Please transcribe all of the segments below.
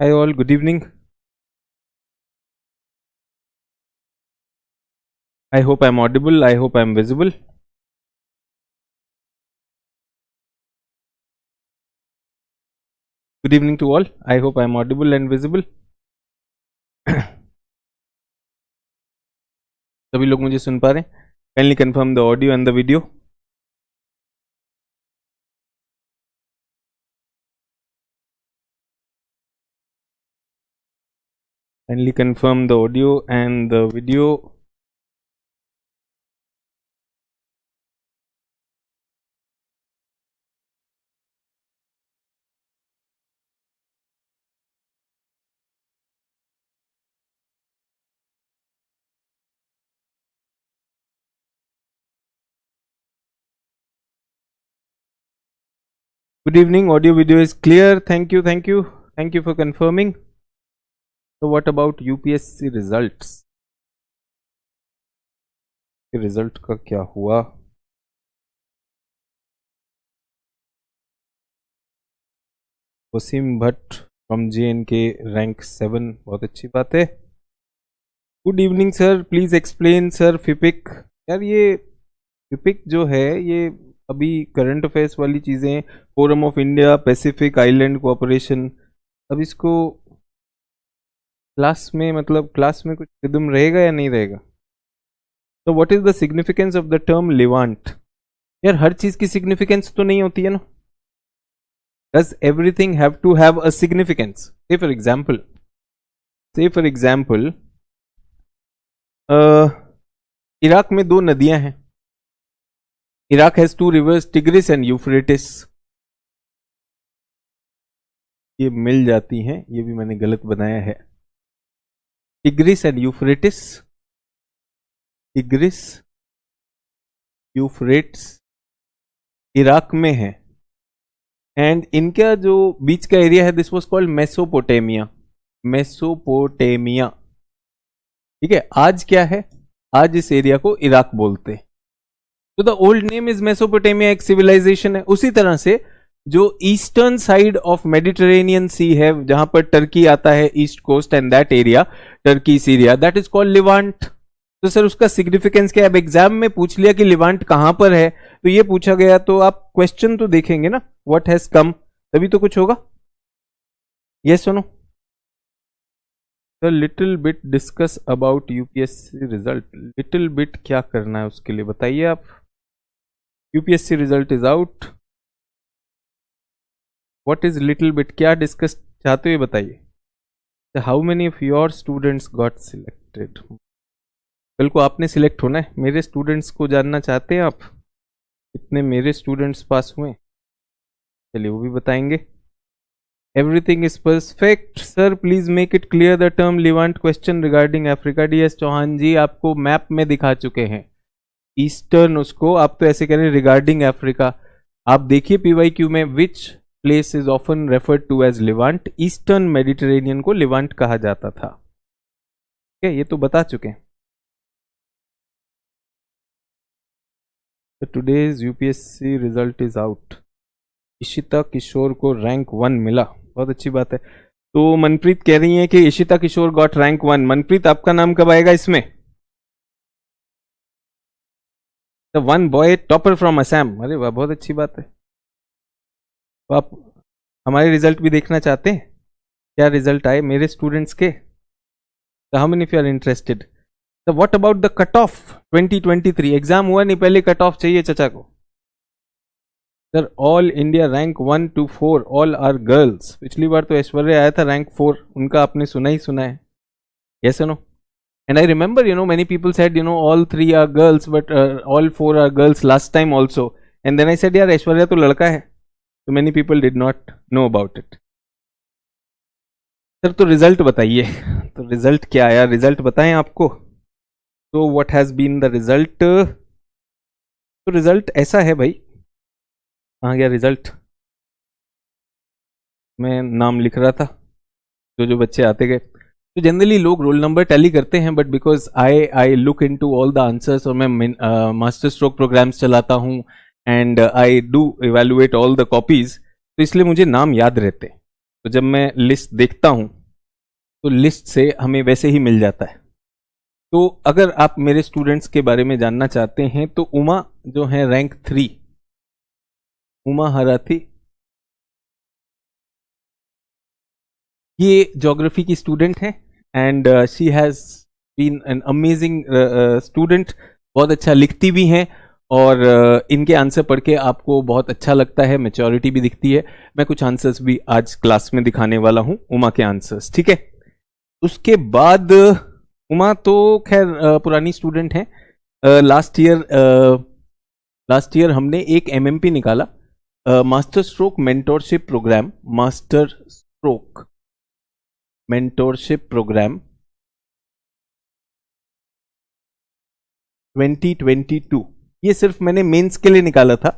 Hi all, good evening. I hope I'm audible. I hope I'm visible. Good evening to all. I hope I'm audible and visible. सभी लोग मुझे सुन पा रहे हैं? Kindly confirm the audio and the video. Kindly confirm the audio and the video. Good evening. Audio video is clear. Thank you. Thank you. Thank you for confirming. So what about UPSC results? Result का क्या हुआ? Wasim Bhatt from JNK rank 7, बहुत अच्छी बात है. Good evening sir, please explain sir. फिपिक, यार ये फिपिक जो है ये अभी करंट अफेयर्स वाली चीज़ें, forum of India, Pacific island cooperation, अब इसको क्लास में मतलब क्लास में कुछ रिदम रहेगा या नहीं रहेगा? तो what is the significance of the term Levant? यार हर चीज की सिग्निफिकेंस तो नहीं होती है ना. Does everything have to have a significance? Say for example Iraq में 2 नदियां हैं. Iraq has 2 rivers, Tigris and Euphrates. ये मिल जाती हैं, ये भी मैंने गलत बनाया है. Tigris and Euphrates, tigris Euphrates Iraq में है. एंड इनका जो बीच का एरिया है, this was called Mesopotamia. Mesopotamia, ठीक है. आज क्या है? आज इस एरिया को इराक बोलते हैं. तो the old name is Mesopotamia, एक सिविलाइजेशन है. उसी तरह से जो eastern side of Mediterranean sea है, जहां पर टर्की आता है, east coast and that area, Turkey Syria, that is called Levant. तो सर उसका सिग्निफिकेंस क्या है? अब एग्जाम में पूछ लिया कि लिवांट कहां पर है, तो ये पूछा गया, तो आप क्वेश्चन तो देखेंगे ना, व्हाट हैज कम, तभी तो कुछ होगा. यस सुनो sir, little bit discuss about UPSC result. Little bit क्या करना है उसके लिए बताइए आप. UPSC result is out. What is little bit? क्या डिस्कस चाहते हो बताइए. How many of your students got selected? कल को आपने सिलेक्ट होना है. मेरे स्टूडेंट्स को जानना चाहते हैं आप, कितने मेरे स्टूडेंट्स पास हुए? चलिए वो भी बताएंगे. Everything is perfect sir, please make it clear the term Levant question regarding Africa. DS Chauhan ji आपको मैप में दिखा चुके हैं ईस्टर्न, उसको आप तो ऐसे कह रहे हैं रिगार्डिंग अफ्रीका. आप देखिए PYQ में, which place is often referred to as Levant. Eastern Mediterranean को लिवांट कहा जाता था. ठीक है, ये तो बता चुके हैं. Today's UPSC result is out. Ishita Kishore को रैंक 1 मिला, बहुत अच्छी बात है. तो मनप्रीत कह रही है कि इशिता किशोर गॉट रैंक 1. मनप्रीत आपका नाम कब आएगा इसमें? The one boy topper from Assam. अरे वाह, बहुत अच्छी बात है. तो आप हमारे रिजल्ट भी देखना चाहते हैं? क्या रिजल्ट आए मेरे स्टूडेंट्स के? तो how many if you are interested. तो what about the cut off 2023? Exam हुआ नहीं, पहले कट ऑफ चाहिए चचा को. Sir all India rank 1 to 4 all are girls. पिछली बार तो ऐश्वर्या आया था रैंक 4, उनका आपने सुना ही सुना है. Yes no. And I remember many people said all 3 are girls but all 4 are girls last time also. And then I said यार ऐश्वर्या तो लड़का है. तो many people did not know about it. Sir तो रिजल्ट बताइए. तो result क्या आया? रिजल्ट बताएं आपको. तो what has been the result? तो रिजल्ट ऐसा है भाई. कहाँ गया रिजल्ट? मैं नाम लिख रहा था, जो बच्चे आते गए. तो जनरली लोग रोल नंबर टैली करते हैं, but because I look into all the answers, और मैं मास्टर स्ट्रोक प्रोग्राम्स चलाता हूँ and I do evaluate all the copies, तो इसलिए मुझे नाम याद रहते हैं. तो जब मैं लिस्ट देखता हूं तो लिस्ट से हमें वैसे ही मिल जाता है। तो अगर आप मेरे स्टूडेंट्स के बारे में जानना चाहते हैं तो उमा जो है रैंक 3, उमा हराथी, ये ज्योग्राफी की स्टूडेंट है and she has been an amazing student. बहुत अच्छा लिखती भी हैं और इनके आंसर पढ़ के आपको बहुत अच्छा लगता है, मैच्योरिटी भी दिखती है। मैं कुछ आंसर्स भी आज क्लास में दिखाने वाला हूं, उमा के आंसर्स, ठीक है। उसके बाद उमा तो खैर पुरानी स्टूडेंट है। लास्ट ईयर हमने एक एमएमपी निकाला, master stroke mentorship program, master stroke mentorship program 2022। ये सिर्फ मैंने मेंस के लिए निकाला था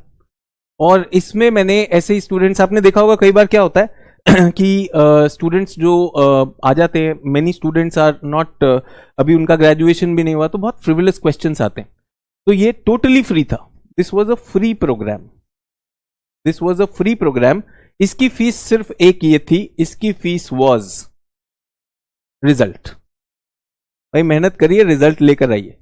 और इसमें मैंने ऐसे ही स्टूडेंट्स, आपने देखा होगा कई बार क्या होता है कि स्टूडेंट्स जो आ जाते हैं, मेनी स्टूडेंट्स आर नॉट, अभी उनका ग्रेजुएशन भी नहीं हुआ, तो बहुत फ्रिवलस क्वेश्चंस आते हैं। तो ये टोटली फ्री था, this was a free program, this was a free program. इसकी फीस सिर्फ एक ये थी, इसकी फीस वाज रिजल्ट। भाई मेहनत करिए, रिजल्ट लेकर आइए,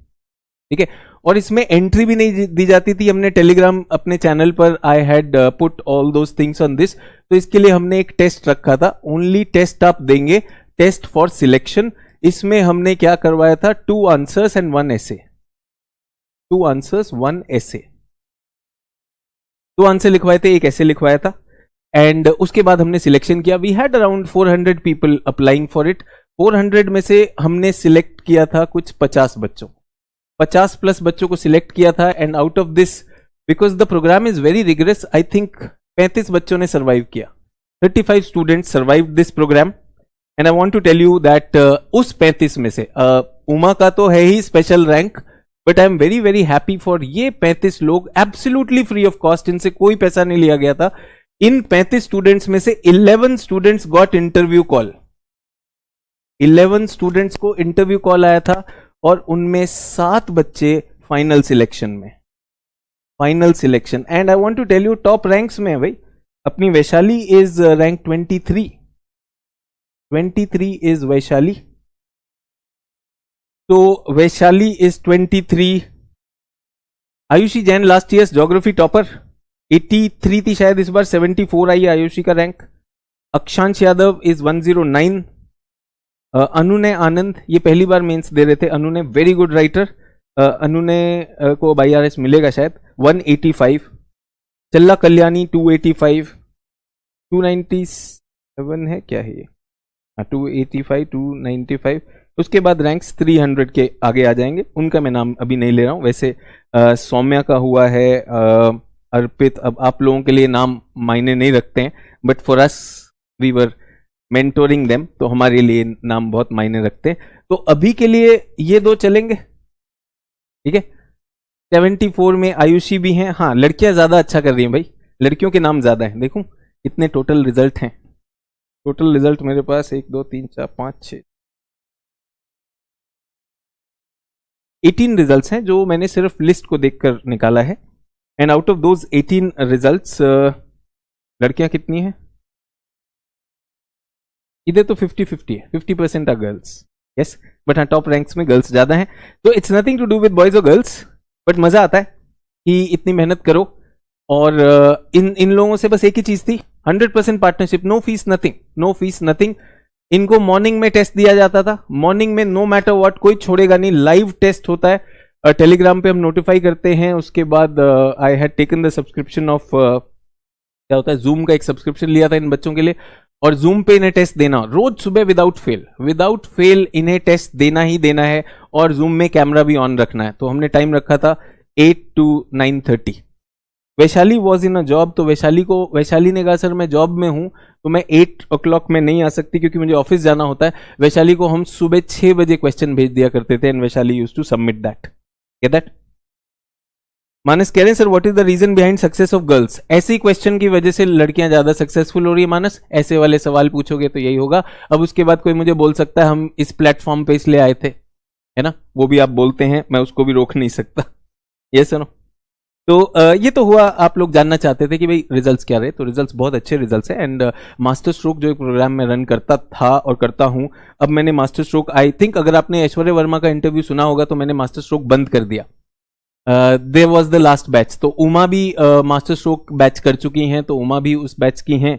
ठीक है। और इसमें एंट्री भी नहीं दी जाती थी। हमने टेलीग्राम अपने चैनल पर, I had put all those things on this, तो इसके लिए हमने एक टेस्ट रखा था, ओनली टेस्ट आप देंगे, टेस्ट फॉर सिलेक्शन। इसमें हमने क्या करवाया था, 2 आंसर्स एंड 1 ऐसे, 2 आंसर्स 1 ऐसे, 2 आंसर लिखवाए थे, एक ऐसे लिखवाया था। एंड उसके बाद हमने सिलेक्शन किया। We had around 400 people applying for it. 400 में से हमने सिलेक्ट किया था कुछ 50 बच्चों, 50 प्लस बच्चों को सिलेक्ट किया था। And out of this, because the programme is very rigorous, I think 35 बच्चों ने सर्वाइव किया, 35 students survive this programme. And I want to tell you that उस 35 में से उमा का तो है ही special rank, but I am very very happy for ये 35 लोग, एब्सोल्युटली फ्री ऑफ कॉस्ट, इनसे कोई पैसा नहीं लिया गया था। इन 35 स्टूडेंट्स में से 11 students got interview call, 11 students को इंटरव्यू कॉल आया था और उनमें 7 बच्चे फाइनल सिलेक्शन में, final selection. And I want to tell you top ranks में भाई अपनी Vaishali is rank 23, 23 is Vaishali, तो Vaishali is 23। Ayushi Jain last year geography topper, 83 थी शायद, इस बार 74 आई आयुषी का रैंक। अक्षांश यादव इज 109। अनु ने आनंद, ये पहली बार मेंस दे रहे थे, अनु ने, वेरी गुड राइटर, अनु ने को IRS मिलेगा शायद, 185। चल्ला कल्याणी 285, 297 है क्या है ये, 285, 295। उसके बाद रैंक्स 300 के आगे आ जाएंगे, उनका मैं नाम अभी नहीं ले रहा हूं। वैसे सौम्या का हुआ है, अर्पित, अब आप लोगों के लिए नाम मायने नहीं रखते हैं, but for us we were mentoring them, तो हमारे लिए नाम बहुत मायने रखते हैं। तो अभी के लिए ये 2 चलेंगे, ठीक है। 74 में आयुषी भी हैं। हाँ, लड़कियां ज्यादा अच्छा कर रही हैं भाई, लड़कियों के नाम ज्यादा हैं। देखूं इतने टोटल रिजल्ट हैं, टोटल रिजल्ट मेरे पास 1 2 3 4 5 6 18 रिजल्ट्स हैं जो मैंने सिर्फ लिस्ट को देखकर निकाला है। And out of those 18 results लड़कियां कितनी हैं, इधर तो 50-50 है, 50% आर गर्ल्स, यस, बट हाँ टॉप रैंक्स में गर्ल्स ज्यादा हैं। तो it's nothing to do with boys और गर्ल्स, बट मजा आता है कि इतनी मेहनत करो। और इन लोगों से बस एक ही चीज थी, 100% partnership, no fees nothing, no fees nothing. इनको मॉर्निंग में टेस्ट दिया जाता था, मॉर्निंग में नो मैटर व्हाट, कोई छोड़ेगा नहीं, लाइव टेस्ट होता है, टेलीग्राम पे हम नोटिफाई करते हैं। उसके बाद I had taken the subscription of, क्या होता है, जूम का एक सब्सक्रिप्शन लिया था इन बच्चों के लिए, और जूम पे इन्हें टेस्ट देना रोज सुबह विदाउट फेल इन्हें टेस्ट देना ही देना है, और जूम में कैमरा भी ऑन रखना है। तो हमने टाइम रखा था 8 to 9:30। Vaishali was in a job, तो वैशाली ने कहा सर मैं जॉब में हूं तो मैं 8 o'clock में नहीं आ सकती क्योंकि मुझे ऑफिस जाना होता है। वैशाली को हम सुबह 6 बजे क्वेश्चन भेज दिया करते थे, and Vaishali used to submit that, get that. Manas कह रहे हैं sir what is the reason behind success of girls, ऐसी क्वेश्चन की वजह से लड़कियां ज्यादा सक्सेसफुल हो रही है। मानस ऐसे वाले सवाल पूछोगे तो यही होगा। अब उसके बाद कोई मुझे बोल सकता है हम इस प्लेटफॉर्म पे इसलिए आए थे, है ना, वो भी आप बोलते हैं, मैं उसको भी रोक नहीं सकता। ये सुनो, तो ये तो हुआ, आप लोग जानना चाहते थे कि भाई रिजल्ट्स क्या रहे, तो रिजल्ट्स बहुत अच्छे रिजल्ट्स हैं। एंड मास्टर स्ट्रोक जो एक प्रोग्राम में रन करता था और करता हूं, अब मैंने मास्टर स्ट्रोक, आई थिंक अगर आपने ऐश्वर्या वर्मा का इंटरव्यू सुना होगा तो मैंने मास्टर स्ट्रोक बंद कर दिया। There was the last batch, तो उमा भी मास्टर स्ट्रोक बैच कर चुकी हैं, तो उमा भी उस बैच की हैं।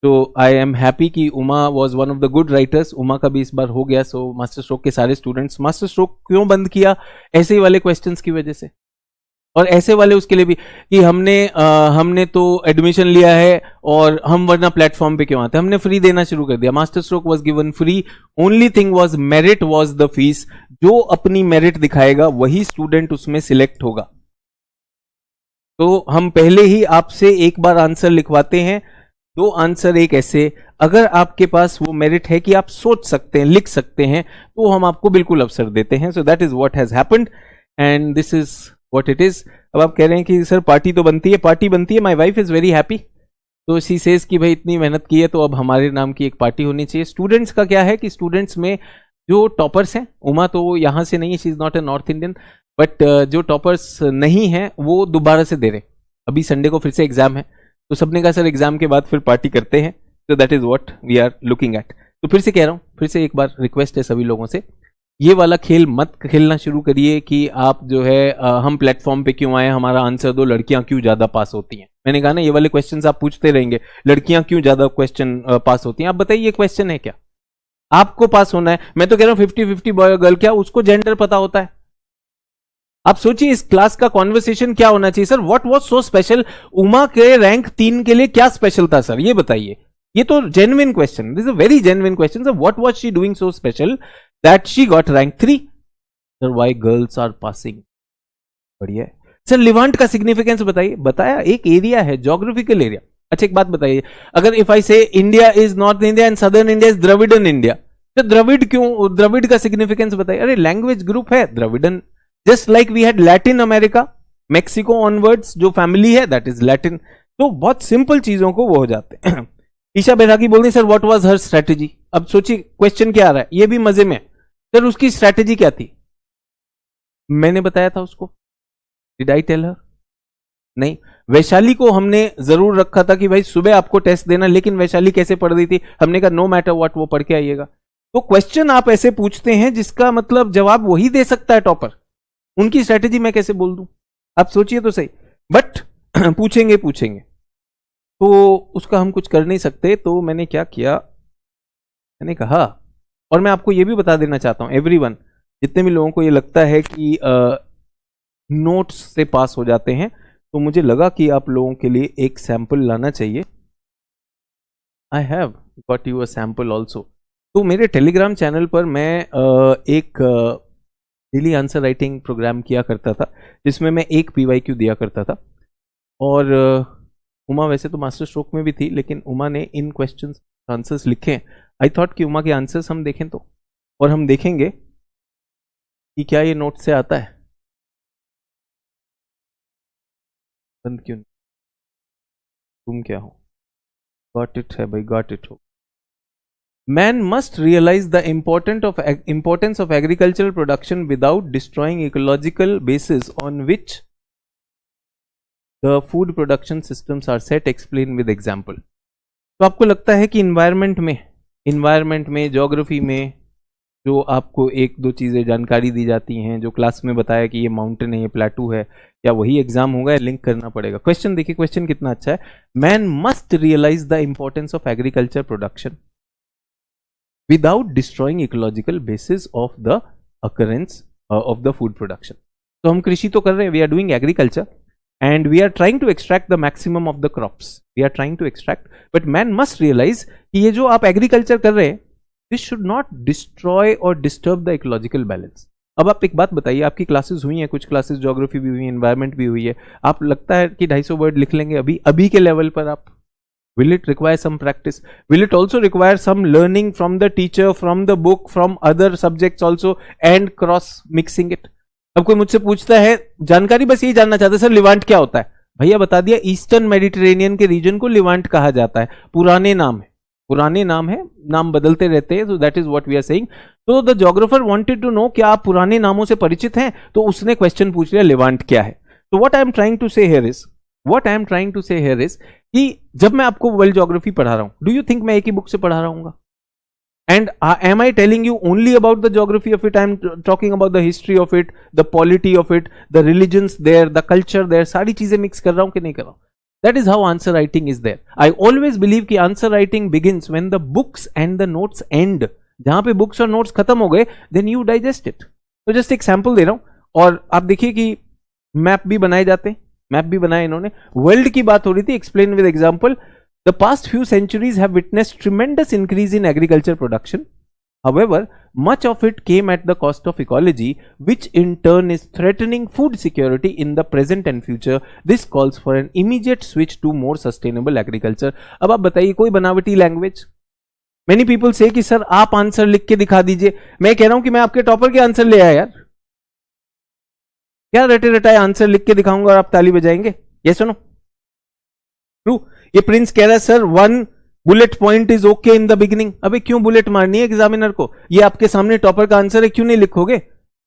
तो आई एम हैप्पी कि Uma was one of the good writers, Uma का भी इस बार हो गया। सो मास्टर स्ट्रोक के सारे स्टूडेंट्स, मास्टर स्ट्रोक क्यों बंद किया? ऐसे ही वाले क्वेश्चंस की वजह से, और ऐसे वाले उसके लिए भी कि हमने तो एडमिशन लिया है और हम वरना प्लेटफॉर्म पे क्यों आते, हमने फ्री देना शुरू कर दिया। Master stroke was given free, only thing was merit was the fees. जो अपनी मेरिट दिखाएगा वही स्टूडेंट उसमें सिलेक्ट होगा। तो हम पहले ही आपसे एक बार आंसर लिखवाते हैं, 2 आंसर एक ऐसे, अगर आपके पास वो मेरिट है कि आप सोच सकते हैं, लिख सकते हैं, तो हम आपको बिल्कुल अवसर देते हैं। सो that is what has happened and this is what it is. अब आप कह रहे हैं कि सर पार्टी तो बनती है, पार्टी बनती है, my wife is very happy, तो शी सेज कि भाई इतनी मेहनत की है तो अब हमारे नाम की एक पार्टी होनी चाहिए। स्टूडेंट्स का क्या है कि स्टूडेंट्स में जो टॉपर्स हैं, उमा तो यहां से नहीं है, she is not a north Indian, but जो टॉपर्स नहीं है वो दोबारा से दे रहे। अभी संडे को फिर से एग्जाम है, तो सबने कहा सर एग्जाम के बाद फिर पार्टी करते हैं, तो that is what we are looking at. तो फिर से कह रहा हूं, फिर से एक बार रिक्वेस्ट है सभी लोगों से, ये वाला खेल मत खेलना शुरू करिए कि आप जो है हम प्लेटफॉर्म पे क्यों आए, हमारा आंसर दो, लड़कियां क्यों ज्यादा पास होती हैं। मैंने कहा ना ये वाले क्वेश्चंस आप पूछते रहेंगे, लड़कियां क्यों ज्यादा क्वेश्चन पास होती हैं। आप बताइए ये क्वेश्चन है क्या? आपको पास होना है, मैं तो कह रहा हूं 50-50 बॉय और गर्ल, क्या उसको जेंडर पता होता है? आप सोचिए इस क्लास का कॉन्वर्सेशन क्या होना चाहिए। Sir what was so special, Uma के रैंक 3 के लिए क्या स्पेशल था सर, ये बताइए। ये तो genuine question, this is a very genuine question. Sir what was she doing so special that she got rank 3? Sir why girls are passing. बढ़िया। सर लिवांट का सिग्निफिकेंस बताइए। बताया, एक एरिया है, ज्योग्राफिकल एरिया। अच्छा एक बात बताइए, अगर if I say India is north India and southern India is Dravidian India, तो द्रविड क्यों, द्रविड का सिग्निफिकेंस बताइए। अरे लैंग्वेज ग्रुप है Dravidian, just like we had Latin America, Mexico onwards जो फैमिली है दैट इज लैटिन। तो बहुत सिंपल चीजों को वो हो जाते हैं। ईशा बैरागी बोल रही sir what was her strategy. अब सोचिए क्वेश्चन क्या आ रहा है, ये भी मजे में। सर उसकी स्ट्रेटेजी क्या थी? मैंने बताया था उसको, डिड आई टेल हर? नहीं। वैशाली को हमने जरूर रखा था कि भाई सुबह आपको टेस्ट देना, लेकिन वैशाली कैसे पढ़ रही थी, हमने कहा नो मैटर व्हाट वो पढ़ के आइएगा। तो क्वेश्चन आप ऐसे पूछते हैं जिसका मतलब जवाब वही दे सकता है टॉपर, उनकी स्ट्रेटेजी मैं कैसे बोल दूं? आप सोचिए तो सही। बट पूछेंगे पूछेंगे तो उसका हम कुछ कर नहीं सकते। तो मैंने क्या किया, मैंने कहा, और मैं आपको यह भी बता देना चाहता हूं एवरीवन, जितने भी लोगों को ये लगता है कि नोट्स से पास हो जाते हैं, तो मुझे लगा कि आप लोगों के लिए एक सैंपल लाना चाहिए। I have got you a sample also. तो मेरे टेलीग्राम चैनल पर मैं एक डेली आंसर राइटिंग प्रोग्राम किया करता था, जिसमें मैं एक PYQ दिया करता था। और उमा वैसे तो मास्टर स्ट्रोक में भी थी, लेकिन उमा ने इन क्वेश्चंस आंसर्स लिखे। आई थॉट कि उमा के आंसर्स हम देखें तो, और हम देखेंगे कि क्या ये नोट से आता है। बंद क्यों नहीं? तुम क्या हो? गॉट इट है भाई, गॉट इट हो। Man must realize the importance of agricultural production without destroying ecological basis on which the food production systems are set. Explain with example. तो आपको लगता है कि इन्वायरमेंट में ज्योग्राफी में जो आपको एक दो चीज़ें जानकारी दी जाती हैं, जो क्लास में बताया कि ये माउंटेन है, ये प्लेटू है, या वही एग्जाम होगा या लिंक करना पड़ेगा? क्वेश्चन देखिए, क्वेश्चन कितना अच्छा है। Man must realise the importance of agriculture production without destroying ecological basis of the occurrence of the food production. तो हम कृषि तो कर रहे हैं, we are doing agriculture and we are trying to extract the maximum of the crops. We are trying to extract, but man must realize कि ये जो आप agriculture कर रहे हैं, this should not destroy or disturb the ecological balance. अब आप एक बात बताइए, आपकी क्लासेस हुई हैं, कुछ क्लासेस ज्योग्राफी भी हुई है, एनवायरमेंट भी हुई है, आप लगता है कि 250 वर्ड लिख लेंगे अभी के लेवल पर आप? Will it require some practice? Will it also require some learning from the teacher, from the book, from other subjects also, and cross mixing it? अब कोई मुझसे पूछता है, जानकारी बस यही जानना चाहता है, सर लिवांट क्या होता है? भैया बता दिया, ईस्टर्न मेडिटेरेनियन के रीजन को लिवांट कहा जाता है। पुराने नाम है, नाम बदलते रहते हैं। So that is what we are saying. तो the geographer wanted to know क्या आप पुराने नामों से परिचित हैं, तो उसने क्वेश्चन पूछ लिया लिवांट क्या है। तो what I am trying to say here is कि जब मैं आपको वर्ल्ड ज्योग्राफी पढ़ा रहा हूं, डू यू थिंक मैं एक ही बुक से पढ़ा रहा हूँ? And am I telling you only about the geography of it? I'm talking about the history of it, the polity of it, the religions there, the culture there. सारी चीजें mix कर रहा हूं कि नहीं कर रहा हूं? That is how answer writing is there. I always believe कि answer writing begins when the books and the notes end. जहां पे books और notes खत्म हो गए, then you digest it. तो just एक sample दे रहा हूं और आप देखिए कि मैप भी बनाए जाते हैं, मैप भी बनाए इन्होंने. वर्ल्ड की बात हो रही थी, explain with example. The past few centuries have witnessed tremendous increase in agriculture production. However, much of it came at the cost of ecology, which in turn is threatening food security in the present and future. This calls for an immediate switch to more sustainable agriculture. अब आप बताइए कोई बनावटी language? Many people say कि sir आप answer लिख के दिखा दीजिए. मैं कह रहा हूं कि मैं आपके टॉपर के आंसर ले आया यार. क्या रटे रटाए आंसर लिख के दिखाऊंगा और आप ताली बजाएंगे? ये सुनो. ट्रू. ये प्रिंस कह रहा है sir 1 bullet point is okay in the beginning. अबे क्यों बुलेट मारनी है एग्जामिनर को? ये आपके सामने टॉपर का आंसर है, क्यों नहीं लिखोगे?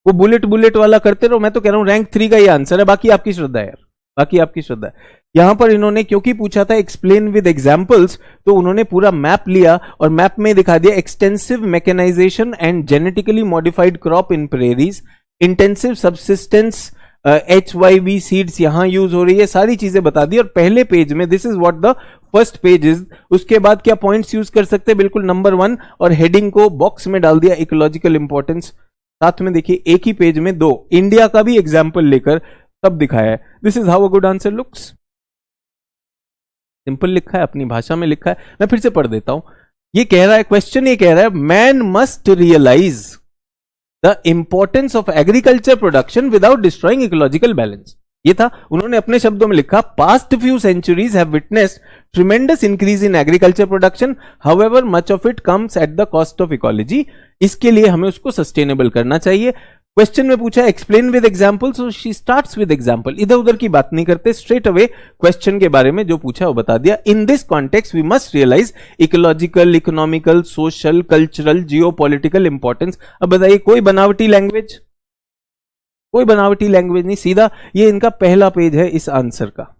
वो बुलेट वाला करते रहो. मैं तो कह रहा हूं रैंक 3 का ये आंसर है, बाकी आपकी श्रद्धा है यार, बाकी आपकी श्रद्धा है. यहां पर इन्होंने क्योंकि पूछा था एक्सप्लेन विद एग्जांपल्स, तो उन्होंने पूरा मैप लिया और मैप में दिखा दिया extensive mechanisation and genetically modified crop in prairies, intensive subsistence, HYV seeds यहां यूज हो रही है, सारी चीजें बता दी. और पहले पेज में this is what the first page is. उसके बाद क्या पॉइंट्स यूज कर सकते हैं? बिल्कुल नंबर 1, और हेडिंग को बॉक्स में डाल दिया इकोलॉजिकल इंपॉर्टेंस. साथ में देखिए एक ही पेज में 2 इंडिया का भी एग्जाम्पल लेकर तब दिखाया है. This is how a good answer looks. Simple लिखा है, अपनी भाषा में लिखा है. मैं फिर से पढ़ देता हूं. ये कह रहा है, क्वेश्चन ये कह रहा है, man must realise the importance of agriculture production without destroying ecological balance. ये था, उन्होंने अपने शब्दों में लिखा, past few centuries have witnessed tremendous increase in agriculture production, however much of it comes at the cost of ecology. इसके लिए हमें उसको सस्टेनेबल करना चाहिए. क्वेश्चन में पूछा explain with example, so she starts with example. इधर उधर की बात नहीं करते, स्ट्रेट अवे क्वेश्चन के बारे में जो पूछा वो बता दिया. In this context we must realise ecological, economical, social, cultural, geopolitical importance. अब बताइए कोई बनावटी लैंग्वेज? कोई बनावटी लैंग्वेज नहीं. सीधा ये इनका पहला पेज है इस आंसर का.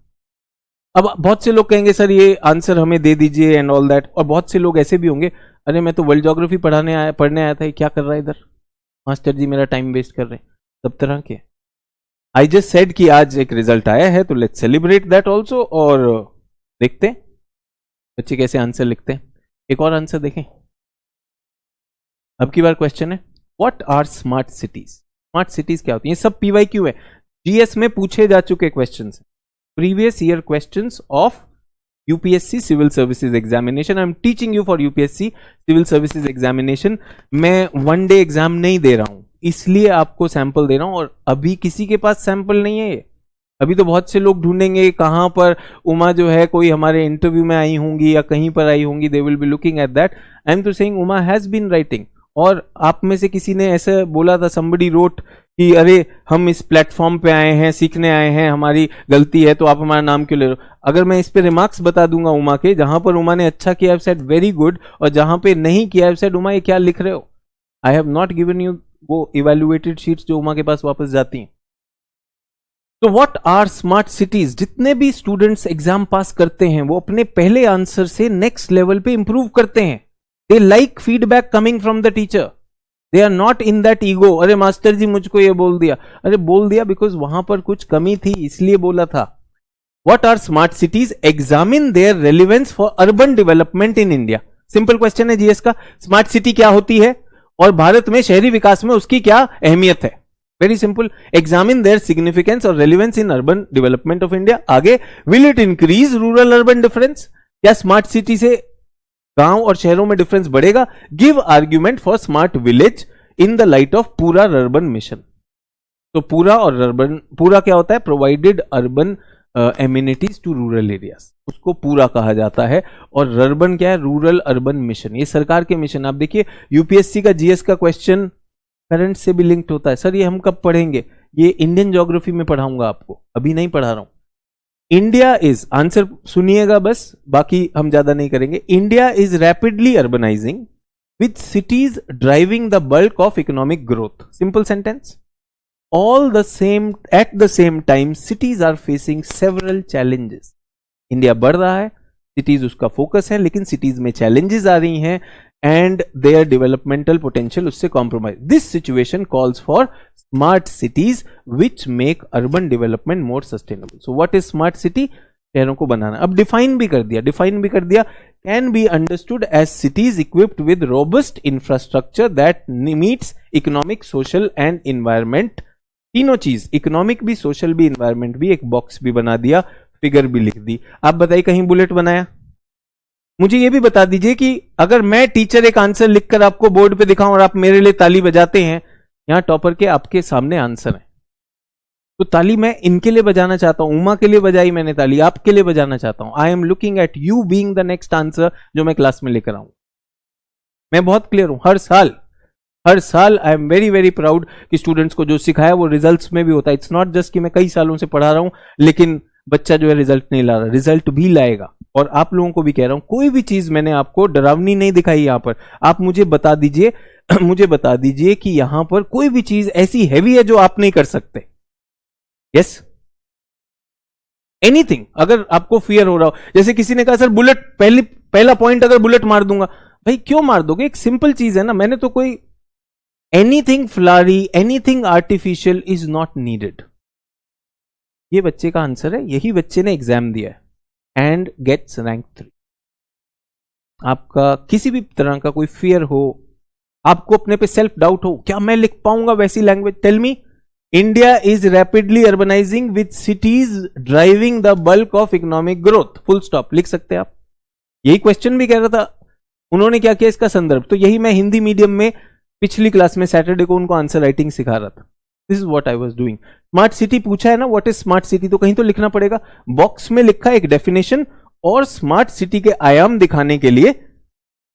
अब बहुत से लोग कहेंगे सर ये आंसर हमें दे दीजिए एंड ऑल दैट. और बहुत से लोग ऐसे भी होंगे, अरे मैं तो वर्ल्ड ज्योग्राफी पढ़ने आया था, क्या कर रहा है इधर मास्टर जी, मेरा टाइम वेस्ट कर रहे हैं. सब तरह के. आई जस्ट सेड कि आज एक रिजल्ट आया है तो लेट्स सेलिब्रेट दैट ऑल्सो. और देखते हैं बच्चे कैसे आंसर लिखते हैं. एक और आंसर देखें. अब की बार क्वेश्चन है, what are smart cities? Smart cities क्या होती है? ये सब PYQ है, GS में पूछे जा चुके question, previous year question of UPSC civil services examination. I am teaching you for UPSC civil services examination. मैं 1 डे एग्जाम नहीं दे रहा हूं, इसलिए आपको सैंपल दे रहा हूं. और अभी किसी के पास सैंपल नहीं है. अभी तो बहुत से लोग ढूंढेंगे कहां पर उमा जो है कोई हमारे इंटरव्यू में आई होंगी या कहीं पर आई होंगी. They will be looking at that. I am तो saying Uma has been writing. और आप में से किसी ने ऐसे बोला था, somebody wrote कि अरे हम इस प्लेटफॉर्म पे आए हैं, सीखने आए हैं, हमारी गलती है तो आप हमारा नाम क्यों ले रहे हो? अगर मैं इस पे रिमार्क्स बता दूंगा उमा के, जहां पर उमा ने अच्छा किया आई सेड वेरी गुड, और जहां पे नहीं किया आई सेड उमा ये क्या लिख रहे हो? I have not given you वो इवेल्युएटेड शीट्स जो उमा के पास वापस जाती हैं. तो व्हाट आर स्मार्ट सिटीज? जितने भी स्टूडेंट्स एग्जाम पास करते हैं वो अपने पहले आंसर से नेक्स्ट लेवल पे इंप्रूव करते हैं. They like feedback coming from the teacher. They are not in that ego. अरे मास्टर जी मुझको ये बोल दिया. अरे बोल दिया बिकॉज वहां पर कुछ कमी थी इसलिए बोला था. What are smart cities? Examine their relevance for urban development in India. Simple question है GS का. स्मार्ट सिटी क्या होती है और भारत में शहरी विकास में उसकी क्या अहमियत है? Very simple. Examine their significance और relevance in urban development of India. आगे, will it increase rural urban difference? क्या स्मार्ट सिटी से गांव और शहरों में डिफरेंस बढ़ेगा? Give argument for smart village in the light of PURA urban mission. तो पूरा और अर्बन, पूरा क्या होता है? Provided urban amenities to rural areas, उसको पूरा कहा जाता है. और अर्बन क्या है? Rural urban mission. ये सरकार के मिशन. आप देखिए UPSC का GS का क्वेश्चन करंट से भी लिंक्ड होता है. सर ये हम कब पढ़ेंगे? ये इंडियन ज्योग्राफी में पढ़ाऊंगा आपको, अभी नहीं पढ़ा रहा हूं. इंडिया इज, आंसर सुनिएगा बस, बाकी हम ज्यादा नहीं करेंगे. India is rapidly urbanising with cities driving the bulk of economic growth. Simple sentence. All the same at the same time cities are facing several challenges. India बढ़ रहा है, सिटीज उसका फोकस है, लेकिन सिटीज में चैलेंजेस आ रही हैं एंड देयर डेवलपमेंटल पोटेंशियल उससे compromise. This situation calls for smart cities which make urban development more sustainable. So what is smart city? शहरों को बनाना। अब डिफाइन भी कर दिया, can be understood as cities equipped with robust infrastructure that meets economic, social and environment. तीनों चीज, economic भी, सोशल भी, इन्वायरमेंट भी। एक बॉक्स भी बना दिया, फिगर भी लिख दी। आप बताइए कहीं बुलेट बनाया? मुझे यह भी बता दीजिए कि अगर मैं टीचर एक आंसर लिखकर आपको बोर्ड पे दिखाऊं और आप मेरे लिए ताली बजाते हैं, यहां टॉपर के आपके सामने आंसर है, तो ताली मैं इनके लिए बजाना चाहता हूं। उमा के लिए बजाई मैंने ताली, आपके लिए बजाना चाहता हूं। आई am looking eight you being the next answer जो मैं क्लास में लेकर आऊं। मैं बहुत क्लियर हूं। हर साल आई एम वेरी वेरी प्राउड कि स्टूडेंट्स को जो सिखाया वो रिजल्ट्स में भी होता है। इट्स नॉट जस्ट कि मैं कई सालों से पढ़ा रहा हूं लेकिन बच्चा जो है रिजल्ट नहीं ला रहा, रिजल्ट भी लाएगा। और आप लोगों को भी कह रहा हूं, कोई भी चीज मैंने आपको डरावनी नहीं दिखाई यहां पर। आप मुझे बता दीजिए कि यहां पर कोई भी चीज ऐसी हैवी है जो आप नहीं कर सकते। Yes, anything. अगर आपको फियर हो रहा हो, जैसे किसी ने कहा सर बुलेट, पहला पॉइंट अगर बुलेट मार दूंगा, भाई क्यों मार दोगे? एक सिंपल चीज है ना। मैंने तो कोई anything Phulari, anything artificial is not needed. ये बच्चे का आंसर है, यही बच्चे ने एग्जाम दिया है एंड गेट्स रैंक 3। आपका किसी भी तरह का कोई फियर हो, आपको अपने पे सेल्फ डाउट हो, क्या मैं लिख पाऊंगा वैसी language? Tell me. India is rapidly urbanising with cities driving the bulk of economic growth. Full stop लिख सकते हैं आप। यही क्वेश्चन भी कह रहा था। उन्होंने क्या किया इसका संदर्भ, तो यही मैं हिंदी मीडियम में पिछली क्लास में सैटरडे को उनको आंसर राइटिंग सिखा रहा था। This is what I was doing. Smart city पूछा है ना, व्हाट इज स्मार्ट सिटी, तो कहीं तो लिखना पड़ेगा। बॉक्स में लिखा एक डेफिनेशन और स्मार्ट सिटी के आयाम दिखाने के लिए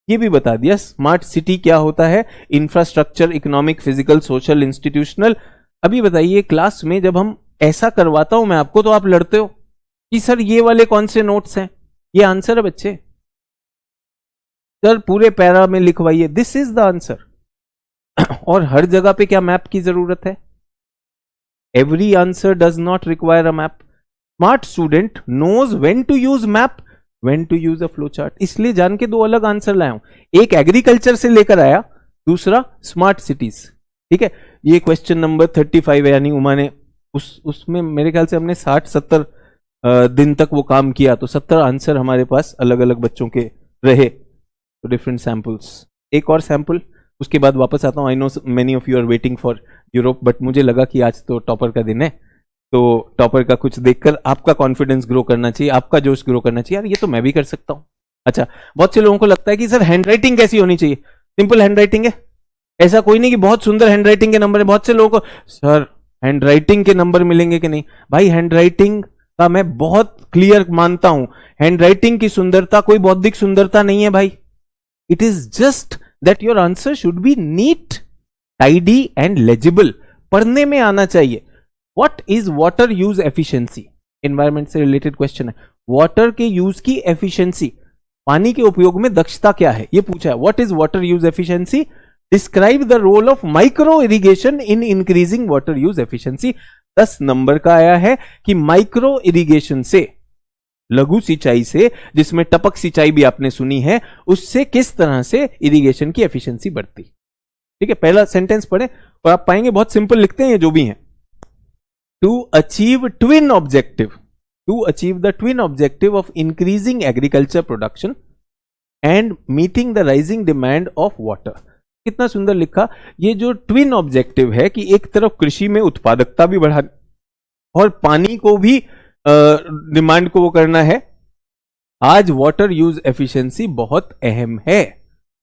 ये भी बता दिया स्मार्ट सिटी क्या होता है। Infrastructure, economic, physical, social, institutional. अभी बताइए क्लास में जब हम ऐसा करवाता हूं मैं आपको, तो आप लड़ते हो कि सर ये वाले कौन से नोट्स हैं, ये आंसर है बच्चे, सर पूरे पैरा में लिखवाइए, दिस इज द आंसर। और हर जगह पे क्या मैप की जरूरत है? Every answer does not require a map. Smart student knows when to use map, when to use a flow chart. इसलिए जान के दो अलग आंसर लाया हूं, एक एग्रीकल्चर से लेकर आया, दूसरा स्मार्ट सिटीज। ठीक है, ये क्वेश्चन नंबर 35 है, यानी उमा ने उसमें मेरे ख्याल से हमने 60-70 दिन तक वो काम किया, तो 70 आंसर हमारे पास अलग अलग बच्चों के रहे, तो डिफरेंट सैंपल्स। एक और सैंपल, उसके बाद वापस आता हूं। I know many of you are waiting for Europe, but मुझे लगा कि आज तो टॉपर का दिन है, तो टॉपर का कुछ देखकर आपका कॉन्फिडेंस ग्रो करना चाहिए, आपका जोश ग्रो करना चाहिए। यार ये तो मैं भी कर सकता हूं। अच्छा, बहुत से लोगों को लगता है कि सर हैंडराइटिंग कैसी होनी चाहिए? सिंपल हैंडराइटिंग है, ऐसा कोई नहीं कि बहुत सुंदर हैंडराइटिंग के नंबर है। बहुत से लोगों को सर हैंडराइटिंग के नंबर मिलेंगे कि नहीं? भाई हैंडराइटिंग का मैं बहुत क्लियर मानता हूं, हैंडराइटिंग की सुंदरता कोई बौद्धिक सुंदरता नहीं है भाई। It is just that your answer should be neat, tidy and legible, पढ़ने में आना चाहिए। What is water use efficiency? Environment से रिलेटेड क्वेश्चन है। वाटर के यूज की एफिशिएंसी, पानी के उपयोग में दक्षता क्या है, ये पूछा है। What is water use efficiency? Describe the role of micro irrigation in increasing water use efficiency. 10 number का आया है कि माइक्रो इरिगेशन से, लघु सिंचाई से, जिसमें टपक सिंचाई भी आपने सुनी है, उससे किस तरह से इरिगेशन की एफिशिएंसी बढ़ती। ठीक है, पहला सेंटेंस पढ़े और आप पाएंगे बहुत सिंपल लिखते हैं ये जो भी है। To achieve twin objective, to achieve the twin objective of increasing agriculture production and meeting the rising demand of water. कितना सुंदर लिखा। ये जो ट्विन ऑब्जेक्टिव है कि एक तरफ कृषि में उत्पादकता भी बढ़ानी और पानी को भी डिमांड को वो करना है। आज वाटर यूज एफिशिएंसी बहुत अहम है।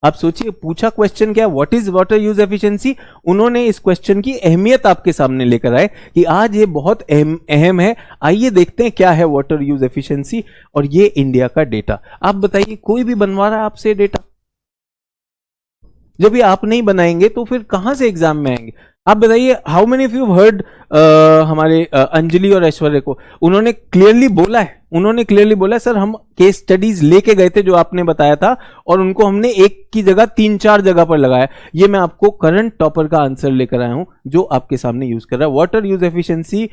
आप सोचिए, पूछा क्वेश्चन क्या, what is water use efficiency. उन्होंने इस क्वेश्चन की अहमियत आपके सामने लेकर आए कि आज ये बहुत अहम है। आइए देखते हैं क्या है वाटर यूज एफिशिएंसी, और ये इंडिया का डेटा। आप बताइए, कोई भी बनवा रहा है आपसे डेटा? जब ये आप नहीं बनाएंगे तो फिर कहां से एग्जाम में आएंगे? आप बताइए, how many of you heard हमारे अंजलि और ऐश्वर्य को, उन्होंने क्लियरली बोला है, उन्होंने क्लियरली बोला है सर हम केस स्टडीज लेके गए थे जो आपने बताया था और उनको हमने एक की जगह 3-4 जगह पर लगाया। ये मैं आपको करंट टॉपर का आंसर लेकर आया हूं जो आपके सामने यूज कर रहा है। Water use efficiency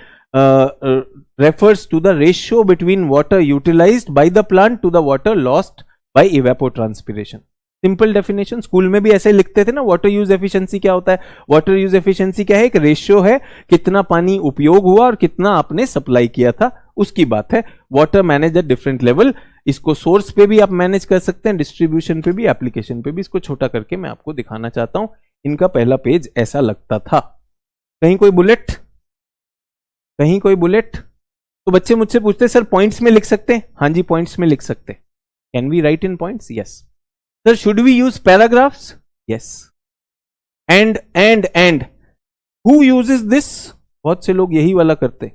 refers to the ratio between water utilized by the plant to the water lost by evapotranspiration। Simple definition, school में भी ऐसे लिखते थे ना, वाटर यूज एफिशिएंसी क्या होता है? वाटर यूज एफिशिएंसी क्या है? एक रेशियो है, कितना पानी उपयोग हुआ और कितना आपने सप्लाई किया था, उसकी बात है। Water manage at different level, इसको सोर्स पे भी आप मैनेज कर सकते हैं, डिस्ट्रीब्यूशन पे भी, एप्लीकेशन पे भी। इसको छोटा करके मैं आपको दिखाना चाहता हूं। इनका पहला पेज ऐसा लगता था। कहीं कोई बुलेट, कहीं कोई बुलेट? तो बच्चे मुझसे पूछते सर पॉइंट्स में लिख सकते हैं? हाँ जी, पॉइंट्स में लिख सकते हैं। Can we write in points? Yes. Sir should we use paragraphs? Yes. And who uses this? बहुत से लोग यही वाला करते।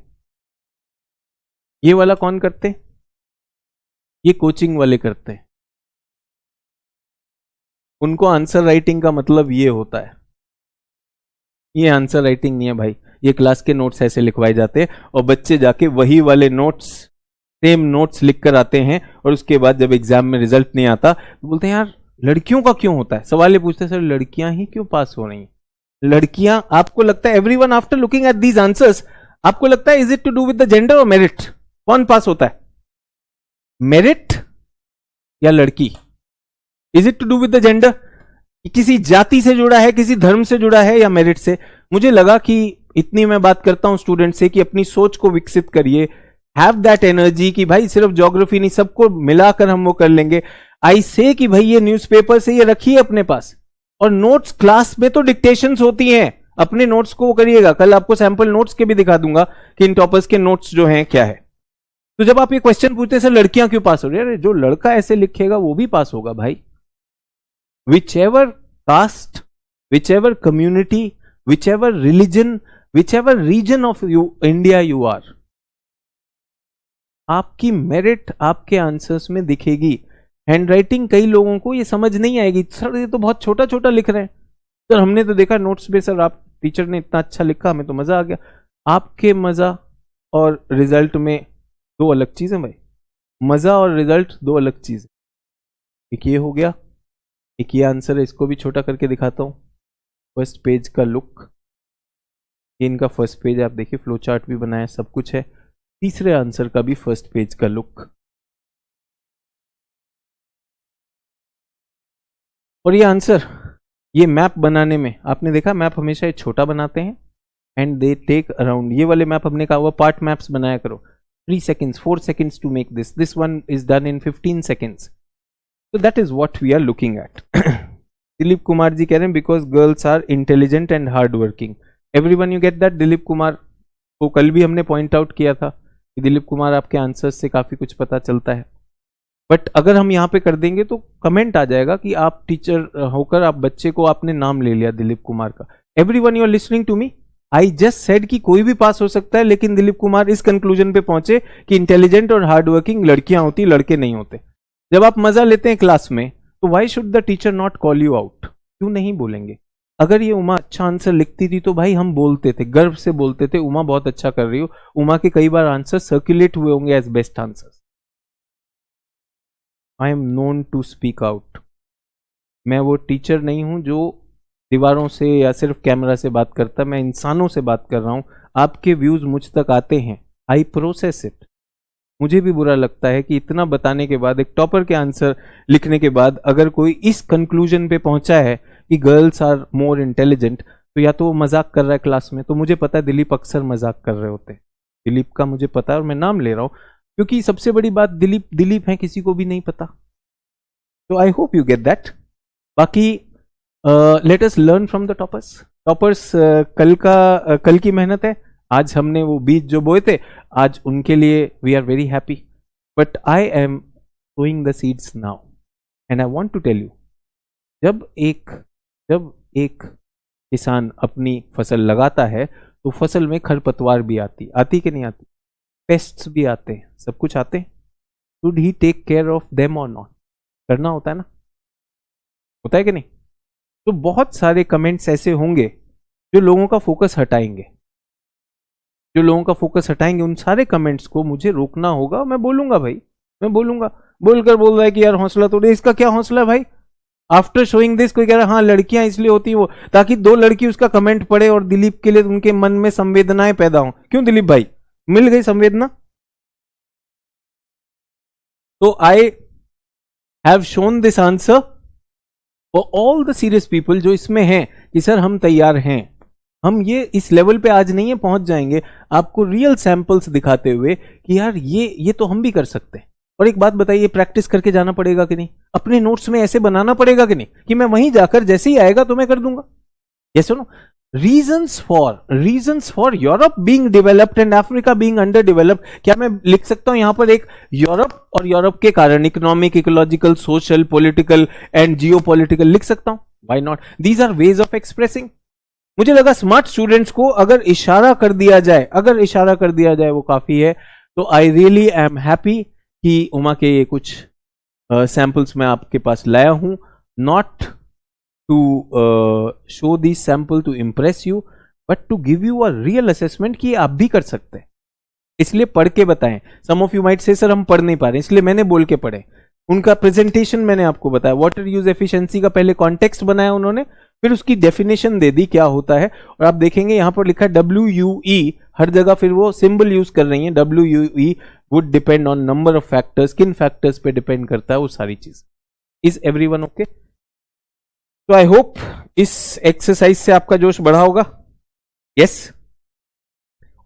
ये वाला कौन करते? ये कोचिंग वाले करते हैं। उनको आंसर राइटिंग का मतलब ये होता है। ये आंसर राइटिंग नहीं है भाई, ये क्लास के नोट्स ऐसे लिखवाए जाते हैं और बच्चे जाके वही वाले नोट्स, सेम नोट्स लिख कर आते हैं और उसके बाद जब एग्जाम में रिजल्ट नहीं आता तो बोलते हैं यार लड़कियों का क्यों होता है? सवाल ये पूछते हैं सर लड़कियां ही क्यों पास हो रही हैं? लड़कियां, आपको लगता है everyone after looking at these answers, आपको लगता है is it to do with the gender और मेरिट? कौन पास होता है, मेरिट या लड़की? Is it to do with the gender? किसी जाति से जुड़ा है, किसी धर्म से जुड़ा है या मेरिट से? मुझे लगा कि इतनी मैं बात करता हूं स्टूडेंट से कि अपनी सोच को विकसित करिए, हैव दैट एनर्जी कि भाई सिर्फ ज्योग्राफी नहीं, सबको मिलाकर हम वो कर लेंगे। आई से कि भाई ये न्यूज़पेपर से ये रखिए अपने पास, और नोट्स क्लास में तो डिक्टेशंस होती हैं, अपने नोट्स को वो करिएगा। कल आपको सैंपल नोट्स के भी दिखा दूंगा कि इन टॉपर्स के नोट्स जो हैं क्या है। तो जब आप ये क्वेश्चन पूछते हैं सर लड़कियां क्यों पास हो रही है, अरे जो लड़का ऐसे लिखेगा वो भी पास होगा भाई। whichever caste, whichever community, whichever religion, whichever region of India you are, आपकी मेरिट आपके आंसर्स में दिखेगी। हैंडराइटिंग कई लोगों को ये समझ नहीं आएगी, सर ये तो बहुत छोटा छोटा लिख रहे हैं, सर हमने तो देखा नोट्स पे सर आप टीचर ने इतना अच्छा लिखा, हमें तो मजा आ गया। आपके मजा और रिजल्ट में दो अलग चीजें भाई, मजा और रिजल्ट दो अलग चीजें। एक ये हो गया, एक ये आंसर है, इसको भी छोटा करके दिखाता हूं। फर्स्ट पेज का लुक, ये इनका फर्स्ट पेज, आप देखिए फ्लो चार्ट भी बनाया, सब कुछ है। तीसरे आंसर का भी फर्स्ट पेज का लुक, और ये आंसर, ये मैप बनाने में आपने देखा मैप हमेशा ये छोटा बनाते हैं एंड दे टेक अराउंड, ये वाले मैप हमने कहा हुआ पार्ट मैप्स बनाया करो, 3 seconds 4 seconds to make this one is done in 15 seconds। So that is what we are looking at। Dilip Kumar ji कह रहे हैं because girls are intelligent and hard working। Everyone you get that? Dilip Kumar को कल भी हमने point out किया था कि दिलीप कुमार आपके आंसर्स से काफी कुछ पता चलता है, बट अगर हम यहाँ पे कर देंगे तो कमेंट आ जाएगा कि आप टीचर होकर आप बच्चे को आपने नाम ले लिया दिलीप कुमार का। Everyone you are listening to me, I just said कि कोई भी पास हो सकता है, लेकिन दिलीप कुमार इस कंक्लूजन पे पहुंचे कि इंटेलिजेंट और हार्ड वर्किंग लड़कियां होती, लड़के नहीं होते। जब आप मजा लेते हैं क्लास में तो why should the teacher not call you out? क्यों नहीं बोलेंगे? अगर ये उमा अच्छा आंसर लिखती थी तो भाई हम बोलते थे, गर्व से बोलते थे उमा बहुत अच्छा कर रही हो। उमा के कई बार आंसर सर्कुलेट हुए होंगे as best answers. I am known to speak out. मैं वो टीचर नहीं हूं जो दीवारों से या सिर्फ कैमरा से बात करता, मैं इंसानों से बात कर रहा हूं। आपके व्यूज मुझ तक आते हैं, आई प्रोसेस इट। मुझे भी बुरा लगता है कि इतना बताने के बाद, एक टॉपर के आंसर लिखने के बाद, अगर कोई इस कंक्लूजन पे पहुंचा है कि गर्ल्स आर मोर इंटेलिजेंट, तो या तो वो मजाक कर रहा है क्लास में। तो मुझे पता है दिलीप अक्सर मजाक कर रहे होते हैं, दिलीप का मुझे पता है और मैं नाम ले रहा हूं क्योंकि सबसे बड़ी बात दिलीप है, किसी को भी नहीं पता। तो I hope you get that. बाकी let us learn from the toppers. Toppers कल की मेहनत है, आज हमने वो बीज जो बोए थे, आज उनके लिए we are very happy, but I am sowing the seeds now and I want to tell you, जब एक किसान अपनी फसल लगाता है तो फसल में खरपतवार भी आती कि नहीं आती, पेस्ट्स भी आते हैं, सब कुछ आते हैं। Should he take care of them और नॉट? करना होता है ना, होता है कि नहीं? तो बहुत सारे कमेंट्स ऐसे होंगे जो लोगों का फोकस हटाएंगे, जो लोगों का फोकस हटाएंगे, उन सारे कमेंट्स को मुझे रोकना होगा। मैं बोलूंगा भाई, मैं बोलूंगा। बोलकर बोल रहा है कि यार हौसला तोड़े, इसका क्या हौसला है भाई? आफ्टर शोइंग दिस कोई कह रहा है हाँ लड़कियां इसलिए होती हैं वो, ताकि दो लड़की उसका कमेंट पढ़े और दिलीप के लिए उनके मन में संवेदनाएं पैदा हो। क्यों दिलीप भाई, मिल गई संवेदना? तो I have shown this answer for all the serious people जो इसमें हैं कि सर हम तैयार हैं। हम ये इस लेवल पे आज नहीं है, पहुंच जाएंगे आपको रियल सैंपल्स दिखाते हुए कि यार ये तो हम भी कर सकते हैं। और एक बात बताइए, प्रैक्टिस करके जाना पड़ेगा कि नहीं? अपने नोट्स में ऐसे बनाना पड़ेगा कि नहीं कि मैं वहीं जाकर जैसे ही आएगा तो मैं कर दूंगा? ये सुनो, reasons for Europe being developed and Africa being under developed. क्या मैं लिख सकता हूं यहां पर एक यूरोप और यूरोप के कारण, economic, ecological, social, political and geopolitical लिख सकता हूं? Why not? These are ways of expressing. मुझे लगा स्मार्ट स्टूडेंट्स को अगर इशारा कर दिया जाए, अगर इशारा कर दिया जाए वो काफी है। तो आई रियली एम हैप्पी कि उमा के ये कुछ सैंपल्स मैं आपके पास लाया हूं, not to show this sample to impress you, but to give you a real assessment कि आप भी कर सकते हैं। इसलिए पढ़ के बताएं। Some of you might say sir हम पढ़ नहीं पा रहे, इसलिए मैंने बोल के पढ़े। उनका प्रेजेंटेशन मैंने आपको बताया, वाटर यूज एफिशिएंसी का पहले कॉन्टेक्स्ट बनाया उन्होंने, फिर उसकी डेफिनेशन दे दी क्या होता है। और आप देखेंगे यहां पर लिखा है WUE, हर जगह फिर वो सिंबल यूज कर रही है। WUE would depend on number of factors, किन फैक्टर्स पे डिपेंड करता है वो सारी चीज। Is everyone okay? तो आई होप इस एक्सरसाइज से आपका जोश बढ़ा होगा। यस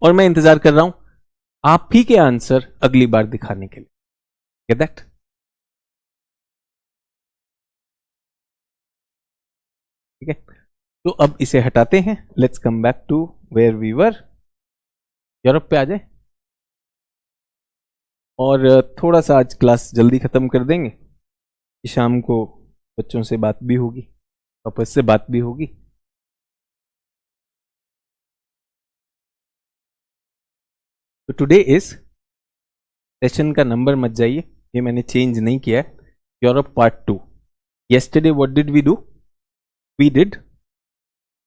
और मैं इंतजार कर रहा हूं आप ही के आंसर अगली बार दिखाने के लिए। Get that? ठीक है, तो अब इसे हटाते हैं। Let's come back to where we were. Europe पे आ जाए और थोड़ा सा आज क्लास जल्दी खत्म कर देंगे कि शाम को बच्चों से बात भी होगी, वापस से बात भी होगी। तो टुडे इज सेशन का नंबर मत जाइए, ये मैंने चेंज नहीं किया है। Europe part 2। yesterday what did we do? we did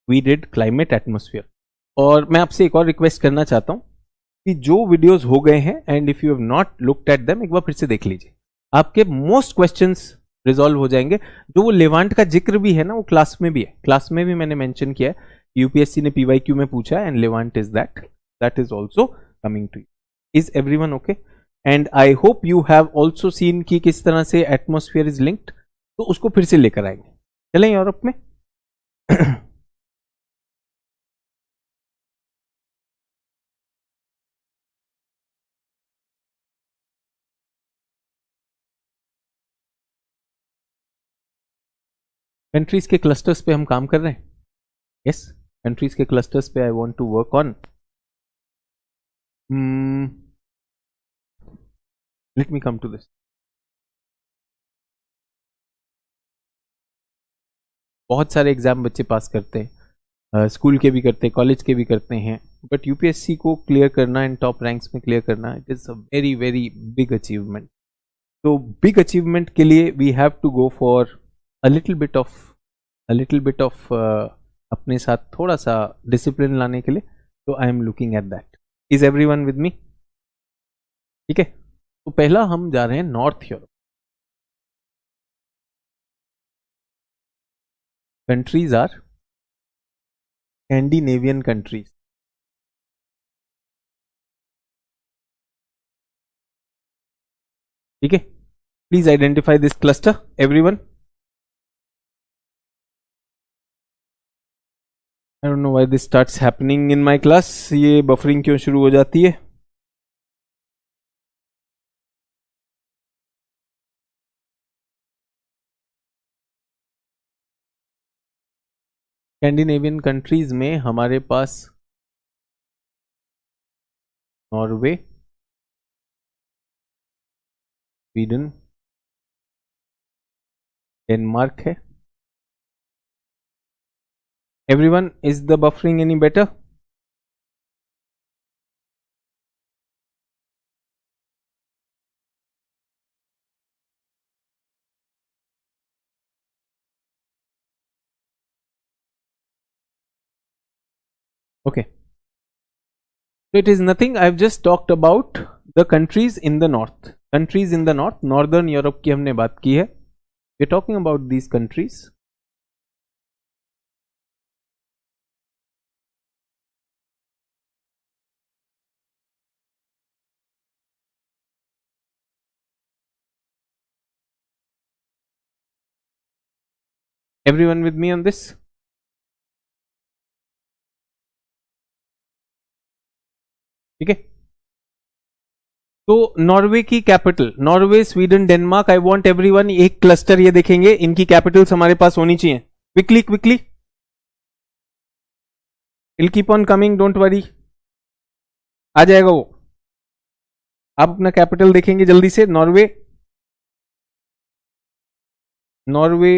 we did climate atmosphere। और मैं आपसे एक और रिक्वेस्ट करना चाहता हूं कि जो वीडियोस हो गए हैं and if you have not looked at them, एक बार फिर से देख लीजिए। आपके मोस्ट क्वेश्चंस रिजॉल्व हो जाएंगे। जो वो लेवांट का जिक्र भी है ना, वो क्लास में भी है, क्लास में भी मैंने मेंशन किया है। यूपीएससी ने पीवाईक्यू में पूछा and Levant is that is also coming to you. Is everyone okay? And I hope you have also seen कि किस तरह से एटमोस्फियर इज लिंक्ड, तो उसको फिर से लेकर आएंगे। चलें यूरोप में। कंट्रीज के क्लस्टर्स पे हम काम कर रहे हैं। यस, कंट्रीज के क्लस्टर्स पे I want to work on. Let me come to this. बहुत सारे एग्जाम बच्चे पास करते हैं, स्कूल के भी करते हैं, कॉलेज के भी करते हैं, बट यूपीएससी को क्लियर करना एंड टॉप रैंक्स में क्लियर करना, it is a very very big achievement. तो बिग अचीवमेंट के लिए we have to go for a little bit of अपने साथ थोड़ा सा डिसिप्लिन लाने के लिए। तो I am looking at that. Is everyone with me? ठीक है, तो पहला हम जा रहे हैं north Europe. Countries are Scandinavian countries. ठीक है, please identify this cluster everyone. I don't know why this starts happening in my class. ये बफरिंग क्यों शुरू हो जाती है? स्कैंडिनेवियन कंट्रीज में हमारे पास नॉर्वे, स्वीडन, डेनमार्क है। Everyone, is the buffering any better? Okay. So it is nothing. I've just talked about the countries in the north. Countries in the north. Northern Europe की हमने बात की है. We're talking about these countries. Everyone with me on this? ठीक है. तो Norway की capital, Norway, Sweden, Denmark, I want everyone एक क्लस्टर ये देखेंगे, इनकी कैपिटल्स हमारे पास होनी चाहिए. Quickly quickly, will keep on coming, don't worry, आ जाएगा वो. आप अपना कैपिटल देखेंगे जल्दी से. Norway, Norway,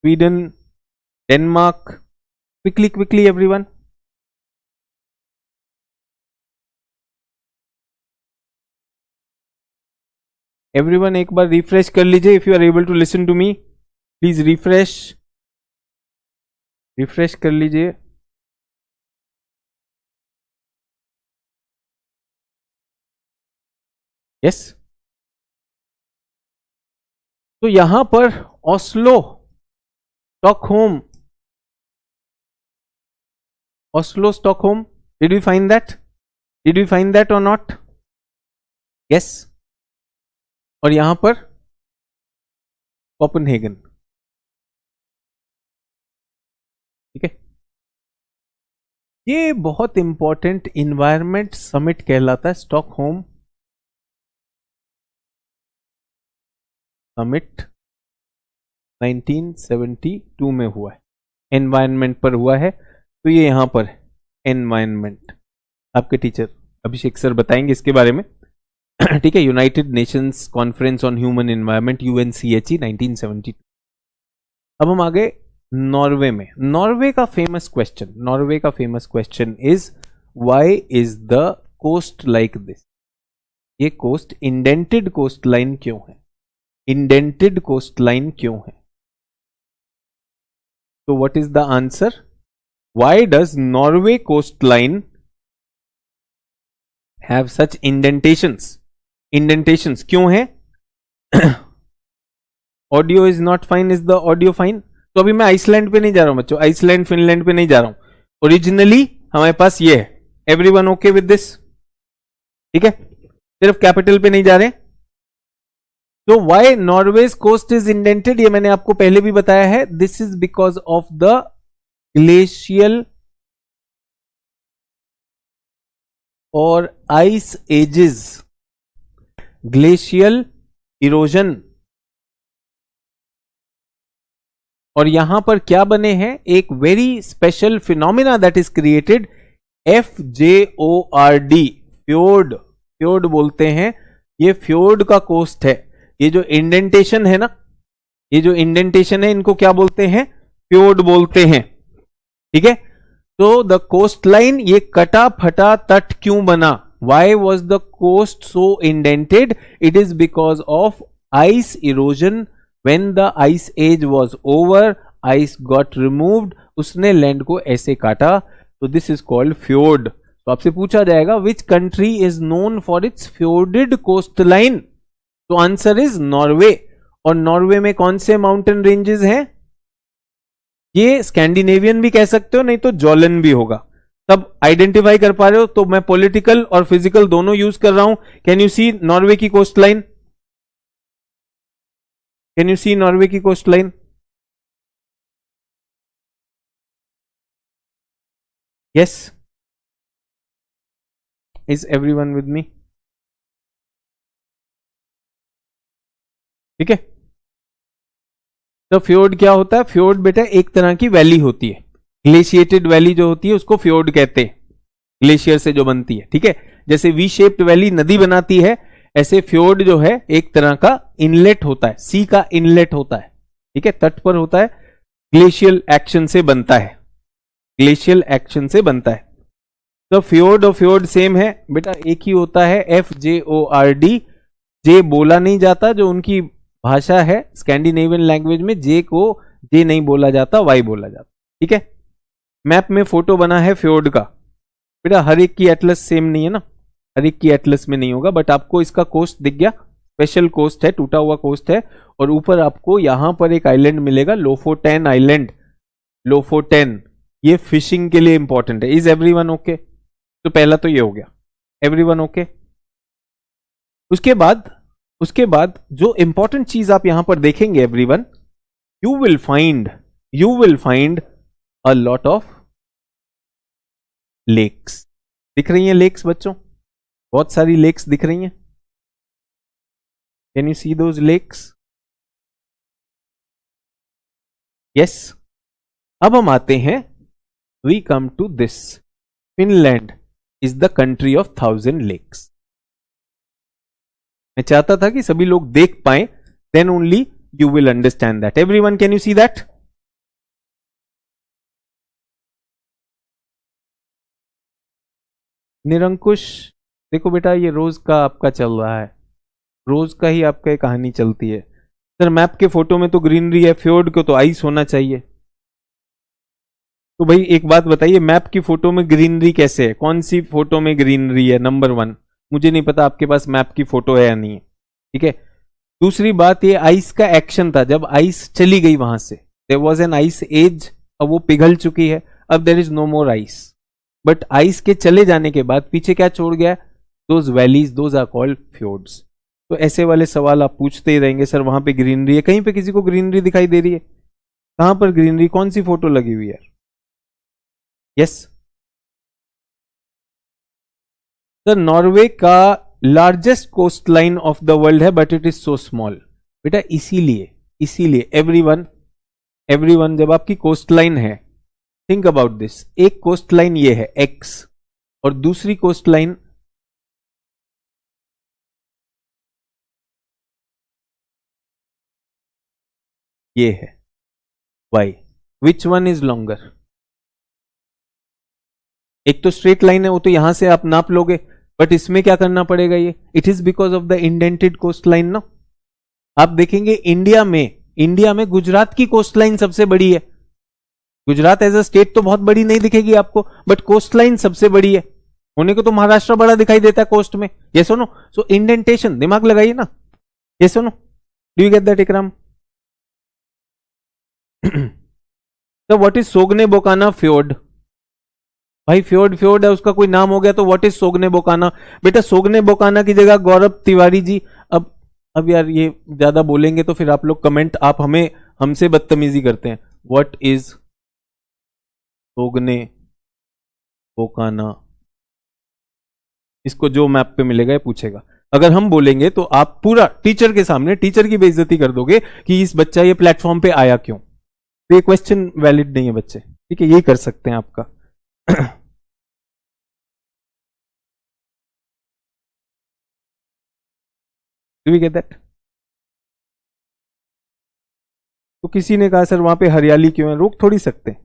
Sweden, Denmark, quickly quickly everyone. Everyone एक बार रिफ्रेश कर लीजिए. If you are able to listen to me, please refresh कर लीजिए. यस. तो यहां पर Oslo, Stockholm, Oslo, Stockholm, did we find that और नॉट? यस. और यहां पर कोपेनहेगन. ठीक है. ये बहुत इंपॉर्टेंट इन्वायरमेंट समिट कहलाता है. स्टॉकहोम समिट 1972 में हुआ है. एनवायरनमेंट पर हुआ है. तो ये यहां पर एनवायरनमेंट, आपके टीचर अभिषेक सर बताएंगे इसके बारे में. ठीक है. United Nations conference on human environment, UNCHE 1972. अब हम आगे नॉर्वे में. नॉर्वे का famous question is why is the coast like this? ये कोस्ट इंडेंटेड कोस्ट लाइन क्यों है? इंडेंटेड कोस्ट लाइन क्यों है? तो what is the answer? Why does Norway coast line have such indentations? Indentations क्यों है? Audio is not fine. Is the audio fine? तो अभी मैं आइसलैंड पे नहीं जा रहा हूं बच्चों, आइसलैंड फिनलैंड पे नहीं जा रहा हूं. ओरिजिनली हमारे पास ये है. Everyone okay with this? ठीक है. सिर्फ कैपिटल पे नहीं जा रहे. तो why Norway's coast is indented, ये मैंने आपको पहले भी बताया है. This is because of the glacial और आइस एजेस, ग्लेशियल इरोजन. और यहां पर क्या बने हैं? एक very special phenomena that is created, FJORD, fjord. Fjord बोलते हैं. ये फ्योर्ड का कोस्ट है. ये जो इंडेंटेशन है ना, ये जो इंडेंटेशन है, इनको क्या बोलते हैं? फ्योर्ड बोलते हैं. ठीक है. तो द कोस्ट लाइन, ये कटा फटा तट क्यों बना? Why was the coast so indented? It is because of ice erosion. When the ice age was over, ice got removed. उसने लैंड को ऐसे काटा. तो this is called fjord. तो आपसे पूछा जाएगा which country is known for its fjorded coastline? तो आंसर इज नॉर्वे. और नॉर्वे में कौन से माउंटेन रेंजेस हैं? ये स्कैंडिनेवियन भी कह सकते हो, नहीं तो जॉलन भी होगा. तब आइडेंटिफाई कर पा रहे हो? तो मैं पॉलिटिकल और फिजिकल दोनों यूज कर रहा हूं. कैन यू सी नॉर्वे की coast line? Can you see Norway की coast line? Yes. Is everyone with me? ठीक है. तो फ्योर्ड क्या होता है? फ्योर्ड बेटा एक तरह की वैली होती है. ग्लेशिएटेड वैली जो होती है उसको फ्योर्ड कहते हैं, ग्लेशियर से जो बनती है. ठीक है. जैसे वी शेप्ड वैली नदी बनाती है, ऐसे फ्योर्ड जो है एक तरह का इनलेट होता है, सी का इनलेट होता है. ठीक है. तट पर होता है, ग्लेशियल एक्शन से बनता है, ग्लेशियल एक्शन से बनता है. तो फ्योर्ड और फ्योर्ड सेम है बेटा, एक ही होता है. FJORD. जे बोला नहीं जाता, जो उनकी भाषा है स्कैंडिनेवियन लैंग्वेज में, जे को जे नहीं बोला जाता, वाई बोला जाता. ठीक है. मैप में फोटो बना है फ्योर्ड का, बेटा हर एक की एटलस सेम नहीं है ना, हर एक की एटलस में नहीं होगा, बट आपको इसका कोस्ट दिख गया, स्पेशल कोस्ट है, टूटा हुआ कोस्ट है, और ऊपर आपको यहां पर एक आइलैंड मिलेगा, लोफोटेन आइलैंड, लोफोटेन, ये फिशिंग के लिए इंपॉर्टेंट है। Is everyone okay? तो पहला तो ये हो गया, एवरीवन ओके। उसके बाद जो इंपॉर्टेंट चीज आप यहां पर देखेंगे everyone, you will find a lot of lakes. दिख रही हैं लेक्स बच्चों? बहुत सारी लेक्स दिख रही हैं। Can you see those lakes? Yes. अब हम आते हैं, we come to this, Finland is the country of 1000 lakes. मैं चाहता था कि सभी लोग देख पाए, then only you will understand that. Everyone can you see that? Nirankush, देखो बेटा ये रोज का आपका चल रहा है, रोज का ही आपका ये कहानी चलती है। सर मैप के फोटो में तो ग्रीनरी है, फ्योर्ड को तो आइस होना चाहिए। तो भाई एक बात बताइए, मैप की फोटो में ग्रीनरी कैसे है? कौन सी फोटो में ग्रीनरी है? नंबर 1, मुझे नहीं पता आपके पास मैप की फोटो है या नहीं है, ठीक है। दूसरी बात, ये आइस का एक्शन था, जब आइस चली गई वहां से, there was an ice age, अब वो पिघल चुकी है, अब there is no more ice. But ice के चले जाने के बाद पीछे क्या छोड़ गया? Those valleys, those are called fjords. तो ऐसे वाले सवाल आप पूछते ही रहेंगे, सर वहां पे ग्रीनरी है, कहीं पे किसी को ग्रीनरी दिखाई दे रही है? कहां पर ग्रीनरी? कौन सी फोटो लगी हुई है? यस सर, नॉर्वे का largest coast line of the world है, but it is so small. बेटा इसीलिए एवरीवन जब आपकी कोस्ट लाइन है, थिंक अबाउट दिस, एक कोस्ट लाइन ये है एक्स, और दूसरी कोस्ट लाइन ये है Y. Which one is longer? एक तो स्ट्रेट लाइन है, वो तो यहां से आप नाप लोगे, बट इसमें क्या करना पड़ेगा? ये it is because of the indented coast line ना। आप देखेंगे इंडिया में गुजरात की कोस्ट लाइन सबसे बड़ी है। गुजरात एज अ स्टेट तो बहुत बड़ी नहीं दिखेगी आपको, बट कोस्ट लाइन सबसे बड़ी है। होने को तो महाराष्ट्र बड़ा दिखाई देता है कोस्ट में, ये सुनो। सो इंडेंटेशन दिमाग लगाइए ना, ये सुनो। डू यू गेट दैट इकराम? तो व्हाट इज सोगने बोकाना फ्योर्ड? भाई फ्योर्ड है, उसका कोई नाम हो गया तो व्हाट इज सोगने बोकाना? बेटा सोगने बोकाना की जगह गौरव तिवारी जी। अब यार ये ज्यादा बोलेंगे तो फिर आप लोग कमेंट, आप हमसे बदतमीजी करते हैं। What is Sogne Bokna? इसको जो मैप पे मिलेगा ये पूछेगा। अगर हम बोलेंगे तो आप पूरा टीचर के सामने टीचर की बेइज्जती कर दोगे कि इस बच्चा ये प्लेटफॉर्म पे आया क्यों। तो ये क्वेश्चन वैलिड नहीं है बच्चे, ठीक है, यही कर सकते हैं आपका। Do we get that? तो किसी ने कहा सर वहां पे हरियाली क्यों है, रोक थोड़ी सकते हैं।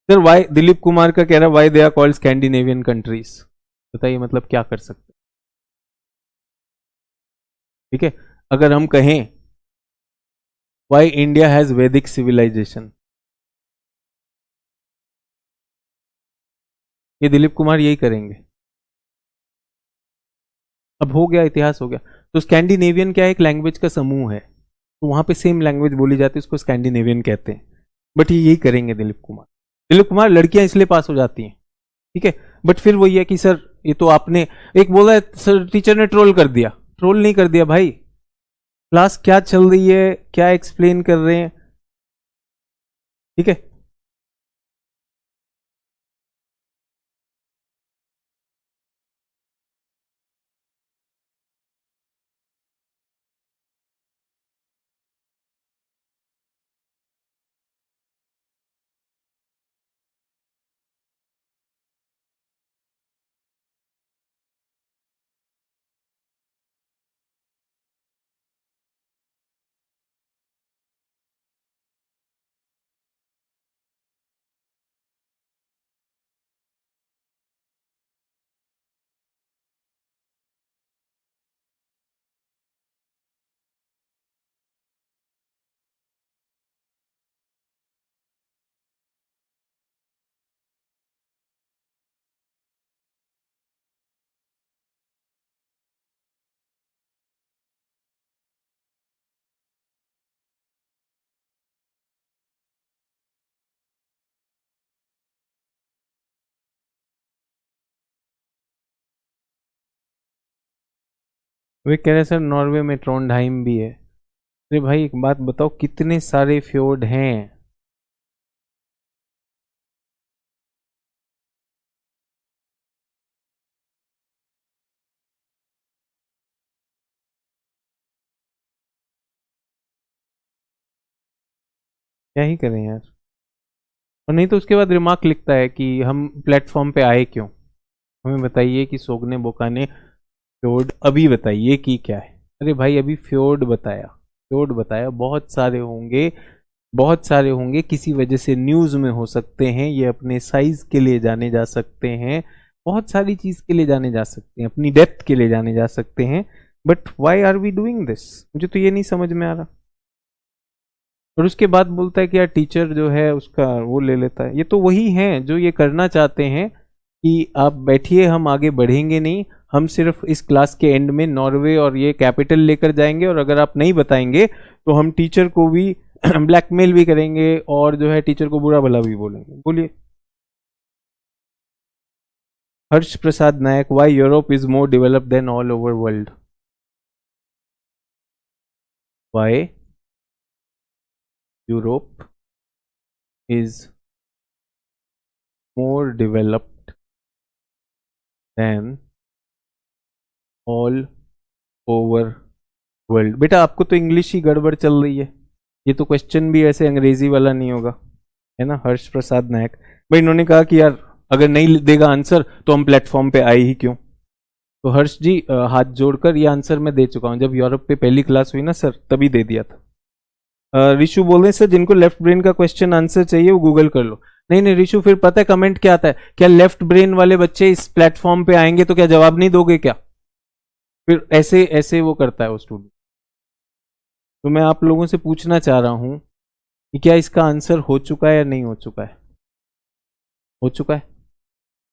सर वाई, दिलीप कुमार का कह रहा है why they are called Scandinavian countries, बताइए मतलब क्या कर सकते हैं? ठीक है, अगर हम कहें वाई इंडिया हैज वैदिक सिविलाइजेशन, ये दिलीप कुमार यही करेंगे। अब हो गया, इतिहास हो गया। तो स्कैंडिनेवियन क्या है? एक लैंग्वेज का समूह है, तो वहां पे सेम लैंग्वेज बोली जाती है, उसको स्कैंडिनेवियन कहते हैं। बट ये यही करेंगे दिलीप कुमार। दिलीप कुमार लड़कियां इसलिए पास हो जाती हैं, ठीक है। बट फिर वही है कि सर ये तो आपने एक बोला है, सर टीचर ने ट्रोल कर दिया। ट्रोल नहीं कर दिया भाई, क्लास क्या चल रही है, क्या एक्सप्लेन कर रहे हैं, ठीक है। वे कह रहे सर नॉर्वे में ट्रोंडहाइम भी है। अरे भाई एक बात बताओ, कितने सारे फ्योर्ड हैं? क्या ही करें यार। और नहीं तो उसके बाद रिमार्क लिखता है कि हम प्लेटफॉर्म पे आए क्यों, हमें बताइए कि सोगने बोकाने फ्योर्ड अभी बताइए कि क्या है। अरे भाई अभी फ्योर्ड बताया, फ्योर्ड बताया, बहुत सारे होंगे, बहुत सारे होंगे, किसी वजह से न्यूज में हो सकते हैं, ये अपने साइज के लिए जाने जा सकते हैं, बहुत सारी चीज के लिए जाने जा सकते हैं, अपनी डेप्थ के लिए जाने जा सकते हैं। But why are we doing this, मुझे तो ये नहीं समझ में आ रहा। और उसके बाद बोलता है कि यार टीचर जो है उसका वो ले लेता है। ये तो वही हैं जो ये करना चाहते हैं कि आप बैठिए, हम आगे बढ़ेंगे नहीं, हम सिर्फ इस क्लास के एंड में नॉर्वे और ये कैपिटल लेकर जाएंगे, और अगर आप नहीं बताएंगे तो हम टीचर को भी ब्लैकमेल भी करेंगे और जो है टीचर को बुरा भला भी बोलेंगे। बोलिए। Harsh Prasad Nayak, why Europe is more developed than all over world? Why Europe is more developed than all over world? बेटा आपको तो इंग्लिश ही गड़बड़ चल रही है, ये तो क्वेश्चन भी ऐसे अंग्रेजी वाला नहीं होगा, है ना। हर्ष प्रसाद नायक भाई, इन्होंने कहा कि यार अगर नहीं देगा आंसर तो हम प्लेटफॉर्म पे आए ही क्यों। तो हर्ष जी हाथ जोड़कर ये आंसर मैं दे चुका हूं, जब यूरोप पे पहली क्लास हुई ना सर, तभी दे दिया था। रिशु बोल रहे हैं सर जिनको लेफ्ट ब्रेन का क्वेश्चन आंसर चाहिए वो गूगल कर लो। नहीं नहीं रिशु, फिर पता है कमेंट क्या आता है, क्या लेफ्ट ब्रेन वाले बच्चे इस प्लेटफॉर्म पे आएंगे तो क्या जवाब नहीं दोगे क्या? फिर ऐसे ऐसे वो करता है वो स्टूडेंट। तो मैं आप लोगों से पूछना चाह रहा हूं कि क्या इसका आंसर हो चुका है या नहीं हो चुका है? हो चुका है।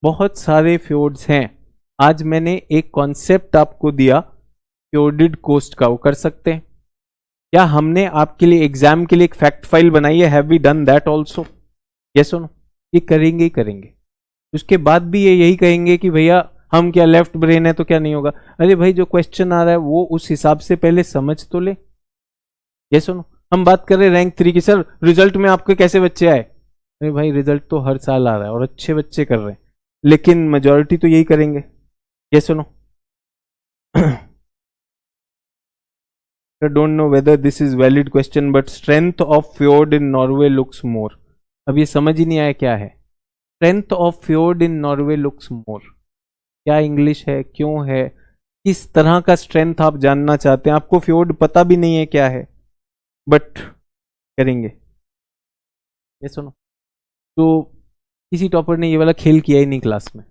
बहुत सारे फ्योर्ड्स हैं। आज मैंने एक कॉन्सेप्ट आपको दिया फ्योर्डिड कोस्ट का, वो कर सकते हैं। क्या हमने आपके लिए एग्जाम के लिए एक फैक्ट फाइल बनाई है? Have we done that also? Yes or no? ये करेंगे ही करेंगे। उसके बाद भी ये यही कहेंगे कि भैया हम क्या लेफ्ट ब्रेन है तो क्या नहीं होगा। अरे भाई जो क्वेश्चन आ रहा है वो उस हिसाब से पहले समझ तो ले। Yes or no? हम बात कर रहे हैं रैंक 3 की, सर रिजल्ट में आपके कैसे बच्चे आए? अरे भाई रिजल्ट तो हर साल आ रहा है और अच्छे बच्चे कर रहे हैं, लेकिन मेजोरिटी तो यही करेंगे। Yes or no? I don't know whether this is valid question, but strength of fjord in Norway looks more. अब ये समझ ही नहीं आया क्या है strength of fjord in Norway looks more? क्या इंग्लिश है, क्यों है, किस तरह का स्ट्रेंथ आप जानना चाहते हैं? आपको फ्योर्ड पता भी नहीं है क्या है, बट करेंगे। ये सुनो, तो किसी टॉपर ने ये वाला खेल किया ही नहीं क्लास में,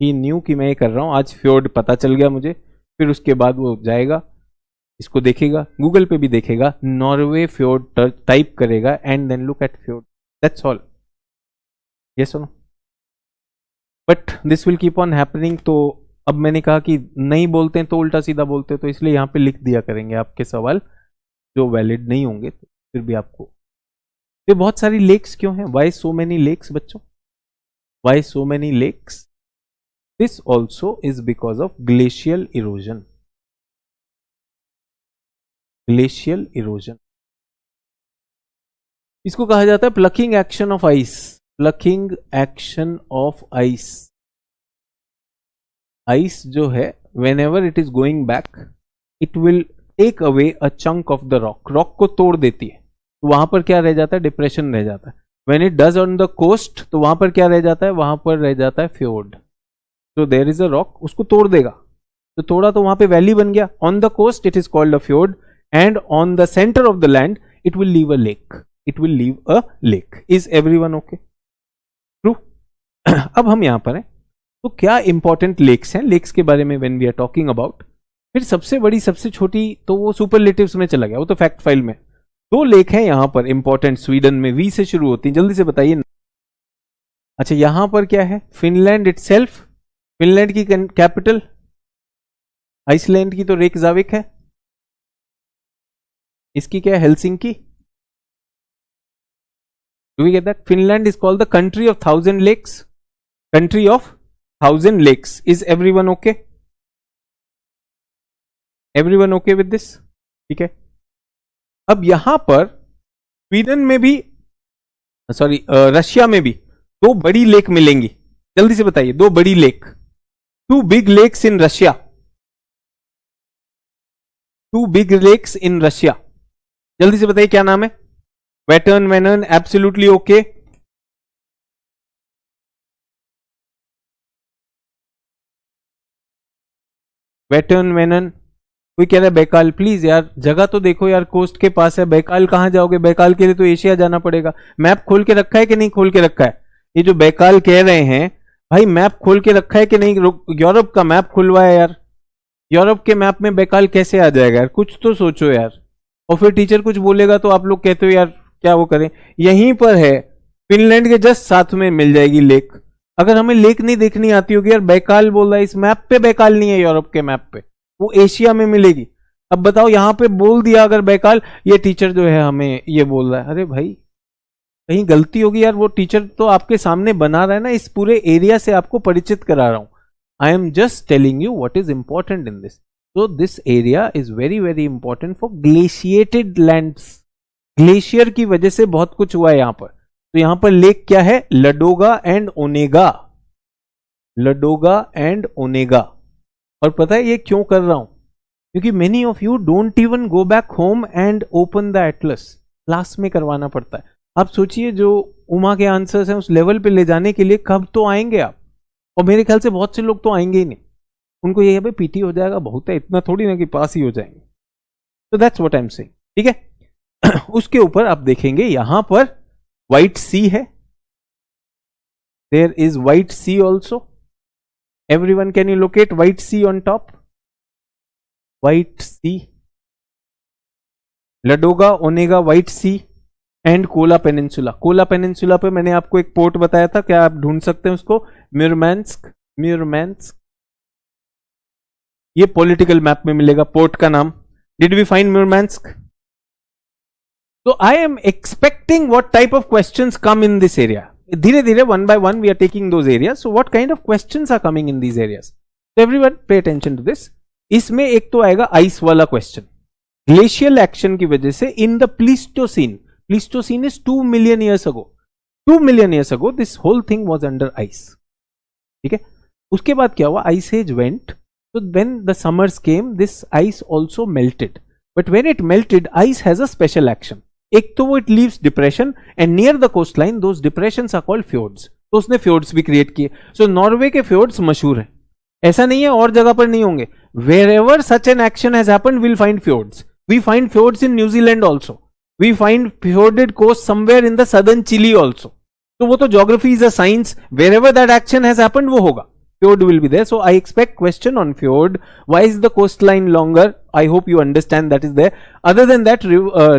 ही न्यू कि मैं ये कर रहा हूँ, आज फ्योर्ड पता चल गया मुझे, फिर उसके बाद वो जाएगा इसको देखेगा, गूगल पे भी देखेगा, नॉर्वे फ्योर्ड टाइप करेगा and then look at fjord, that's all. ये सुनो, but this will keep on happening. तो अब मैंने कहा कि नहीं बोलते हैं तो उल्टा सीधा बोलते हैं, तो इसलिए यहाँ पे लिख दिया करेंगे आपके सवाल जो वैलिड नहीं होंगे, तो फिर भी आपको। ये बहुत सारी लेक्स क्यों हैं? वाई सो मेनी लेक्स बच्चों? Why so many lakes? This also is because of glacial erosion. Glacial erosion, इसको कहा जाता है plucking action of ice. Plucking action of ice. Ice जो है whenever it is going back, it will take away a chunk of the rock, rock को तोड़ देती है, तो वहां पर क्या रह जाता है? डिप्रेशन रह जाता है। When it does on the coast, तो वहां पर क्या रह जाता है? वहां पर रह जाता है फ्योर्ड। तो देयर इज अ रॉक, उसको तोड़ देगा, तो तोड़ा तो वहां पे वैली बन गया। On the coast it is called a fjord, and on the center of the land it will leave a lake. It will leave a lake. Is everyone okay? True? अब हम यहां पर हैं, तो क्या इंपॉर्टेंट लेक्स हैं lakes के बारे में when we are talking about? फिर सबसे बड़ी सबसे छोटी तो वो सुपरलेटिव्स में चला गया, वो तो फैक्ट फाइल में। दो लेक हैं यहां पर इंपॉर्टेंट, स्वीडन में, वी से शुरू होती हैं, जल्दी से बताइए। अच्छा यहां पर क्या है? फिनलैंड इटसेल्फ, फिनलैंड की कैपिटल, आइसलैंड की तो रेकजाविक है, इसकी क्या है? Helsinki. Do we get that? Finland is called the country of 1000 lakes, country of 1000 lakes. Is everyone okay? Everyone okay with this? ठीक है, अब यहां पर स्वीडन में भी, सॉरी रशिया में भी दो बड़ी लेक मिलेंगी। जल्दी से बताइए, दो बड़ी lake, two big lakes in Russia, two big lakes in Russia. जल्दी से बताइए क्या नाम है? Vattern, Vanern, absolutely okay. Vattern, Vanern. कोई कह रहा है बैकाल। प्लीज यार जगह तो देखो यार, कोस्ट के पास है, बैकाल कहां जाओगे? बैकाल के लिए तो एशिया जाना पड़ेगा। मैप खोल के रखा है कि नहीं खोल के रखा है? ये जो बैकाल कह रहे हैं भाई, मैप खोल के रखा है कि नहीं? यूरोप का मैप खुलवाया यार, यूरोप के मैप में बैकाल कैसे आ जाएगा यार? कुछ तो सोचो यार। और फिर टीचर कुछ बोलेगा तो आप लोग कहते हो यार क्या वो करें। यहीं पर है, फिनलैंड के जस्ट साथ में मिल जाएगी लेक। अगर हमें लेक नहीं देखनी आती होगी यार, बैकाल बोल रहा है, इस मैप पे बैकाल नहीं है, यूरोप के मैप पे, वो एशिया में मिलेगी। अब बताओ यहां पे बोल दिया अगर बैकाल, ये टीचर जो है हमें ये बोल रहा है, अरे भाई कहीं गलती होगी यार। वो टीचर तो आपके सामने बना रहा है ना, इस पूरे एरिया से आपको परिचित करा रहा हूं। I am just telling you what is important in this. So this area is very very important for glaciated lands. Glacier की वजह से बहुत कुछ हुआ है यहां पर। तो यहां पर लेक क्या है? Ladoga and Onega, Ladoga and Onega. और पता है ये क्यों कर रहा हूं? क्योंकि many of you don't even go back home and open the Atlas. Class में करवाना पड़ता है। आप सोचिए जो उमा के आंसर्स हैं उस लेवल पे ले जाने के लिए कब तो आएंगे आप, और मेरे ख्याल से बहुत से लोग तो आएंगे ही नहीं। उनको ये है भाई पीटी हो जाएगा, बहुत है, इतना थोड़ी ना कि पास ही हो जाएंगे। तो that's what I am saying. ठीक है उसके ऊपर आप देखेंगे यहां पर व्हाइट सी है, there is white sea also. Everyone can you locate white sea on top? White sea, Ladoga, Onega, white sea and Kola peninsula. Kola peninsula पे मैंने आपको एक पोर्ट बताया था, क्या आप ढूंढ सकते हैं उसको? म्यूरमैंस्क, म्यूरमैंस्क। ये पॉलिटिकल मैप में मिलेगा पोर्ट का नाम। Did we find Murmansk? तो I am expecting what type of questions come in this area. धीरे धीरे one by one we are taking those areas. So what kind of questions are coming in these areas? तो everyone pay attention to this. इसमें एक तो आएगा ice वाला question. Glacial action की वजह से in the Pleistocene, Pleistocene is 2 million years ago, 2 million years ago this whole thing was under ice. ठीक है, उसके बाद क्या हुआ? Ice age went. So when the summers came, this ice also melted. But when it melted, ice has a special action. एक तो वो it leaves depression and near the coastline, those depressions are called fjords. तो उसने fjords भी create किए. So Norway के fjords मशहूर हैं. ऐसा नहीं है और जगह पर नहीं होंगे. Wherever such an action has happened, we'll find fjords. We find fjords in New Zealand also. We find fjorded coast somewhere in the southern Chile also. तो वो तो geography is a science. Wherever that action has happened, वो होगा. Fjord will be there. So I expect question on fjord. Why is the coastline longer? I hope you understand that is there. Other than that,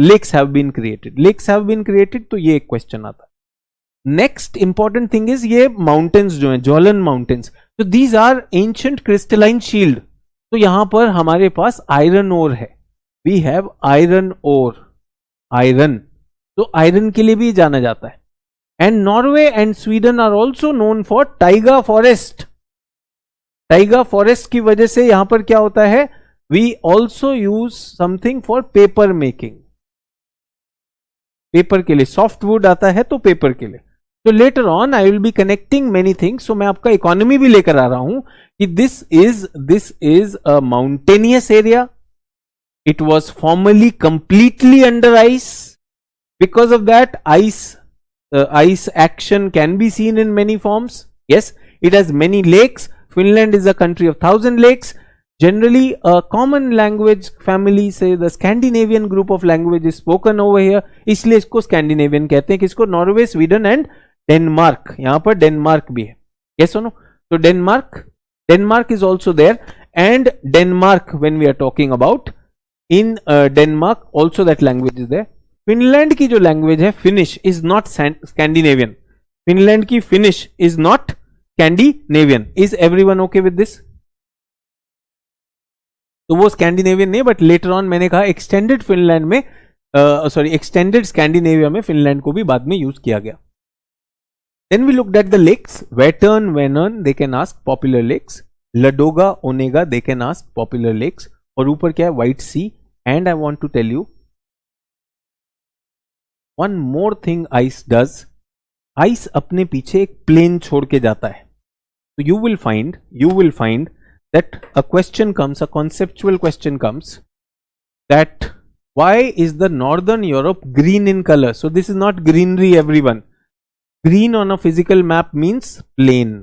lakes have been created. Lakes have been created. तो ये एक question आता है. Next important thing is ये mountains जो हैं, Jolan mountains. So these are ancient crystalline shield. तो यहां पर हमारे पास iron ore है. We have iron ore. Iron. तो iron के लिए भी जाना जाता है. And Norway and Sweden are also known for taiga forest. Taiga forest की वजह से यहां पर क्या होता है? We also use something for paper making. Paper के लिए सॉफ्ट वुड आता है तो पेपर के लिए. तो later on I will be connecting many things. So मैं आपका इकोनॉमी भी लेकर आ रहा हूं कि this is a mountainous area. It was formerly completely under ice. Because of that ice action can be seen in many forms. Yes, it has many lakes. Finland is a country of 1,000 lakes. Generally, a common language family, say the Scandinavian group of language is spoken over here. इसलिए इसको Scandinavian कहते हैं. किसको? Norway, Sweden and Denmark. यहाँ पर Denmark भी है. Yes or no? So Denmark is also there. And Denmark, when we are talking about, in Denmark also that language is there. Finland की जो language है Finnish is not Scandinavian. Finland की Finnish is not Scandinavian. Is everyone okay with this? तो वो Scandinavian नहीं, but later on मैंने कहा extended Finland में extended Scandinavia में Finland को भी बाद में यूज किया गया. Then we looked at the lakes. Vättern, Vänern, they can ask popular lakes. Ladoga, Onega, they can ask popular lakes. और ऊपर क्या है, white sea. And I want to tell you one more thing ice does. Ice अपने पीछे एक plain छोड़ के जाता है. तो you will find that a question comes, a conceptual question comes that why is the northern Europe green in colour. So this is not greenery everyone. Green on a physical map means plain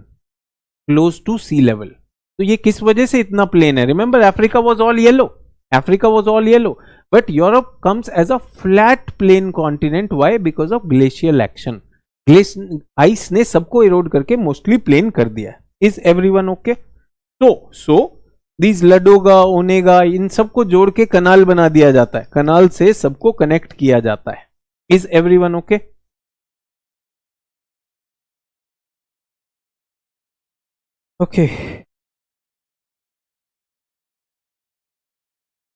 close to sea level. तो ये किस वजह से इतना plane है? Remember Africa was all yellow, but Europe comes as a flat plain continent. Why? Because of glacial action. Ice ने सबको erode करके मोस्टली प्लेन कर दिया. Is everyone okay? So this Ladoga, Onega, इन सबको जोड़ के कनाल बना दिया जाता है. कनाल से सबको कनेक्ट किया जाता है. Is everyone okay? ओके.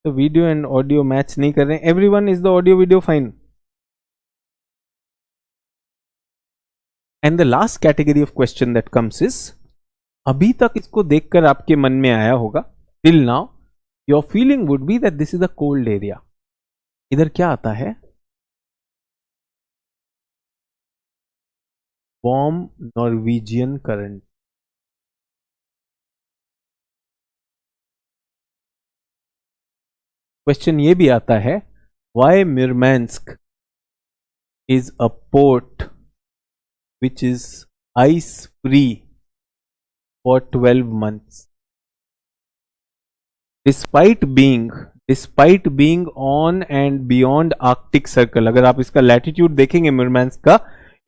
तो वीडियो एंड ऑडियो मैच नहीं कर रहे हैं. Everyone, is the audio video fine? And the last category of question that comes is, अभी तक इसको देखकर आपके मन में आया होगा, till now your feeling would be that this is a cold area. इधर क्या आता है? Warm Norwegian current. क्वेश्चन ये भी आता है, why मुरमांस्क is a port which is ice free for 12 months despite being on and beyond Arctic Circle. अगर आप इसका लैटिट्यूड देखेंगे मुरमांस्क का,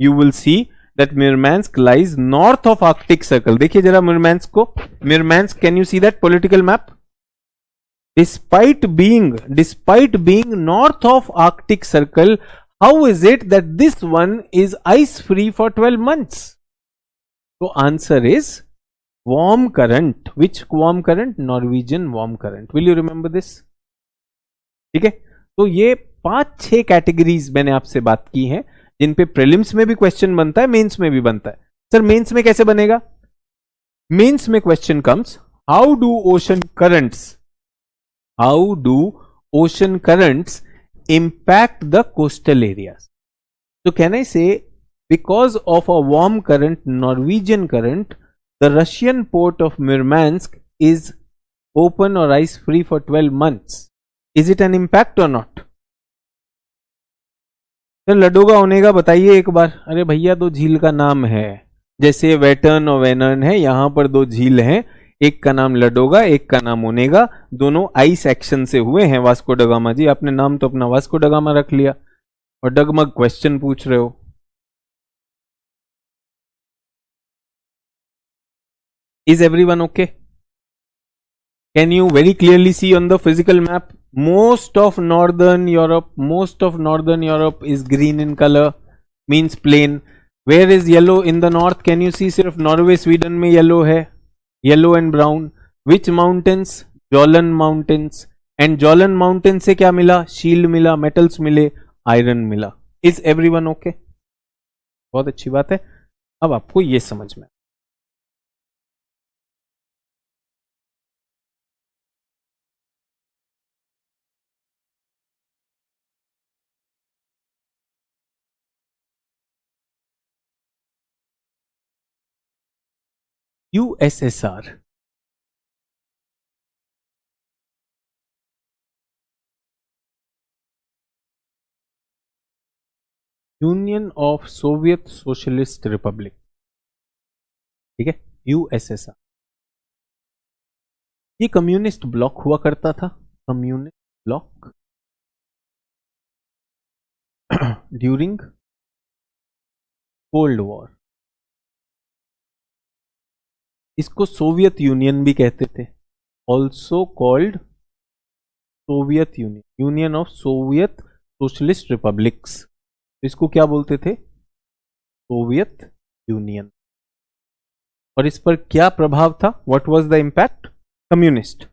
you will see that Murmansk lies north of Arctic Circle. देखिए जरा मुरमांस्क को. Murmansk, can you see that political map? Despite being north of Arctic Circle, how is it that this one is ice free for 12 months? So answer is warm current. Which warm current? Norwegian warm current. Will you remember this? ठीक है. तो ये 5-6 categories मैंने आपसे बात की हैं जिन पे प्रीलिम्स में भी क्वेश्चन बनता है, मेंस में भी बनता है. सर मेंस में कैसे बनेगा? मेंस में question comes, how do ocean currents impact the coastal areas. So can I say, because of a warm current, Norwegian current, the Russian port of Murmansk is open or ice free for 12 months. Is it an impact or not? Sir Ladoga Onega बताइए एक बार. अरे भैया दो झील का नाम है, जैसे वेटर्न और वेनर्न है, यहां पर दो झील हैं, एक का नाम लडोगा, एक का नाम ओनेगा. दोनों आइस एक्शन से हुए हैं. वास्को डगामा जी, आपने नाम तो अपना वास्को डगामा रख लिया और डगमग क्वेश्चन पूछ रहे हो. Is everyone okay? Can you very clearly see on the physical map? Most of northern Europe is green in colour, means plain. Where is yellow in the north? Can you see? सिर्फ Norway Sweden में yellow है, yellow and brown. Which mountains? Kjolen mountains. And Kjolen mountain से क्या मिला? Shield मिला, metals मिले, iron मिला. Is everyone okay? बहुत अच्छी बात है. अब आपको ये समझ में, USSR, union of Soviet socialist Republic. ठीक है, USSR. ये कम्युनिस्ट ब्लॉक हुआ करता था, communist bloc during cold war. इसको सोवियत यूनियन भी कहते थे, also called Soviet union, union of Soviet socialist republics. इसको क्या बोलते थे? Soviet union. और इस पर क्या प्रभाव था? What was the impact? Communist.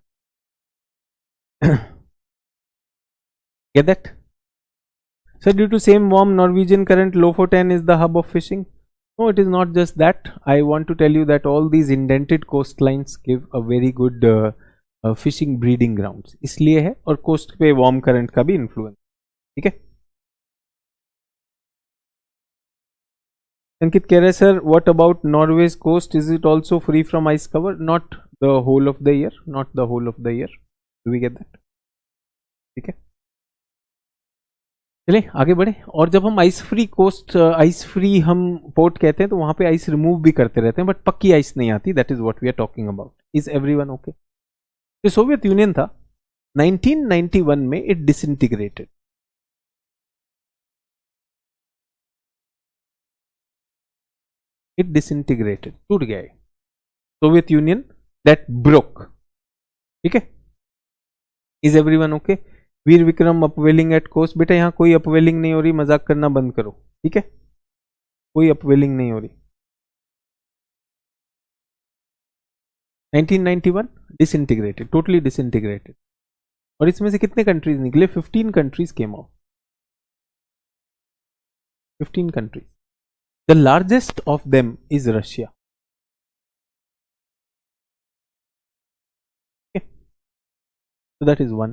get that? So due to same warm Norwegian current, Lofoten is the hub of fishing. No, it is not just that. I want to tell you that all these indented coastlines give a very good fishing breeding grounds, इसलिए है, और coast पे warm current का भी influence. ठीक है, अंकित कह रहे sir what about Norway's coast, is it also free from ice cover? Not the whole of the year, not the whole of the year, do we get that? ठीक है, चलिए आगे बढ़े। और जब हम ice free coast, ice free हम port कहते हैं, तो वहां पे आइस रिमूव भी करते रहते हैं, बट पक्की आइस नहीं आती, that is what we are talking about. Is everyone okay? जो सोवियत यूनियन था 1991 में इट डिसइंटीग्रेटेड, टूट गया है सोवियत यूनियन, दैट ब्रोक। ठीक है, is everyone okay? Veer Vikram upwelling at coast, बेटा यहां कोई अपवेलिंग नहीं हो रही, मजाक करना बंद करो। ठीक है, कोई अपवेलिंग नहीं हो रही। 1991 डिसइंटीग्रेटेड, टोटली डिसइंटीग्रेटेड। और इसमें से कितने कंट्रीज निकले? 15 countries came out, 15 countries. The largest of them is Russia. So that is one.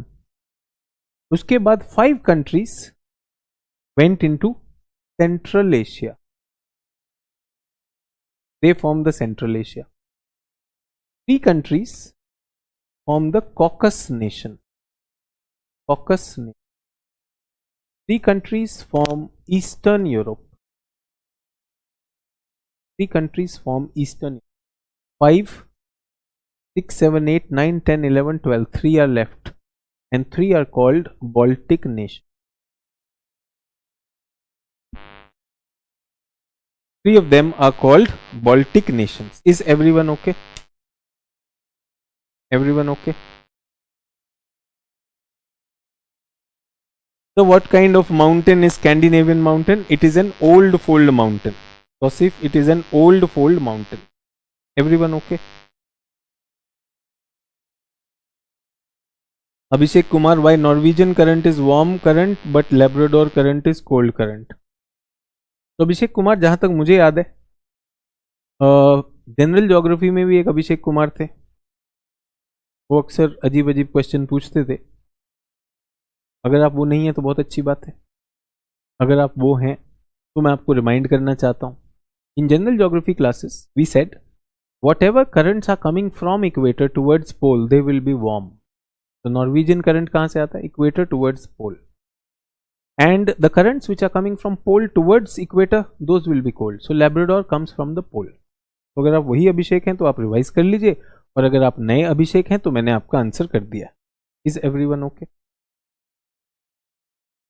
उसके बाद 5 countries went into Central Asia. They form the Central Asia. 3 countries form the Caucasus nation. 3 countries form Eastern Europe. 3 countries form Eastern Europe. 5, 6, 7, 8, 9, 10, 11, 12. 3 are left. And 3 are called Baltic nation. 3 of them are called Baltic nations. Is everyone okay? Everyone okay? So what kind of mountain is Scandinavian mountain? It is an old fold mountain. Tosif, it is an old fold mountain. Everyone okay? Abhishek Kumar, why Norwegian current is warm current but Labrador current is cold current? तो अभिषेक कुमार, जहां तक मुझे याद है general geography में भी एक अभिषेक कुमार थे, वो अक्सर अजीब अजीब क्वेश्चन पूछते थे। अगर आप वो नहीं है तो बहुत अच्छी बात है, अगर आप वो हैं तो मैं आपको रिमाइंड करना चाहता हूँ। In general geography classes we said whatever currents are coming from equator towards pole they will be warm. तो नॉर्वेजियन करंट कहाँ से आता है? Equator towards pole. And the currents which are coming from pole towards equator, those will be cold. So Labrador comes from the pole. तो अगर आप वही अभिषेक हैं तो आप रिवाइज कर लीजिए, और अगर आप नए अभिषेक हैं तो मैंने आपका आंसर कर दिया। Is everyone okay?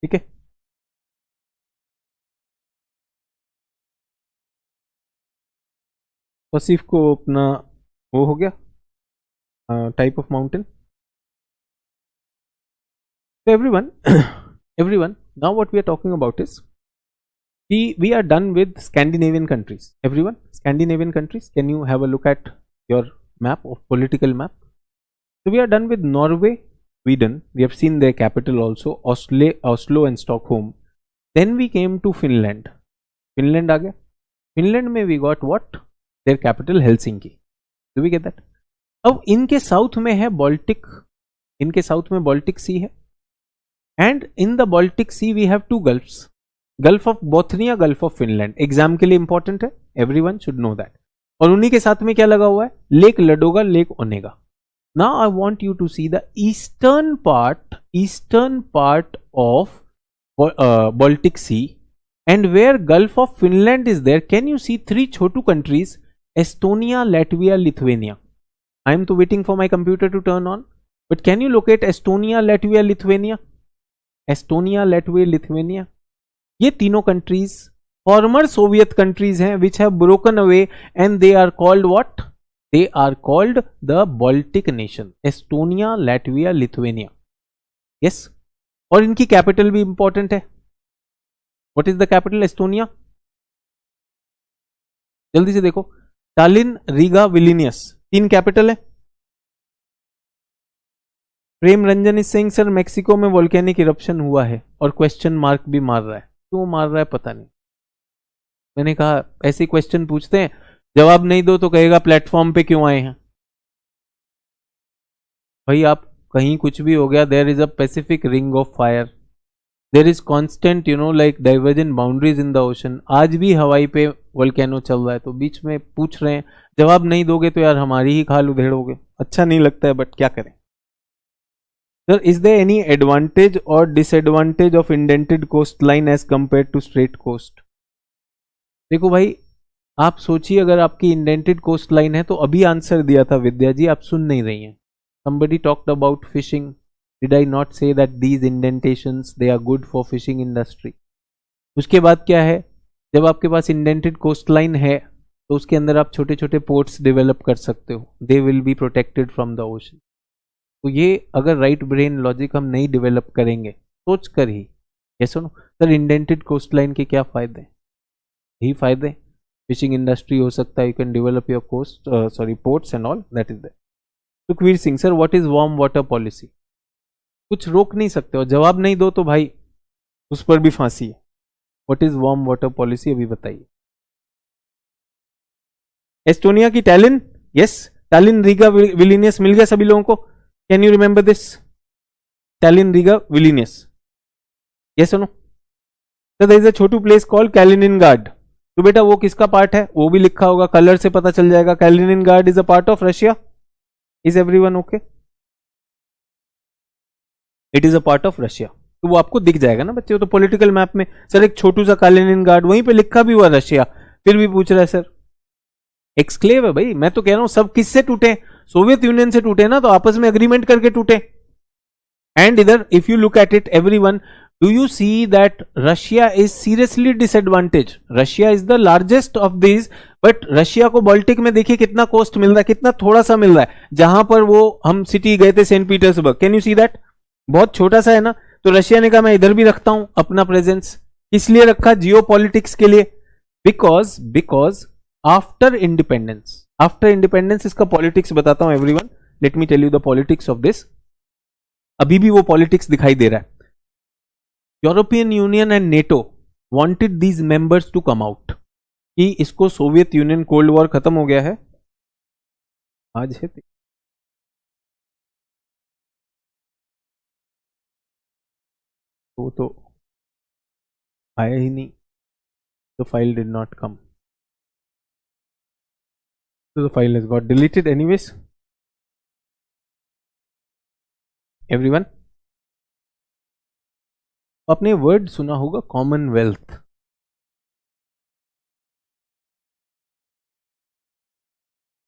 ठीक है, वसीफ को अपना वो हो गया टाइप ऑफ माउंटेन। तो everyone, now what we are talking about is we are done with Scandinavian countries. Everyone, Scandinavian countries, can you have a look at your map of political map? So we are done with Norway, Sweden. We have seen their capital also, Oslo and Stockholm. Then we came to Finland. Finland आ गया। Finland में we got what? Their capital Helsinki. Do we get that? अब इनके south में है Baltic, इनके south में Baltic Sea है, and in the Baltic Sea we have 2 gulfs, Gulf of Bothnia, Gulf of Finland. Exam के लिए इंपॉर्टेंट है, everyone should know that. और उन्हीं के साथ में क्या लगा हुआ है? Lake Ladoga, lake Onega. Now I want you to see the eastern part of Baltic Sea, and where Gulf of Finland is there. Can you see 3 Chhotu countries? Estonia, Latvia, Lithuania. I am to waiting for my computer to turn on, but can you locate Estonia, Latvia, Lithuania? Estonia, Latvia, Lithuania. ये तीनों countries former Soviet countries हैं, which have broken away, and they are called what? They are called the Baltic nation. Estonia, Latvia, Lithuania. Yes. और इनकी capital भी important है। What is the capital? Estonia. जल्दी से देखो, टालिन, रीगा, विलिनियस, 3 कैपिटल है। Prem Ranjan is saying sir Mexico में volcanic eruption हुआ है, और क्वेश्चन मार्क भी मार रहा है। क्यों मार रहा है पता नहीं। मैंने कहा ऐसे क्वेश्चन पूछते हैं, जवाब नहीं दो तो कहेगा प्लेटफॉर्म पे क्यों आए हैं। भाई आप कहीं कुछ भी हो गया, there is a Pacific ring of fire, there is constant like divergent boundaries in the ocean. आज भी हवाई पे वोल्केनो चल रहा है, तो बीच में पूछ रहे हैं, जवाब नहीं दोगे तो यार हमारी ही खाल उधेड़ोगे। अच्छा नहीं लगता है, बट क्या करें। Sir, is there any advantage or disadvantage of indented coast line as compare to straight coast? देखो भाई, आप सोचिए, अगर आपकी इंडेंटेड कोस्ट लाइन है, तो अभी आंसर दिया था विद्या जी, आप सुन नहीं रही हैं। somebody talked about fishing. Did I not say that these indentations they are good for fishing industry? उसके बाद क्या है, जब आपके पास इंडेंटेड कोस्ट लाइन है तो उसके अंदर आप छोटे छोटे पोर्ट्स डेवलप कर सकते हो, दे will be protected from the ocean. तो ये अगर राइट ब्रेन लॉजिक हम नहीं डेवलप करेंगे सोच कर ही, ये सुनो सर, इंडेंटेड कोस्ट लाइन के क्या फायदे? यही फायदे, फिशिंग इंडस्ट्री हो सकता है, you can develop your coast ports and all, that is that. Sukhveer Singh, sir what is warm water policy? कुछ रोक नहीं सकते, और जवाब नहीं दो तो भाई उस पर भी फांसी है। What is warm water policy, अभी बताइए। एस्टोनिया की Tallinn, yes, Tallinn Riga Vilnius मिल गया सभी लोगों को। Can you remember this? Tallinn Riga Vilnius, yes or no? Sir there is a छोटू प्लेस कॉल्ड कैलिनिनग्राड। तो बेटा वो किसका पार्ट है, वो भी लिखा होगा, कलर से पता चल जाएगा। Kaliningrad is a part of Russia. Is everyone okay? It is a part of Russia, तो वो आपको दिख जाएगा ना बच्चे, तो पॉलिटिकल मैप में। सर एक छोटू सा कैलिनिनग्राड, वहीं पे लिखा भी हुआ रशिया, फिर भी पूछ रहा है सर। एक्सक्लेव है भाई, मैं तो कह रहा हूं सब किससे टूटे, सोवियत यूनियन से टूटे ना, तो आपस में अग्रीमेंट करके टूटे। एंड इधर if you look at it everyone, do you see that Russia is seriously disadvantage? Russia is the largest of this, but Russia को बाल्टिक में देखिए कितना कोस्ट मिल रहा है, कितना थोड़ा सा मिल रहा है। जहां पर वो हम सिटी गए थे Saint Petersburg, can you see that? बहुत छोटा सा है ना। तो रशिया ने कहा मैं इधर भी रखता हूं अपना प्रेजेंस। इसलिए रखा जियो पॉलिटिक्स के लिए, बिकॉज आफ्टर इंडिपेंडेंस इसका पॉलिटिक्स बताता हूं everyone, let me tell you the politics of this. अभी भी वो पॉलिटिक्स दिखाई दे रहा है। European Union and NATO wanted these members to come out, कि इसको सोवियत यूनियन, कोल्ड वॉर खत्म हो गया है, आज है वो तो आया ही नहीं, the file did not come, so the file has got deleted anyways. Everyone, आपने वर्ड सुना होगा Commonwealth.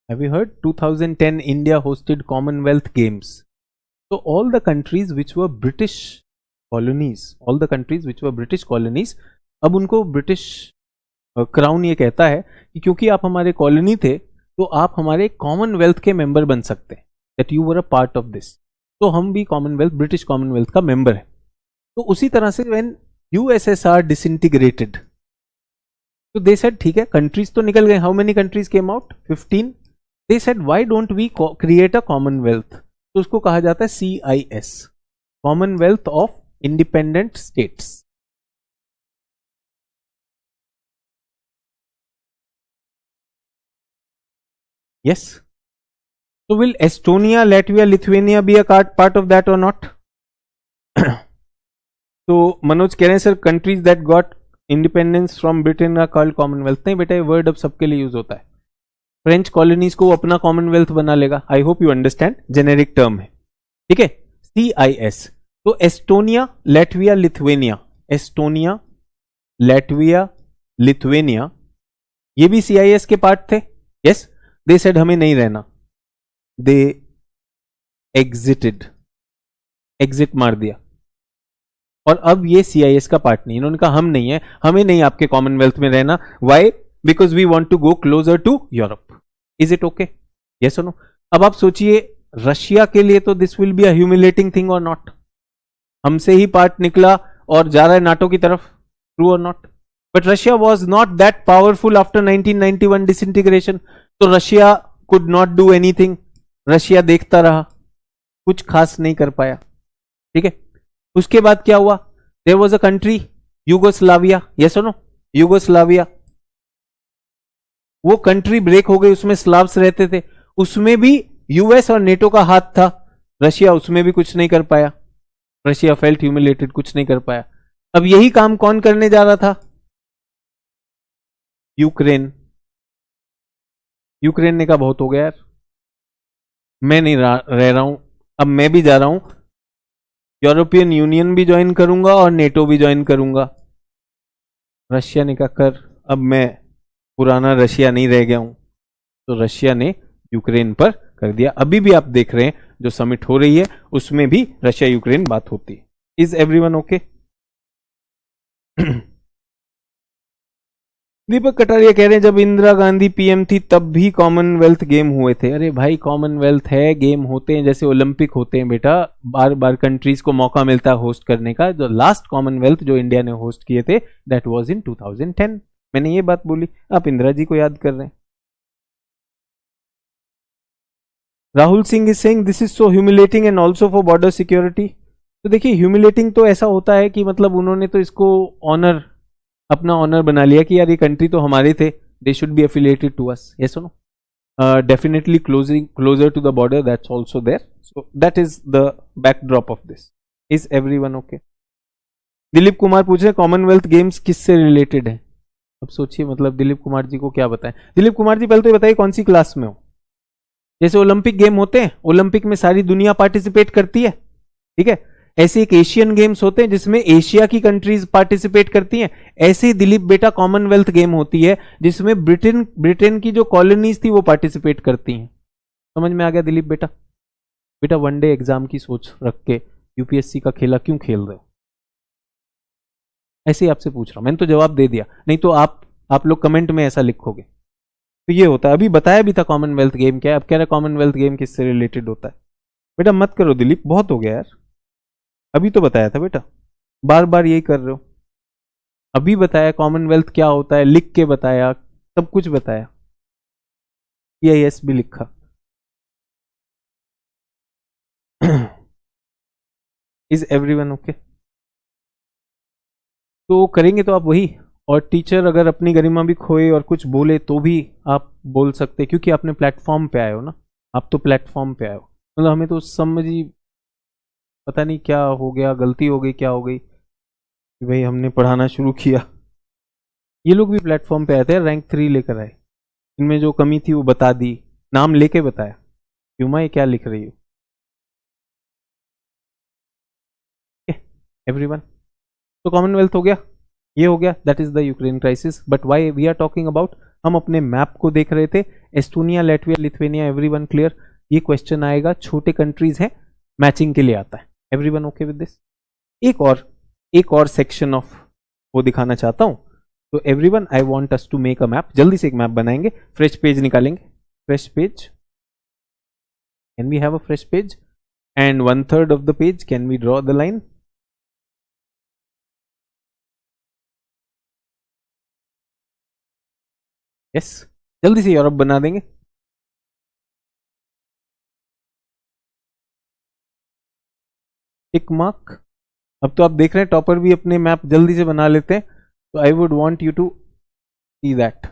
Have you heard? 2010 India hosted Commonwealth Games. So all the countries which were British colonies, अब उनको ब्रिटिश क्राउन ये कहता है कि क्योंकि आप हमारे कॉलोनी थे तो आप हमारे कॉमनवेल्थ के मेंबर बन सकते हैं, that you were a part of this. तो हम भी ब्रिटिश कॉमनवेल्थ का मेंबर है। तो उसी तरह से व्हेन यूएसएसआर डिसइंटीग्रेटेड, तो दे सेड ठीक है, कंट्रीज तो निकल गए, how many countries came out? 15। They said why don't we create a commonwealth? तो उसको कहा जाता है CIS, commonwealth of independent states. Yes. So will Estonia, Latvia, Lithuania be a part of that or not? तो मनोज कह रहे हैं sir countries that got independence from Britain are called commonwealth. नहीं बेटा, ये वर्ड अब सबके लिए यूज होता है। फ्रेंच कॉलोनीज को अपना कॉमनवेल्थ बना लेगा। आई hope you understand, generic term है, ठीक है। CIS, तो Estonia, Latvia, Lithuania, Estonia, Latvia, Lithuania, ये भी CIS के पार्ट थे। यस, दे सेड हमें नहीं रहना, दे एग्जिट मार दिया, और अब ये CIS का पार्ट नहीं। इन्होंने कहा हम नहीं है, हमें नहीं आपके कॉमनवेल्थ में रहना। Why? Because we want to go closer to Europe. Is it okay? Yes or no? अब आप सोचिए, रशिया के लिए तो this will be a humiliating thing or not? हमसे ही पार्ट निकला और जा रहा है नाटो की तरफ, true or not? But Russia was not that powerful after 1991 disintegration, तो Russia could not do anything. Russia देखता रहा, कुछ खास नहीं कर पाया, ठीक है। उसके बाद क्या हुआ? There was a country Yugoslavia, yes or no? Yugoslavia, वो कंट्री ब्रेक हो गई, उसमें स्लाव्स रहते थे, उसमें भी यूएस और नेटो का हाथ था। रशिया उसमें भी कुछ नहीं कर पाया, रशिया फेल्ट ह्यूमिलेटेड, कुछ नहीं कर पाया। अब यही काम कौन करने जा रहा था? यूक्रेन। यूक्रेन ने कहा बहुत हो गया यार, मैं नहीं रह रहा हूं, अब मैं भी जा रहा हूं, यूरोपियन यूनियन भी ज्वाइन करूंगा और नेटो भी ज्वाइन करूंगा। रशिया ने कहा कर, अब मैं पुराना रशिया नहीं रह गया हूं, तो रशिया ने यूक्रेन पर कर दिया। अभी भी आप देख रहे हैं जो समिट हो रही है उसमें भी रशिया यूक्रेन बात होती है। Is everyone okay? Deepak Kataria कह रहे हैं जब इंदिरा गांधी पीएम थी तब भी कॉमनवेल्थ गेम हुए थे। अरे भाई कॉमनवेल्थ है, गेम होते हैं, जैसे ओलंपिक होते हैं बेटा, बार बार कंट्रीज को मौका मिलता है होस्ट करने का। जो लास्ट कॉमनवेल्थ जो इंडिया ने होस्ट किए थे दैट वाज इन 2010। मैंने ये बात बोली, आप इंदिरा जी को याद कर रहे हैं। Rahul Singh is saying this is so humiliating and also for border security. तो देखिए ह्यूमिलेटिंग तो ऐसा होता है कि मतलब उन्होंने तो इसको ऑनर, अपना ऑनर बना लिया कि यार ये कंट्री तो हमारे थे, they should be affiliated to us. Yes or no? Definitely closer to the border, that's also there, so that is the backdrop of this. Is everyone okay? Dilip Kumar पूछ रहे कॉमनवेल्थ गेम्स किससे रिलेटेड है? अब सोचिए, मतलब दिलीप कुमार जी को क्या बताएं। दिलीप कुमार जी पहले तो बताइए कौन सी क्लास में हो। जैसे ओलंपिक गेम होते हैं, ओलंपिक में सारी दुनिया पार्टिसिपेट करती है, ठीक है, ऐसे एक एशियन गेम्स होते हैं जिसमें एशिया की कंट्रीज पार्टिसिपेट करती हैं। ऐसे ही दिलीप बेटा कॉमनवेल्थ गेम होती है जिसमें ब्रिटेन की जो कॉलोनीज थी वो पार्टिसिपेट करती हैं। समझ में आ गया दिलीप बेटा? बेटा वनडे एग्जाम की सोच रख के यूपीएससी का खेला क्यों खेल रहे हो? ऐसे ही आपसे पूछ रहा हूं, मैंने तो जवाब दे दिया, नहीं तो आप लोग कमेंट में ऐसा लिखोगे। तो ये होता है, अभी बताया भी था कॉमनवेल्थ गेम क्या है, अब कह रहा कॉमनवेल्थ गेम किससे रिलेटेड होता है। बेटा मत करो दिलीप, बहुत हो गया यार, अभी तो बताया था बेटा, बार बार यही कर रहे हो। अभी बताया कॉमनवेल्थ क्या होता है, लिख के बताया, सब कुछ बताया, CIS भी लिखा। Is everyone okay? तो करेंगे तो आप वही, और टीचर अगर अपनी गरिमा भी खोए और कुछ बोले तो भी आप बोल सकते, क्योंकि आपने प्लेटफॉर्म पे आए हो ना, आप तो प्लेटफॉर्म पे आए हो। मतलब हमें तो समझ ही पता नहीं क्या हो गया, गलती हो गई, क्या हो गई कि भाई हमने पढ़ाना शुरू किया। ये लोग भी प्लेटफॉर्म पे आए थे, रैंक 3 लेकर आए, इनमें जो कमी थी वो बता दी, नाम लेके बताया, क्यों ये क्या लिख रही हो। एवरीवन, तो कॉमनवेल्थ हो गया, ये हो गया, that is the Ukraine crisis. But why we are talking about, हम अपने मैप को देख रहे थे, Estonia, Latvia, Lithuania, everyone clear? ये क्वेश्चन आएगा, छोटे कंट्रीज हैं, मैचिंग के लिए आता है। Everyone okay with this? एक और सेक्शन ऑफ वो दिखाना चाहता हूं। तो everyone I want us to make a map, जल्दी से एक मैप बनाएंगे, फ्रेश पेज निकालेंगे, fresh page, can we have a fresh page and 1/3 of the page can we draw the line? Yes, जल्दी से यूरोप बना देंगे। टिक मार्क, अब तो आप देख रहे हैं टॉपर भी अपने मैप जल्दी से बना लेते हैं, तो I would want you to see that.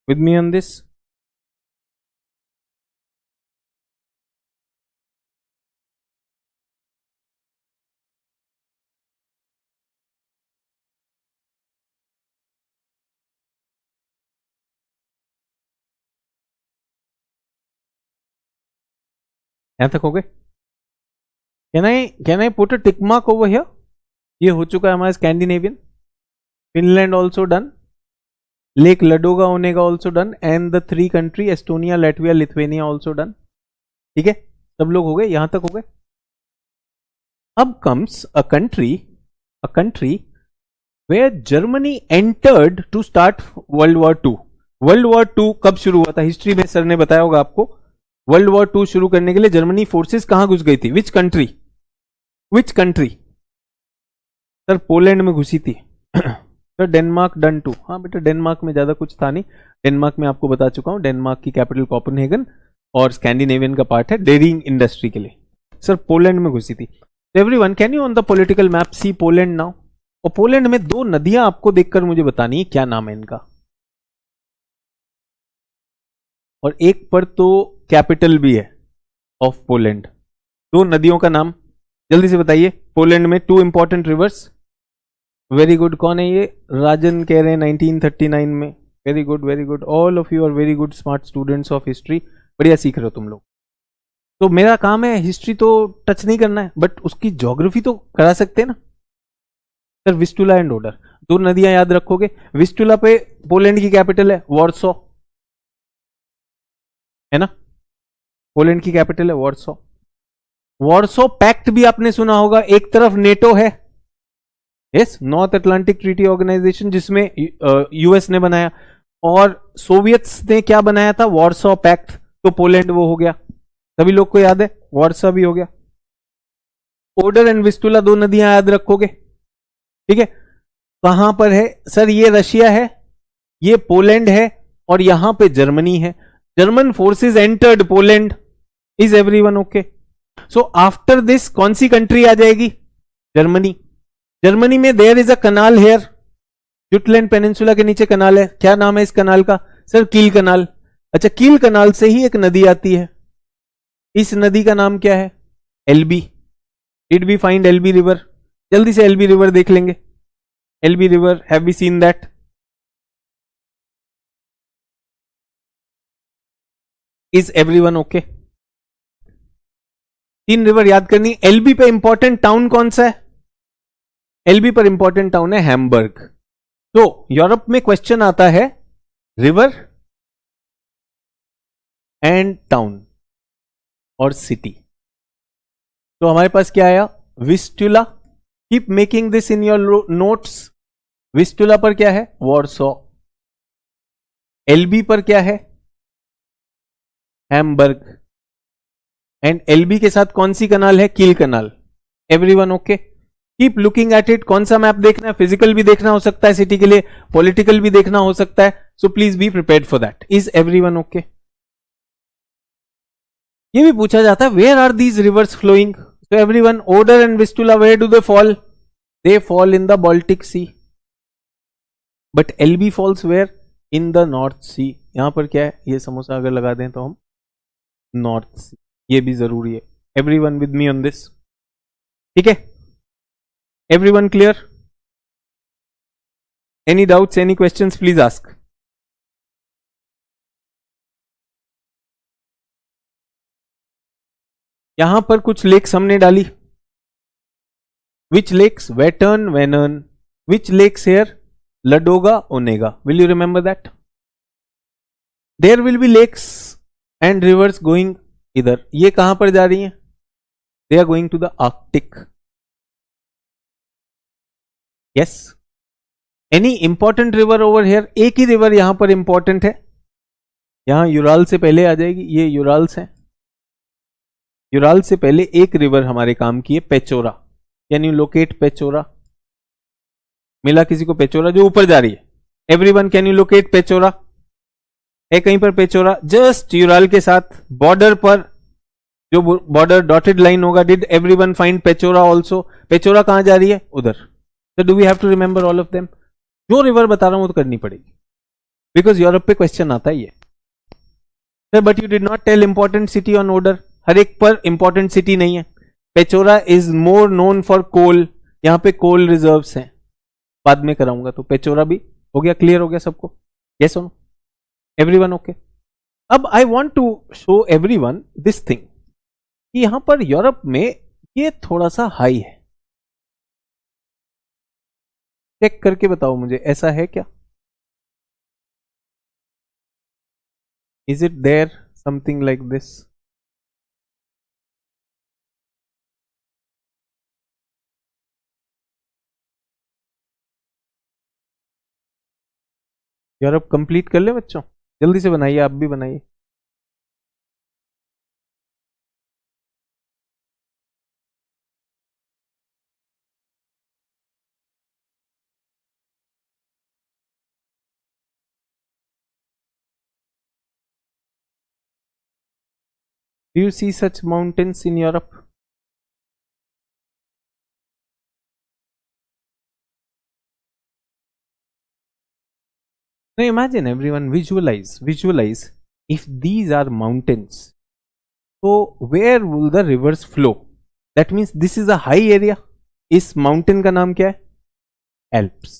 With me on this? यहां तक हो गए? Can I put a tick mark over here? ये हो चुका है हमारा Scandinavian, Finland also done, lake Ladoga Onega also done, and the 3 country Estonia, Latvia, Lithuania also done. ठीक है, सब लोग हो गए, यहां तक हो गए। अब comes a country where Germany entered to start world war 2। World war 2 कब शुरू हुआ था? हिस्ट्री में सर ने बताया होगा आपको। वर्ल्ड वॉर 2 शुरू करने के लिए जर्मनी फोर्सेस कहां घुस गई थी? Which country? Which country? Sir Poland में घुसी थी। तो डेनमार्क डन टू, हाँ बेटा डेनमार्क में ज्यादा कुछ था नहीं, डेनमार्क में आपको बता चुका हूँ, डेनमार्क की कैपिटल कोपेनहेगन और स्कैंडिनेवियन का पार्ट है डेयरिंग इंडस्ट्री के लिए। सर पोलैंड में घुसी थी। Everyone can you on the political map see Poland now. और पोलैंड में दो नदियां आपको देखकर मुझे बतानी है क्या नाम है इनका, और एक पर तो कैपिटल भी है ऑफ पोलैंड। दो नदियों का नाम जल्दी से बताइए। पोलैंड में two important rivers. Very good, कौन है ये? राजन कह रहे हैं 1939 में। Very good very good, all of you are very good smart students of history, बढ़िया सीख रहे हो तुम लोग। तो मेरा काम है हिस्ट्री तो टच नहीं करना है, बट उसकी ज्योग्राफी तो करा सकते हैं ना। सर विस्टुला एंड ओडर दो नदियां याद रखोगे। विस्टुला पे पोलैंड की कैपिटल है वॉर्सो, है ना, पोलैंड की कैपिटल है वॉर्सो। वॉर्सो पैक्ट भी आपने सुना होगा, एक तरफ नेटो है, yes, North Atlantic Treaty Organization, जिसमें यूएस ने बनाया, और सोवियत्स ने क्या बनाया था? Warsaw pact. तो पोलैंड वो हो गया, सभी लोग को याद है, वॉर्सो भी हो गया। ओडर एंड विस्टुला दो नदियां याद रखोगे, ठीक है। कहां पर है? सर ये रशिया है, ये पोलैंड है, और यहां पे जर्मनी है। German forces entered Poland. Is everyone okay? So after this कौन सी कंट्री आ जाएगी? जर्मनी। जर्मनी में there is a canal here, Jutland peninsula के नीचे कनाल है, क्या नाम है इस कनाल का? सर कील कनाल। अच्छा, कील कनाल से ही एक नदी आती है, इस नदी का नाम क्या है? Elbe. Did we find Elbe river? जल्दी से एलबी रिवर देख लेंगे। Elbe river, have we seen that? Is everyone okay? तीन रिवर याद करनी। एलबी पे इंपॉर्टेंट टाउन कौन सा है? एलबी पर इंपॉर्टेंट टाउन है हैम्बर्ग। तो यूरोप में क्वेश्चन आता है रिवर एंड टाउन और सिटी। तो हमारे पास क्या आया? Vistula. Keep making this in your notes. Vistula पर क्या है? वॉर्सो। एलबी पर क्या है? हैम्बर्ग। एंड एलबी के साथ कौन सी कनाल है? Kiel canal. Everyone okay? Keep looking at it. कौन सा मैप देखना है? फिजिकल भी देखना हो सकता है सिटी के लिए, पॉलिटिकल भी देखना हो सकता है, so please be prepared for that. Is everyone okay? ये भी पूछा जाता है where are these rivers flowing. So everyone, Oder and Vistula where do they fall? They fall in the Baltic Sea. But Elbe falls where? In the North Sea. यहां पर क्या है? ये समोसा अगर लगा दें तो हम नॉर्थ सी, ये भी जरूरी है। Everyone with me on this, ठीक है? Everyone clear? Any doubts, any questions, please ask. यहां पर कुछ लेक्स हमने डाली। Which lakes? Vättern, Vänern. Which lakes here? Ladoga, Onega. Will you remember that? There will be lakes and rivers going इधर। ये कहां पर जा रही हैं? They are going to the Arctic. Yes. Any important river over here? एक ही river यहां पर इंपॉर्टेंट है, यहां यूराल से पहले आ जाएगी, ये यूराल्स है। यूराल से पहले एक रिवर हमारे काम की है, Pechora. Can you locate Pechora? मिला किसी को पेचोरा? जो ऊपर जा रही है। Everyone can you locate Pechora? है कहीं पर पेचोरा? जस्ट यूराल के साथ बॉर्डर पर जो बॉर्डर डॉटेड लाइन होगा। Did everyone find Pechora also? Pechora कहां जा रही है? उधर। तो do we have to remember all of them? जो रिवर बता रहा हूं वो तो करनी पड़ेगी, बिकॉज यूरोप पे क्वेश्चन आता है ये। Sir but you did not tell important city on Oder. हर एक पर इंपॉर्टेंट सिटी नहीं है। Pechora is more known for coal, यहां पे कोल रिजर्व्स हैं, बाद में कराऊंगा। तो पेचोरा भी हो गया, क्लियर हो गया सबको? यस और एवरीवन ओके? अब I want to show everyone this thing कि यहां पर यूरोप में ये थोड़ा सा हाई है। चेक करके बताओ मुझे, ऐसा है क्या? Is it there something like this? Europe complete कर ले बच्चों, जल्दी से बनाइए, आप भी बनाइए। Do you see such mountains in Europe? Now imagine, everyone, visualize if these are mountains. So where will the rivers flow? That means this is a high area. इस mountain का नाम क्या है? Alps.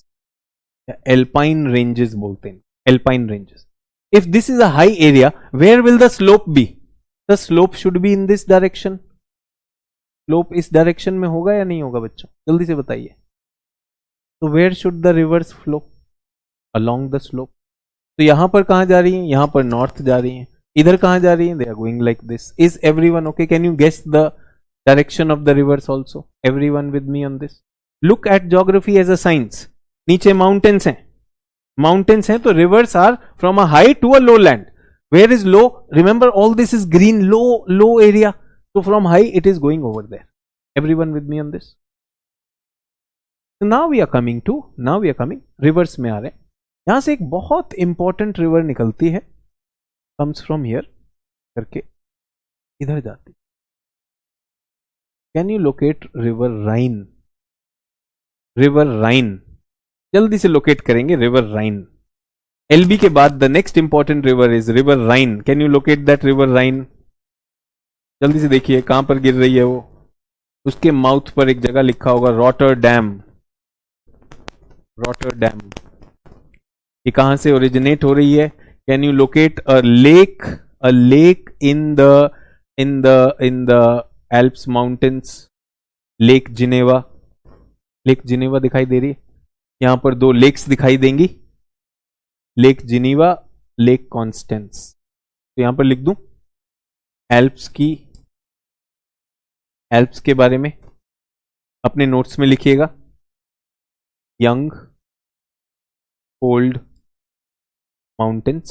Alpine ranges बोलते हैं. Alpine ranges. If this is a high area, where will the slope be? The slope should be in this direction. Slope इस direction में होगा या नहीं होगा बच्चों? जल्दी से बताइए. So where should the rivers flow? Along the slope. तो यहां पर कहां जा रही हैं? यहां पर नॉर्थ जा रही हैं. इधर कहां जा रही हैं? They are going like this. Is everyone okay? Can you guess the direction of the rivers also? Everyone with me on this? Look at geography as a science. नीचे माउंटेन्स हैं, माउंटेन्स हैं, तो rivers are from a high to a low land. Where is low? Remember all this is green. Low area. तो from high it is going over there. Everyone with me on this? Now we are coming rivers में आ रहे हैं. यहां से एक बहुत important river निकलती है, कम्स फ्रॉम हियर करके इधर जाती. Can you locate river Rhine? River Rhine जल्दी से लोकेट करेंगे. River Rhine. एलबी के बाद the next important river is river Rhine. Can you locate that river Rhine? जल्दी से देखिए कहां पर गिर रही है वो. उसके माउथ पर एक जगह लिखा होगा रॉटरडैम. रॉटरडैम. ये कहां से ओरिजिनेट हो रही है? Can you locate a lake in the Alps mountains? Lake Geneva. Lake Geneva दिखाई दे रही है. यहां पर दो लेक्स दिखाई देंगी, लेक जिनेवा, लेक कॉन्स्टेंस. तो यहां पर लिख दूं एल्प्स के बारे में. अपने नोट्स में लिखिएगा. Young fold mountains.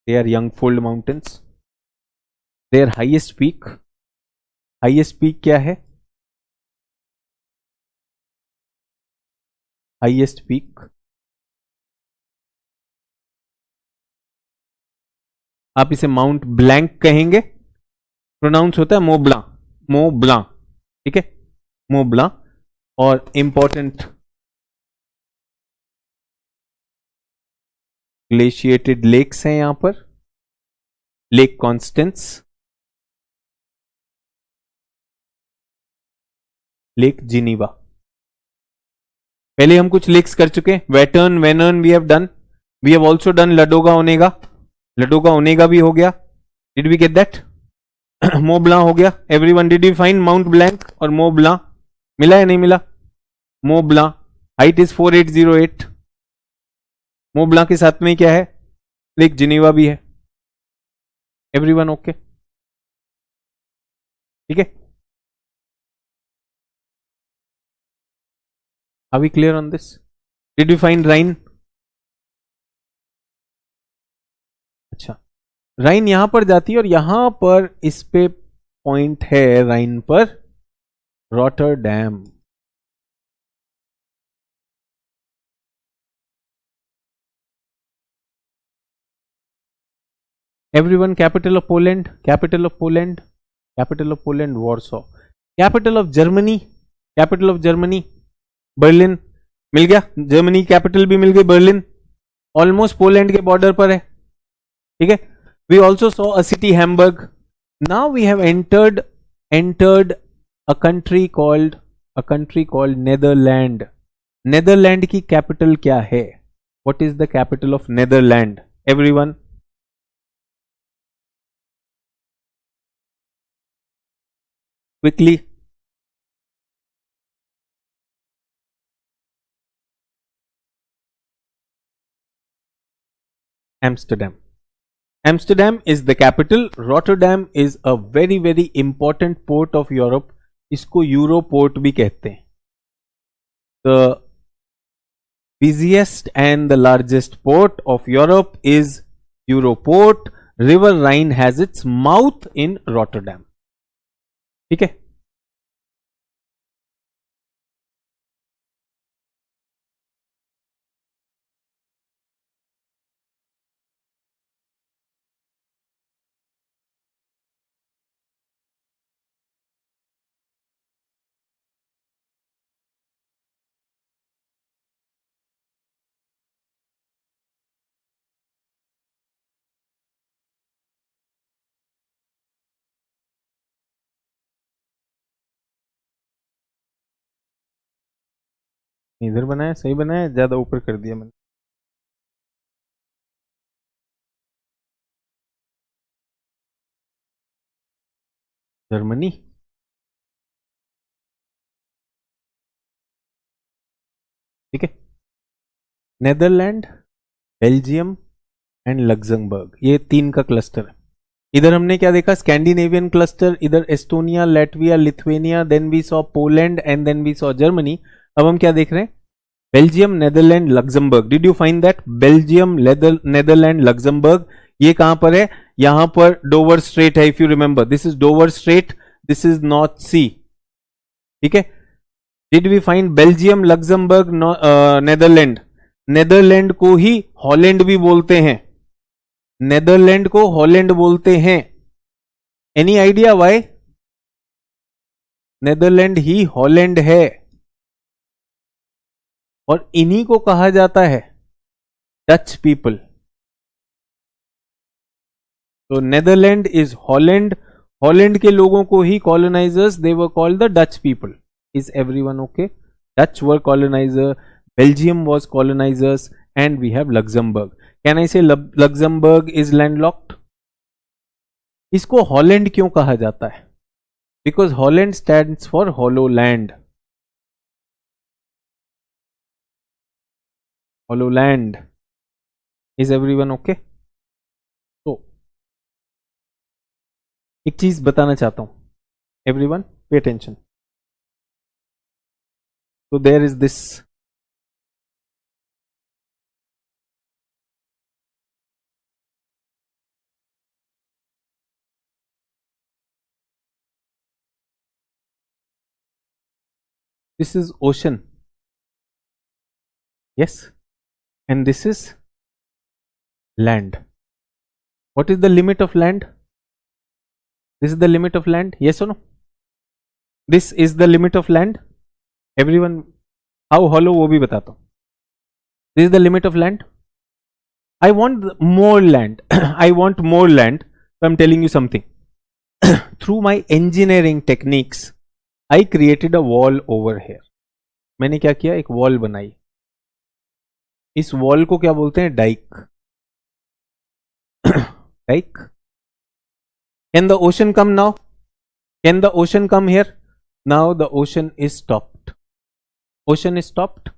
They are young fold mountains. Their highest peak क्या है? Highest peak आप इसे माउंट ब्लैंक कहेंगे. प्रोनाउंस होता है मोब्लां. ठीक है, मोब्लां. और इंपॉर्टेंट ग्लेशिएटेड लेक्स हैं यहां पर. Lake Constance, Lake Geneva. पहले हम कुछ लेक्स कर चुके. Vättern, Vänern we have done. We have also done Ladoga Onega. Ladoga Onega भी हो गया. Did we get that? Mont Blanc हो गया. Everyone, did you find Mount Blanc or Mont Blanc? मिला या नहीं मिला? मोब्लां हाइट इज 4808. मोब्लां के साथ में क्या है? लेक जिनेवा भी है. Everyone okay? ठीक है. Are we clear on this? Did you find Rhine? अच्छा, राइन यहां पर जाती है और यहां पर इस पे पॉइंट है राइन पर Rotterdam. Everyone, capital of Poland. Capital of Poland. Capital of Poland, Warsaw. Capital of Germany. Capital of Germany, Berlin. मिल गया. जर्मनी कैपिटल भी मिल गई, बर्लिन. ऑलमोस्ट पोलैंड के बॉर्डर पर है. ठीक है. We also saw a city Hamburg. Now we have entered a country called Netherland. Netherland की कैपिटल क्या है? What is the capital of Netherland? Everyone, quickly. Amsterdam. Amsterdam is the capital. Rotterdam is a very very important port of Europe. इसको यूरोपोर्ट भी कहते हैं. The busiest and the largest port of Europe is Europort. River Rhine has its mouth in Rotterdam. ठीक है. इधर बनाया, सही बनाया, ज्यादा ऊपर कर दिया मैंने। जर्मनी, ठीक है। नेदरलैंड, बेल्जियम एंड लग्जमबर्ग, ये 3 का क्लस्टर है। इधर हमने क्या देखा, स्कैंडिनेवियन क्लस्टर, इधर Estonia, Latvia, Lithuania, then we saw Poland and then we saw Germany. अब हम क्या देख रहे हैं, Belgium, Netherland, Luxembourg. Did you find that? Belgium, Netherland, Luxembourg, ये कहां पर है? यहां पर डोवर स्ट्रेट है। If you remember, this is Dover Strait, this is North Sea, ठीक है। Did we find Belgium, Luxembourg, Netherland? Netherland को ही हॉलैंड भी बोलते हैं, नेदरलैंड को हॉलैंड बोलते हैं। Any idea why? नेदरलैंड ही हॉलैंड है और इन्हीं को कहा जाता है डच पीपल। तो नेदरलैंड इज हॉलैंड, हॉलैंड के लोगों को ही colonisers, they were called the Dutch people. Is everyone okay? Dutch were coloniser, Belgium was colonisers and we have Luxembourg. Can I say Luxembourg is landlocked? इसको Holland क्यों कहा जाता है? Because Holland stands for hollow land, hollow land. Is everyone okay? तो एक चीज बताना चाहता हूं, एवरीवन पे अटेंशन। तो there is this, this is ocean, yes, and this is land. What is the limit of land? This is the limit of land, yes or no? This is the limit of land, everyone. How hollow वो भी बताता हूं। This is the limit of land. I want more land. I want more land. So I'm telling you something. Through my engineering techniques, I created a wall over here. मैंने क्या किया, एक wall बनाई। इस वॉल को क्या बोलते हैं? Dyke. Dyke. Can the ocean come now? Can the ocean come here? Now the ocean is stopped. Ocean is stopped.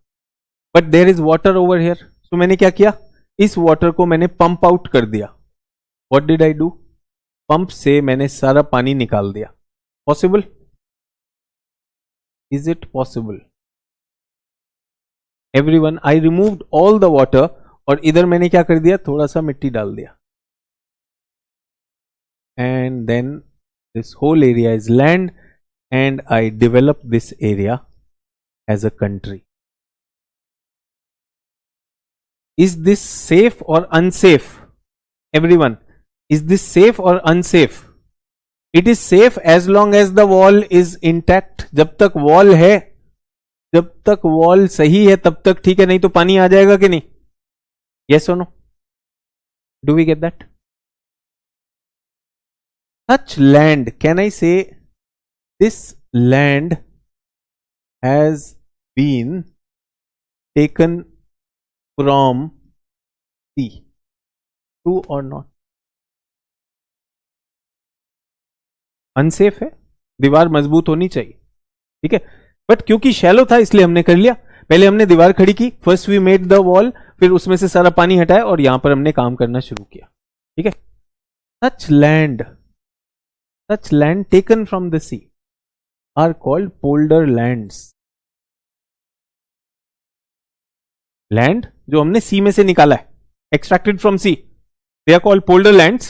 But there is water over here. So मैंने क्या किया, इस वाटर को मैंने पंप आउट कर दिया। What did I do? Pump से मैंने सारा पानी निकाल दिया। Possible? Is it possible? Everyone, I removed all the water और इधर मैंने क्या कर दिया, थोड़ा सा मिट्टी डाल दिया। And then this whole area is land and I developed this area as a country. Is this safe or unsafe? Everyone, is this safe or unsafe? It is safe as long as the wall is intact. जब तक wall है, जब तक wall सही है तब तक ठीक है, नहीं तो पानी आ जाएगा कि नहीं? Yes or no? Do we get that? Such land, can I say this land has been taken from sea? True or not? Unsafe है, दीवार मजबूत होनी चाहिए, ठीक है। बट क्योंकि शैलो था इसलिए हमने कर लिया। पहले हमने दीवार खड़ी की, first we made the wall, फिर उसमें से सारा पानी हटाया और यहां पर हमने काम करना शुरू किया, ठीक है। such land taken from the sea are called polder lands. Land जो हमने सी में से निकाला है, extracted from sea, they are called polder lands.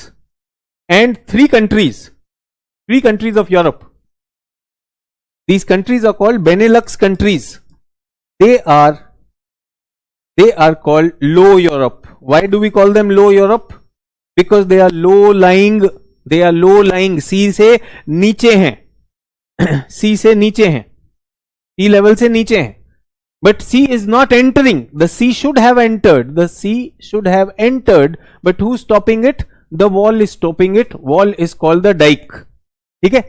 And three countries of Europe, these countries are called Benelux countries. They are called low Europe. Why do we call them low Europe? Because they are low lying, sea से नीचे हैं, sea से नीचे हैं, sea level से नीचे हैं। But sea is not entering. The sea should have entered, but who's stopping it? The wall is stopping it. Wall is called the dike. ठीक है।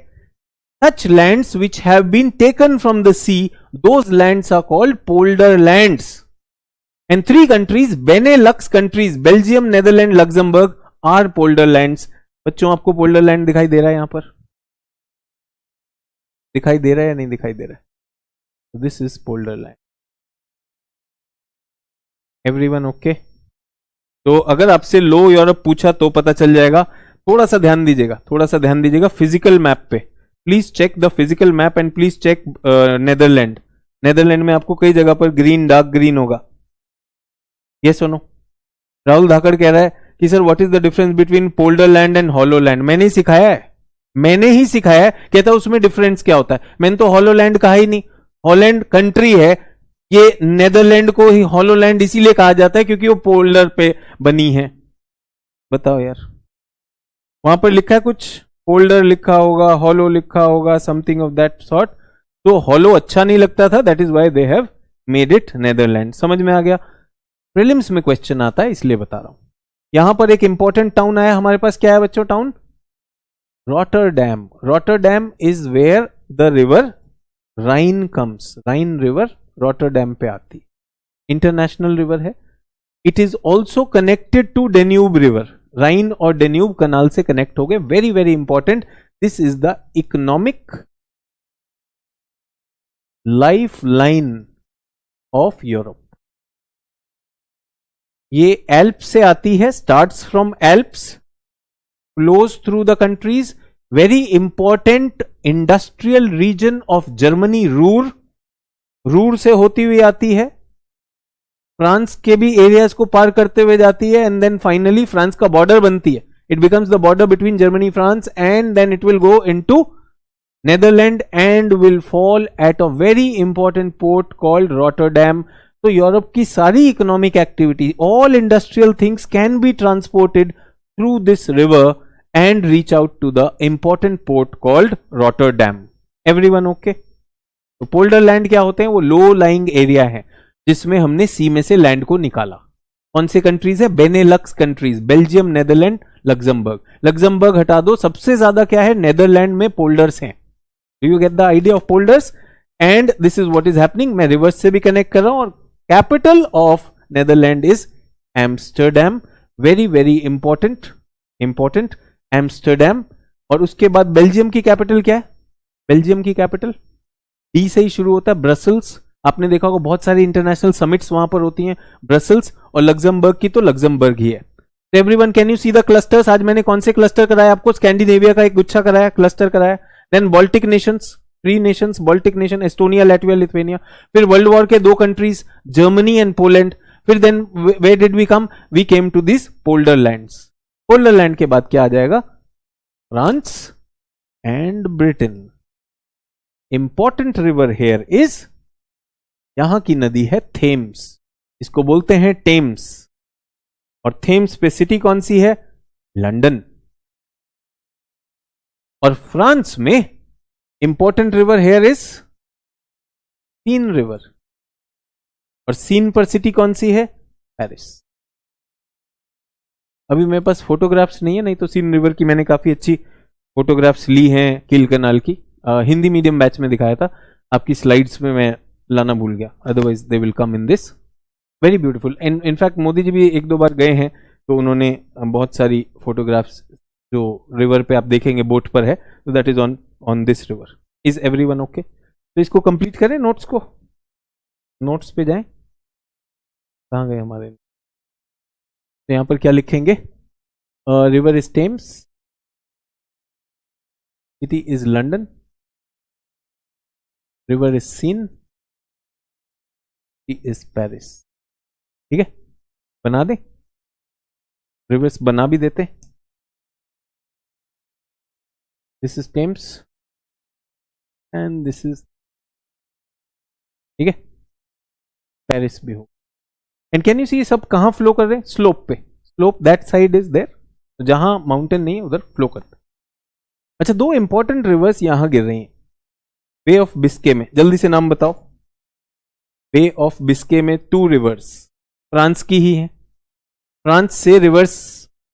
Such lands which have been taken from the sea, those lands are called polder lands. And 3 countries, Benelux countries, Belgium, Netherlands, Luxembourg are polder lands. बच्चों आपको पोल्डर land दिखाई दे रहा है, यहां पर दिखाई दे रहा है या नहीं दिखाई दे रहा है? This is पोल्डर land. Everyone okay? तो अगर आपसे लो यूरोप पूछा तो पता चल जाएगा. थोड़ा सा ध्यान दीजिएगा फिजिकल मैप पे. Please check the physical map and please check Netherland. Netherland में आपको कई जगह पर ग्रीन, डार्क ग्रीन होगा. ये सुनो, राहुल धाकड़ कह रहा है कि sir what is the difference between पोल्डर land and hollow land. मैंने ही सिखाया है. कहता है उसमें डिफरेंस क्या होता है. मैंने तो हॉलो लैंड कहा ही नहीं. हॉलैंड कंट्री है. ये नेदरलैंड को ही हॉलो लैंड इसीलिए कहा जाता है क्योंकि वो पोल्डर पे बनी है. बताओ यार, वहां पर लिखा है कुछ, पोल्डर लिखा होगा, हॉलो लिखा होगा, समथिंग ऑफ दैट सॉर्ट. तो हॉलो अच्छा नहीं लगता था, that is why they have made it Netherland. समझ में आ गया? प्रीलिम्स में क्वेश्चन आता है इसलिए बता रहा हूं. यहां पर एक इंपॉर्टेंट टाउन आया हमारे पास. क्या है बच्चों town? Rotterdam. Rotterdam is where the river Rhine comes. Rhine river Rotterdam पे आती, इंटरनेशनल रिवर है. It is also connected to Danube river. Rhine और डेन्यूब कनाल से कनेक्ट हो गए. Very very important. This is the economic life line of Europe. ये Alp से आती है, starts from Alps, flows through the countries. Very important industrial region of Germany, Ruhr. Ruhr से होती हुई आती है, फ्रांस के भी एरियाज को पार करते हुए जाती है, एंड देन फाइनली फ्रांस का बॉर्डर बनती है. It becomes the border between Germany France, and then it will go into Netherland and will fall at a very important port called Rotterdam. तो यूरोप की सारी economic activity, all industrial things can be transported through this river and reach out to the important port called Rotterdam. Everyone okay? तो polder land क्या होते हैं? वो low lying area है जिसमें हमने सी में से लैंड को निकाला. कौन से कंट्रीज है? Benelux countries, Belgium, Netherland, Luxembourg. Luxembourg हटा दो. सबसे ज्यादा क्या है? नेदरलैंड में पोल्डर्स हैं. Do you get the idea of polders? And this is what is happening. मैं रिवर्स से भी कनेक्ट कर रहा हूं. और capital of Netherland is Amsterdam. Very very important Amsterdam. और उसके बाद बेल्जियम की कैपिटल क्या है? बेल्जियम की कैपिटल डी से ही शुरू होता है, ब्रसल्स. आपने देखा होगा बहुत सारी इंटरनेशनल समिट्स वहां पर होती हैं, ब्रसल्स. और लग्जमबर्ग की तो लग्जमबर्ग ही है. तो everyone can you see the clusters? आज मैंने कौन से क्लस्टर कराया आपको? स्कैंडिनेविया का एक गुच्छा कराया, क्लस्टर कराया. Then Baltic nations, 3 nations, Baltic nation, Estonia, Latvia, Lithuania. फिर वर्ल्ड वॉर के 2 कंट्रीज, जर्मनी एंड पोलैंड. फिर then where did we come? We came to this polder lands. Polder land के बाद क्या आ जाएगा? France and Britain. Important river here is, यहां की नदी है थेम्स. इसको बोलते हैं टेम्स. और थेम्स पे सिटी कौन सी है? लंदन. और फ्रांस में important river here is seen river. और सीन पर सिटी कौन सी है? पेरिस. अभी मेरे पास फोटोग्राफ्स नहीं है, नहीं तो सीन रिवर की मैंने काफी अच्छी फोटोग्राफ्स ली हैं किल कनाल की. हिंदी मीडियम बैच में दिखाया था. आपकी स्लाइड्स में मैं लाना भूल गया, otherwise they will come in this. Very beautiful. In fact Modi ji भी 1-2 बार गए हैं तो उन्होंने बहुत सारी फोटोग्राफ्स जो रिवर पे आप देखेंगे बोट पर है, तो that is on this river. Is everyone okay? तो इसको कंप्लीट करें, नोट्स को. नोट्स पे जाएं. कहाँ गए हमारे? तो यहां पर क्या लिखेंगे? River is Thames, city is London, river is Seine, is Paris. ठीक है, बना दे. रिवर्स बना भी देते. This is Thames and this is, ठीक है, पेरिस भी हो. एंड कैन यू सी सब कहां फ्लो कर रहे हैं? स्लोप पे. Slope that side is there. तो जहां माउंटेन नहीं है उधर फ्लो करते. अच्छा, 2 इंपॉर्टेंट रिवर्स यहां गिर रही हैं बे ऑफ बिस्के में. जल्दी से नाम बताओ. बे ऑफ बिस्के में 2 रिवर्स फ्रांस की ही है. फ्रांस से रिवर्स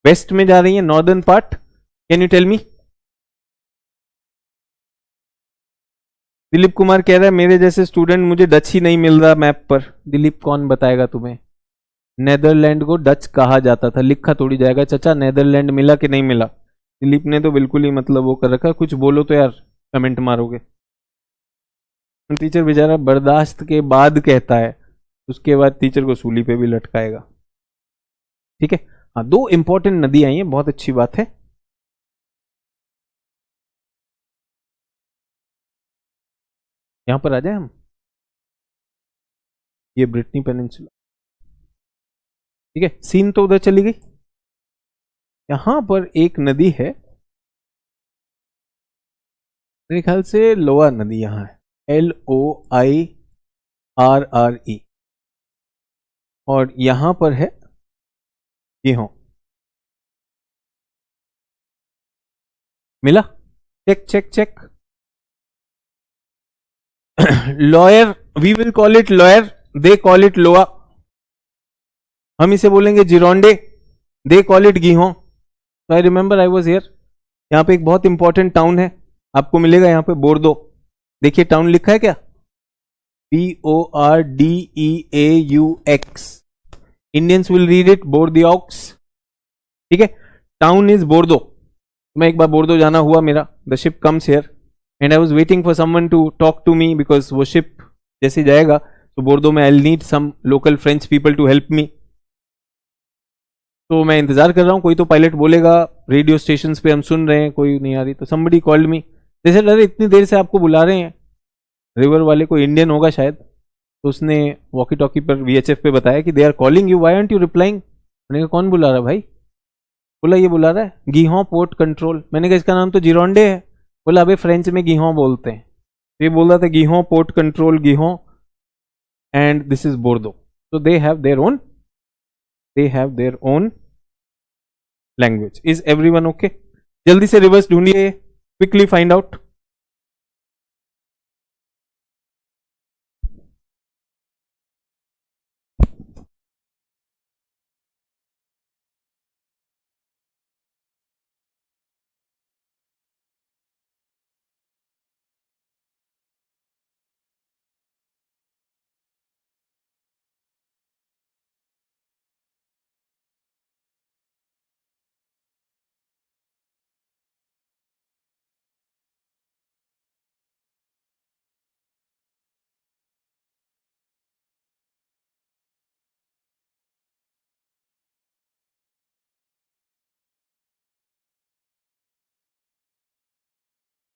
वेस्ट में जा रही है, northern part. Can you tell me? Dilip Kumar कह रहा है मेरे जैसे स्टूडेंट मुझे डच ही नहीं मिल रहा मैप पर। दिलीप कौन बताएगा तुम्हें? नेदरलैंड को डच कहा जाता था, लिखा थोड़ी जाएगा चाचा। नेदरलैंड मिला कि नहीं मिला? दिलीप ने तो बिल्कुल ही मतलब वो कर रखा। कुछ बोलो तो यार, कमेंट मारोगे। टीचर बेचारा बर्दाश्त के बाद कहता है, उसके बाद टीचर को सूली पे भी लटकाएगा। ठीक है, हाँ 2 इंपॉर्टेंट नदी आई हैं, बहुत अच्छी बात है। यहां पर आ जाए हम, ये ब्रिटनी पेनिनसुला। ठीक है, सीन तो उधर चली गई। यहां पर एक नदी है, मेरे ख्याल से लोअर नदी यहां है, LOIRRE, और यहां पर है गिहों। मिला? Check check check. Loire, we will call it Loire, they call it Loire. हम इसे बोलेंगे जिरोंडे, दे कॉल इट गिहों। I remember I was here. यहाँ पे एक बहुत इंपॉर्टेंट टाउन है, आपको मिलेगा यहाँ पे बोर्दो। देखिए टाउन लिखा है क्या? BORDEAUX। Indians will read it Bordeaux. ठीक है, टाउन इज बोर्दो। मैं एक बार बोर्दो जाना हुआ मेरा, the ship comes here and I was waiting for someone to talk to me, because वो शिप जैसे जाएगा तो बोर्दो में I will need some local French people to help me. तो मैं इंतजार कर रहा हूँ, कोई तो पायलट बोलेगा। रेडियो स्टेशन पे हम सुन रहे हैं, कोई नहीं आ रही, तो somebody called me, जैसे अरे इतनी देर से आपको बुला रहे हैं। रिवर वाले कोई इंडियन होगा शायद, तो उसने वॉकी टॉकी पर VHF पे बताया कि they are calling you, why aren't you replying? मैंने कहा कौन बुला रहा है भाई? बोला ये बुला रहा है गिहों पोर्ट कंट्रोल। मैंने कहा इसका नाम तो जिरोंडे है। बोला अबे फ्रेंच में गिहों बोलते हैं। तो ये बोल रहा था गिहों port control गिहों and this is Bordeaux. तो they have their own language. Is everyone okay? जल्दी से रिवर्स ढूंढिए, quickly find out.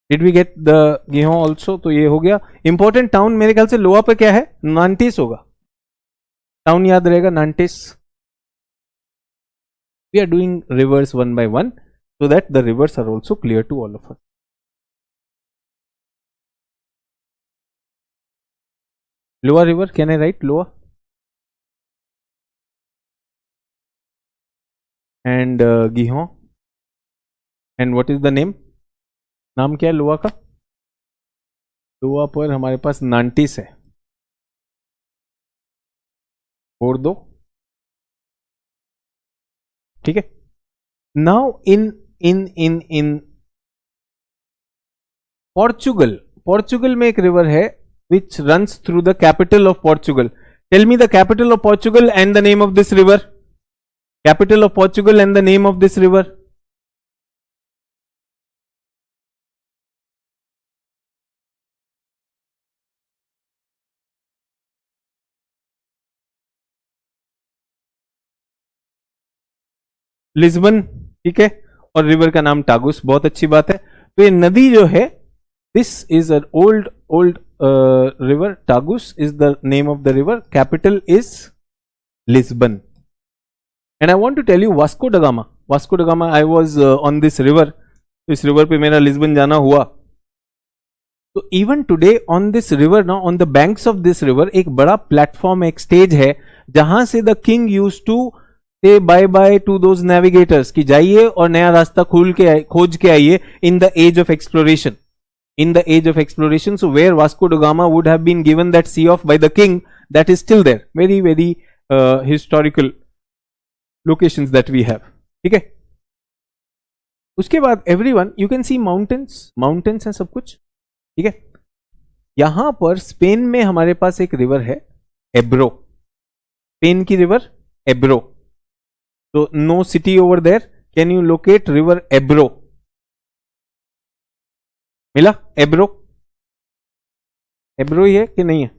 Did we get the गिहों also? तो ये हो गया इंपॉर्टेंट टाउन। मेरे ख्याल से लोआ पे क्या है? नांटिस होगा। टाउन याद रहेगा, Nantes. We are doing rivers one by one so that the rivers are also clear to all of us. Loa river, can I write Loa? And Gihon. And what is the name? नाम क्या है लोआ का? लोआ पर हमारे पास नांटिस है, Bordeaux. ठीक है, नाउ इन पोर्चुगल में एक रिवर है which runs through the capital of Portugal. Tell me the capital of Portugal and the name of this river. Capital of Portugal and the name of this river. Lisbon. ठीक है, और river का नाम टागुस। बहुत अच्छी बात है। तो ये नदी जो है, this is a old river. Tagus is the name of the river. Capital is Lisbon. And I want to tell you Vasco da Gama. Vasco da Gama, I was on this river. इस river पे मेरा Lisbon जाना हुआ। तो even today on this river ना, on the banks of this river, एक बड़ा platform, एक स्टेज है जहां से the king use to say bye bye to those navigators कि जाइए और नया रास्ता खोज के आइए in the age of exploration. In the age of exploration, so where Vasco da Gama would have been given that sea off by the king, that is still there. Very very historical locations that we have. ठीक है, उसके बाद everyone you can see mountains हैं सब कुछ. ठीक है, यहां पर स्पेन में हमारे पास एक रिवर है एब्रो, स्पेन की रिवर एब्रो। तो no city over there, can you locate river Ebro? मिला? एब्रो, एब्रो ही है कि नहीं है?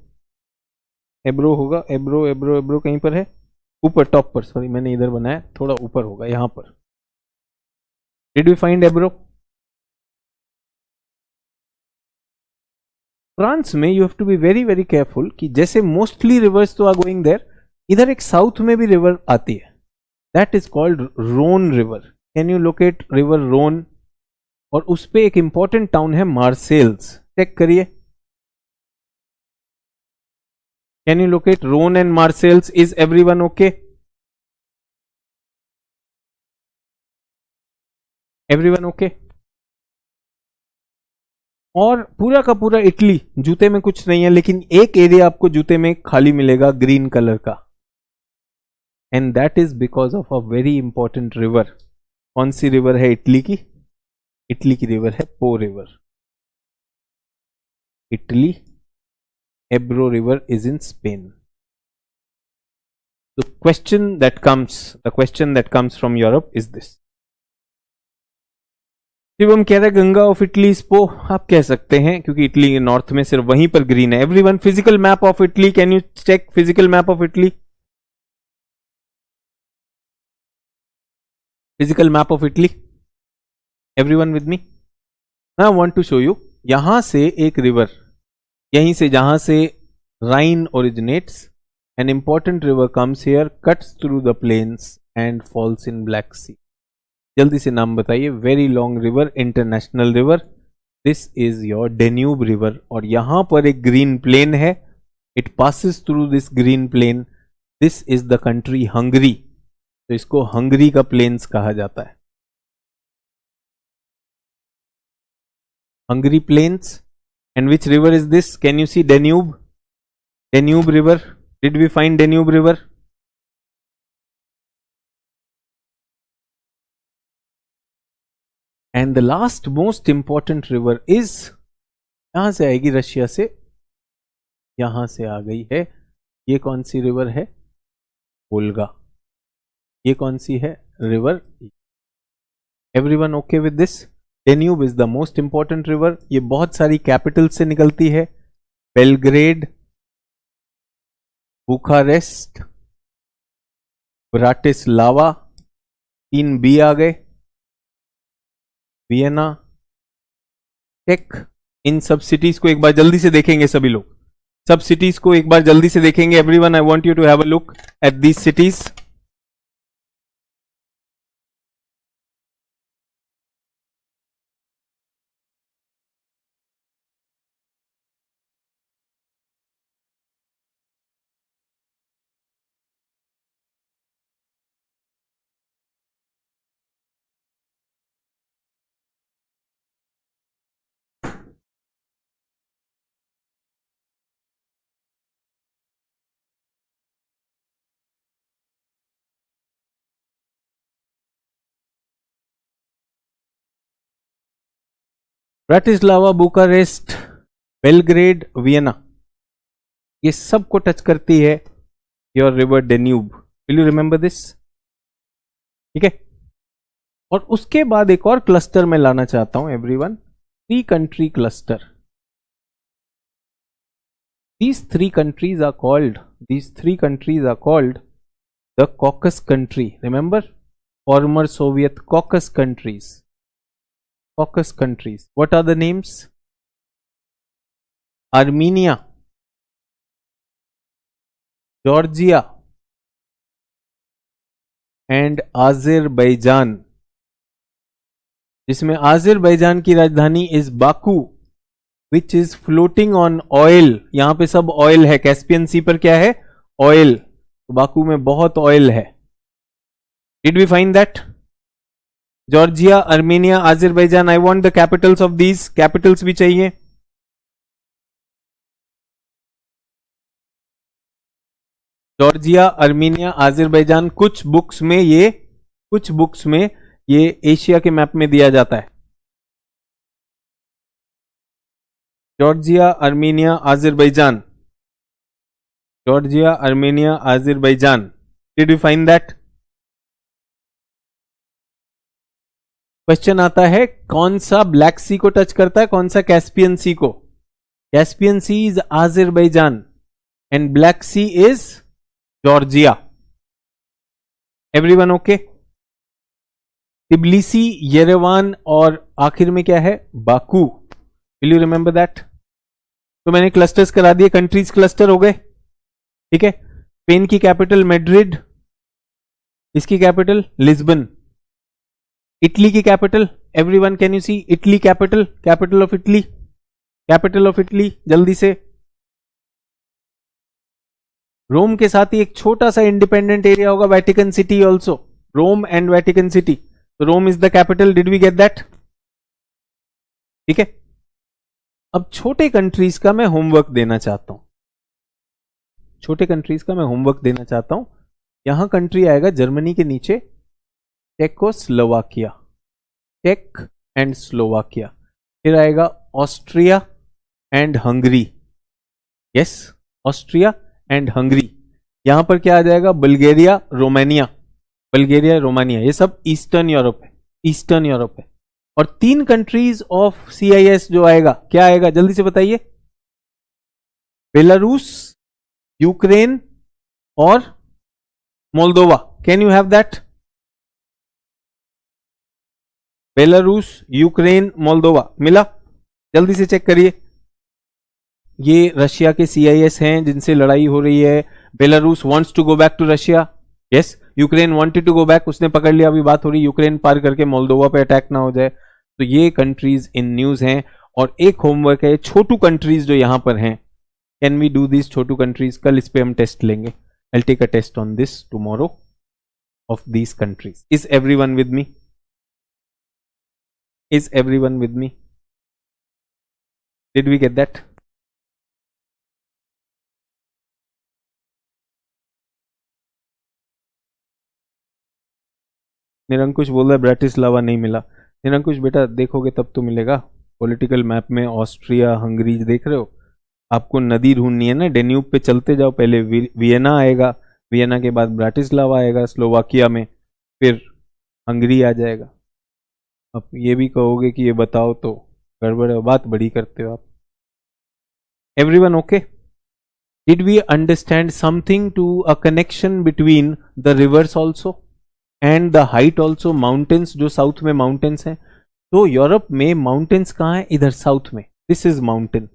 एब्रो होगा, एब्रो एब्रो एब्रो कहीं पर है ऊपर टॉप पर, सॉरी मैंने इधर बनाया, थोड़ा ऊपर होगा यहां पर। Did we find Ebro? France में you have to be very very careful कि जैसे मोस्टली रिवर्स तो आर गोइंग देयर, इधर एक साउथ में भी रिवर आती है, that is called Rhone river. Can you locate river Rhone? और उस पे एक इंपॉर्टेंट टाउन है मार्सेल्स, चेक करिए। Can you locate Rhone and Marseilles? Is everyone okay? Everyone okay? और पूरा का पूरा इटली, जूते में कुछ नहीं है लेकिन एक एरिया आपको जूते में खाली मिलेगा ग्रीन कलर का, and that is because of a very important river. कौन सी रिवर है इटली की? इटली की रिवर है Po river. Italy, Ebro river is in Spain. The question that comes from Europe is this. Shivam कह रहा है गंगा ऑफ इटली इज पो, आप कह सकते हैं क्योंकि इटली के नॉर्थ में सिर्फ वहीं पर ग्रीन है। Everyone, physical map of Italy, can you check physical map of Italy? Physical map of Italy, everyone with me? I want to show you, यहां से एक रिवर, यहीं से जहां से Rhine originates, an important river comes here, cuts through the plains and falls in Black Sea. जल्दी से नाम बताइए। Very long river, international river, this is your Danube river. और यहां पर एक ग्रीन प्लेन है, it passes through this green plain, this is the country Hungary. तो इसको हंगरी का प्लेन्स कहा जाता है, Hungary plains. And which river is this? Can you see? Danube, Danube river. Did we find Danube river? And the last most important river is, यहां से आएगी Russia से, यहां से आ गई है, ये कौन सी रिवर है? वोल्गा। ये कौन सी है river? Everyone okay with this? Danube is the most important river। ये बहुत सारी कैपिटल से निकलती है, बेलग्रेड, बुखारेस्ट, ब्राटिस्लावा, 3 बी आ गए, वियना, टेक। इन सब सिटीज को एक बार जल्दी से देखेंगे सभी लोग, सब सिटीज को एक बार जल्दी से देखेंगे। Everyone, I want you to have a look at these cities. Bratislava, Bucharest, Belgrade, Vienna, ये सब को टच करती है your river Danube. Will you remember this? ठीक है। और उसके बाद एक और क्लस्टर में लाना चाहता हूं everyone, 3 country cluster. These three countries are called the Caucasus country. Remember, former Soviet Caucasus countries. Caucasus countries. What are the names? Armenia, Georgia, and Azerbaijan. जिसमें आज़रबैजान की राजधानी is Baku, which is floating on oil. यहां पे सब oil है, Caspian सी पर क्या है? ऑयल। तो बाकू में बहुत ऑयल है। Did we find that? Georgia, Armenia, Azerbaijan. I want the capitals of these, capitals भी चाहिए। Georgia, Armenia, Azerbaijan. कुछ बुक्स में ये एशिया के मैप में दिया जाता है। Georgia, Armenia, Azerbaijan. Georgia, Armenia, Azerbaijan. Did you find that? Question आता है कौन सा ब्लैक सी को टच करता है, कौन सा कैस्पियन सी को? Caspian sea is Azerbaijan and black sea is Georgia. Everyone okay? Tbilisi, Yerevan और आखिर में क्या है? Baku. Will you remember that? तो मैंने क्लस्टर्स करा दिए, कंट्रीज क्लस्टर हो गए. ठीक है. स्पेन की कैपिटल मैड्रिड, इसकी कैपिटल लिस्बन. इटली की capital, everyone can you see Italy capital? Capital of Italy, capital of Italy जल्दी से. रोम के साथ ही एक छोटा सा इंडिपेंडेंट एरिया होगा, Vatican City also. Rome and Vatican City. तो Rome is the capital. Did we get that? ठीक है. अब छोटे कंट्रीज का मैं होमवर्क देना चाहता हूं. छोटे कंट्रीज का मैं होमवर्क देना चाहता हूं. यहां कंट्री आएगा जर्मनी के नीचे, चेकोस्लोवाकिया, चेक एंड स्लोवाकिया. फिर आएगा Austria and Hungary. Yes, Austria and Hungary. यहां पर क्या आ जाएगा? बल्गेरिया, रोमानिया. बल्गेरिया, रोमानिया, ये सब ईस्टर्न यूरोप है. ईस्टर्न यूरोप है. और 3 कंट्रीज ऑफ CIS जो आएगा, क्या आएगा जल्दी से बताइए? बेलारूस, यूक्रेन और Moldova. Can you have that? Belarus, Ukraine, Moldova मिला? जल्दी से चेक करिए. ये रशिया के CIS हैं जिनसे लड़ाई हो रही है. Belarus wants to go back to Russia. Yes. Ukraine wanted to go back, उसने पकड़ लिया. अभी बात हो रही यूक्रेन पार करके मोल्दोवा पे अटैक ना हो जाए. तो ये कंट्रीज इन न्यूज हैं. और एक होमवर्क है छोटू कंट्रीज जो यहां पर हैं. कैन वी डू दिस छोटू कंट्रीज? कल इस पे हम टेस्ट लेंगे. I take a test on this tomorrow of these countries. Is everyone with me? Is everyone with me? Did we get that? निरंकुश बोल रहा है ब्राटिस्लावा नहीं मिला. निरंकुश बेटा देखोगे तब तो मिलेगा. पॉलिटिकल मैप में ऑस्ट्रिया, हंगरी देख रहे हो. आपको नदी ढूंढनी है ना. डेन्यूब पे चलते जाओ. पहले वियना आएगा, वियना के बाद ब्राटिस्लावा आएगा स्लोवाकिया में, फिर हंगरी आ जाएगा. अब ये भी कहोगे कि ये बताओ तो गड़बड़ है, बात बड़ी करते हो आप. Everyone okay? Did we understand something to a connection between the rivers also and the height also? Mountains, जो साउथ में माउंटेन्स हैं. तो यूरोप में माउंटेन्स कहाँ है? इधर साउथ में. This is mountain,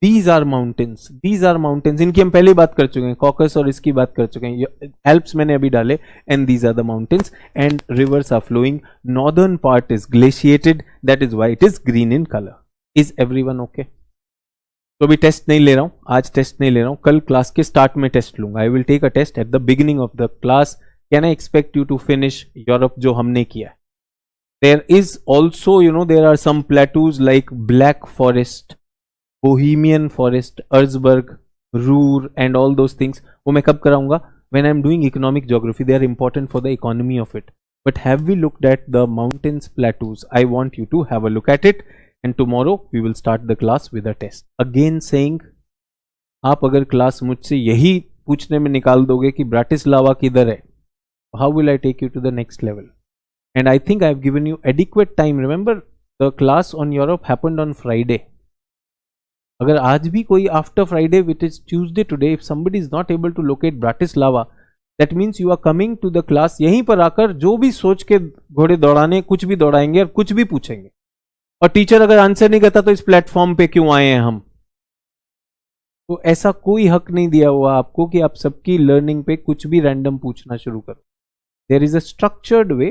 these are mountains, these are mountains. इनकी हम पहले बात कर चुके हैं, कॉकस और इसकी बात कर चुके हैं. एल्प्स मैंने अभी डाले. And these are the mountains and rivers are flowing. Northern part is glaciated, that is why it is green in colour. Is everyone okay? तो अभी टेस्ट नहीं ले रहा हूं, आज टेस्ट नहीं ले रहा हूं, कल क्लास के स्टार्ट में टेस्ट लूंगा. I will take a test at the beginning of the class. Can I expect you to finish Europe जो हमने किया है? There is also, you know, there are some plateaus like Black Forest, Bohemian Forest, Erzberg, Ruhr and all those things. वो मैं कब कराऊंगा? When I am doing economic geography. They are important for the economy of it. But have we looked at the mountains, plateaus? I want you to have a look at it. And tomorrow we will start the class with a test. Again saying, आप अगर class मुझसे यही पूछने में निकाल दोगे कि Bratislava किधर है, how will I take you to the next level? And I think I have given you adequate time. Remember the class on Europe happened on Friday. अगर आज भी कोई after Friday, which is Tuesday today, if somebody is not able to locate Bratislava, that means you are coming to the class. यहीं पर आकर जो भी सोच के घोड़े दौड़ाने, कुछ भी दौड़ाएंगे और कुछ भी पूछेंगे. और टीचर अगर आंसर नहीं करता तो इस प्लेटफॉर्म पे क्यों आए हैं हम? तो ऐसा कोई हक नहीं दिया हुआ आपको कि आप सबकी लर्निंग पे कुछ भी रैंडम पूछना शुरू करो. There is a structured way.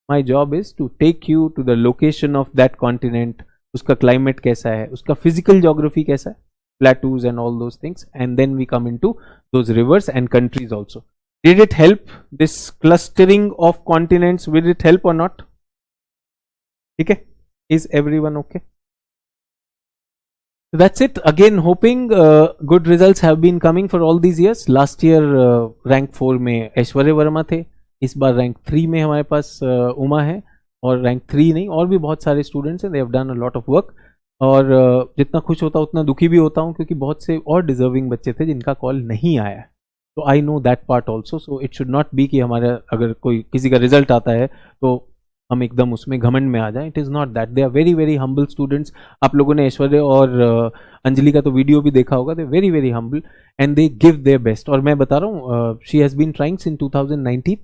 My job is to take you to the location of that continent. उसका क्लाइमेट कैसा है, उसका फिजिकल ज्योग्राफी कैसा है, plateaus and all those things, and then we come into those rivers and countries also. Did it help? This clustering of continents, will it help और not? ठीक है? Is everyone okay? That's it. Again, hoping good results have been coming for all these years. Last year rank 4 में ऐश्वर्य वर्मा थे. इस बार rank 3 में हमारे पास उमा है. और रैंक 3 नहीं, और भी बहुत सारे स्टूडेंट्स हैं. They have done a lot of work. और जितना खुश होता हूँ उतना दुखी भी होता हूँ, क्योंकि बहुत से और डिजर्विंग बच्चे थे जिनका कॉल नहीं आया। तो I know that part also. So it should not be कि हमारा अगर कोई किसी का रिजल्ट आता है तो हम एकदम उसमें घमंड में आ जाएं। It is not that, they are very very humble students. आप लोगों ने ऐश्वर्य और अंजलि का तो वीडियो भी देखा होगा। They very very humble and they give their best. और मैं बता रहा हूँ, she has been trying since 2019।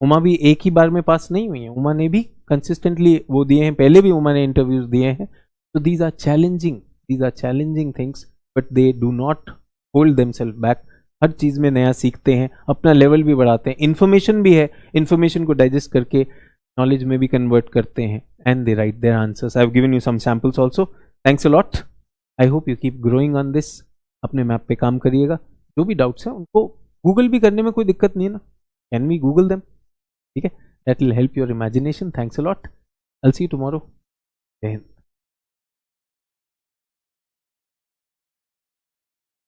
Uma भी एक ही बार में पास नहीं हुई है, उमा ने भी कंसिस्टेंटली वो दिए हैं, पहले भी उमा ने इंटरव्यूज दिए हैं। तो these are challenging things, but they do not hold themselves back. हर चीज़ में नया सीखते हैं, अपना लेवल भी बढ़ाते हैं, इन्फॉर्मेशन भी है, इन्फॉर्मेशन को डाइजेस्ट करके नॉलेज में भी कन्वर्ट करते हैं, and they write their answers. I have given you some samples also. Thanks a lot. I hope you keep growing on this. अपने मैप पे काम करिएगा। जो भी डाउट्स हैं उनको गूगल भी करने में कोई दिक्कत नहीं है ना, कैन वी गूगल देम, ठीक है? That will help your imagination. Thanks a lot. I will see you tomorrow. जय हिंद।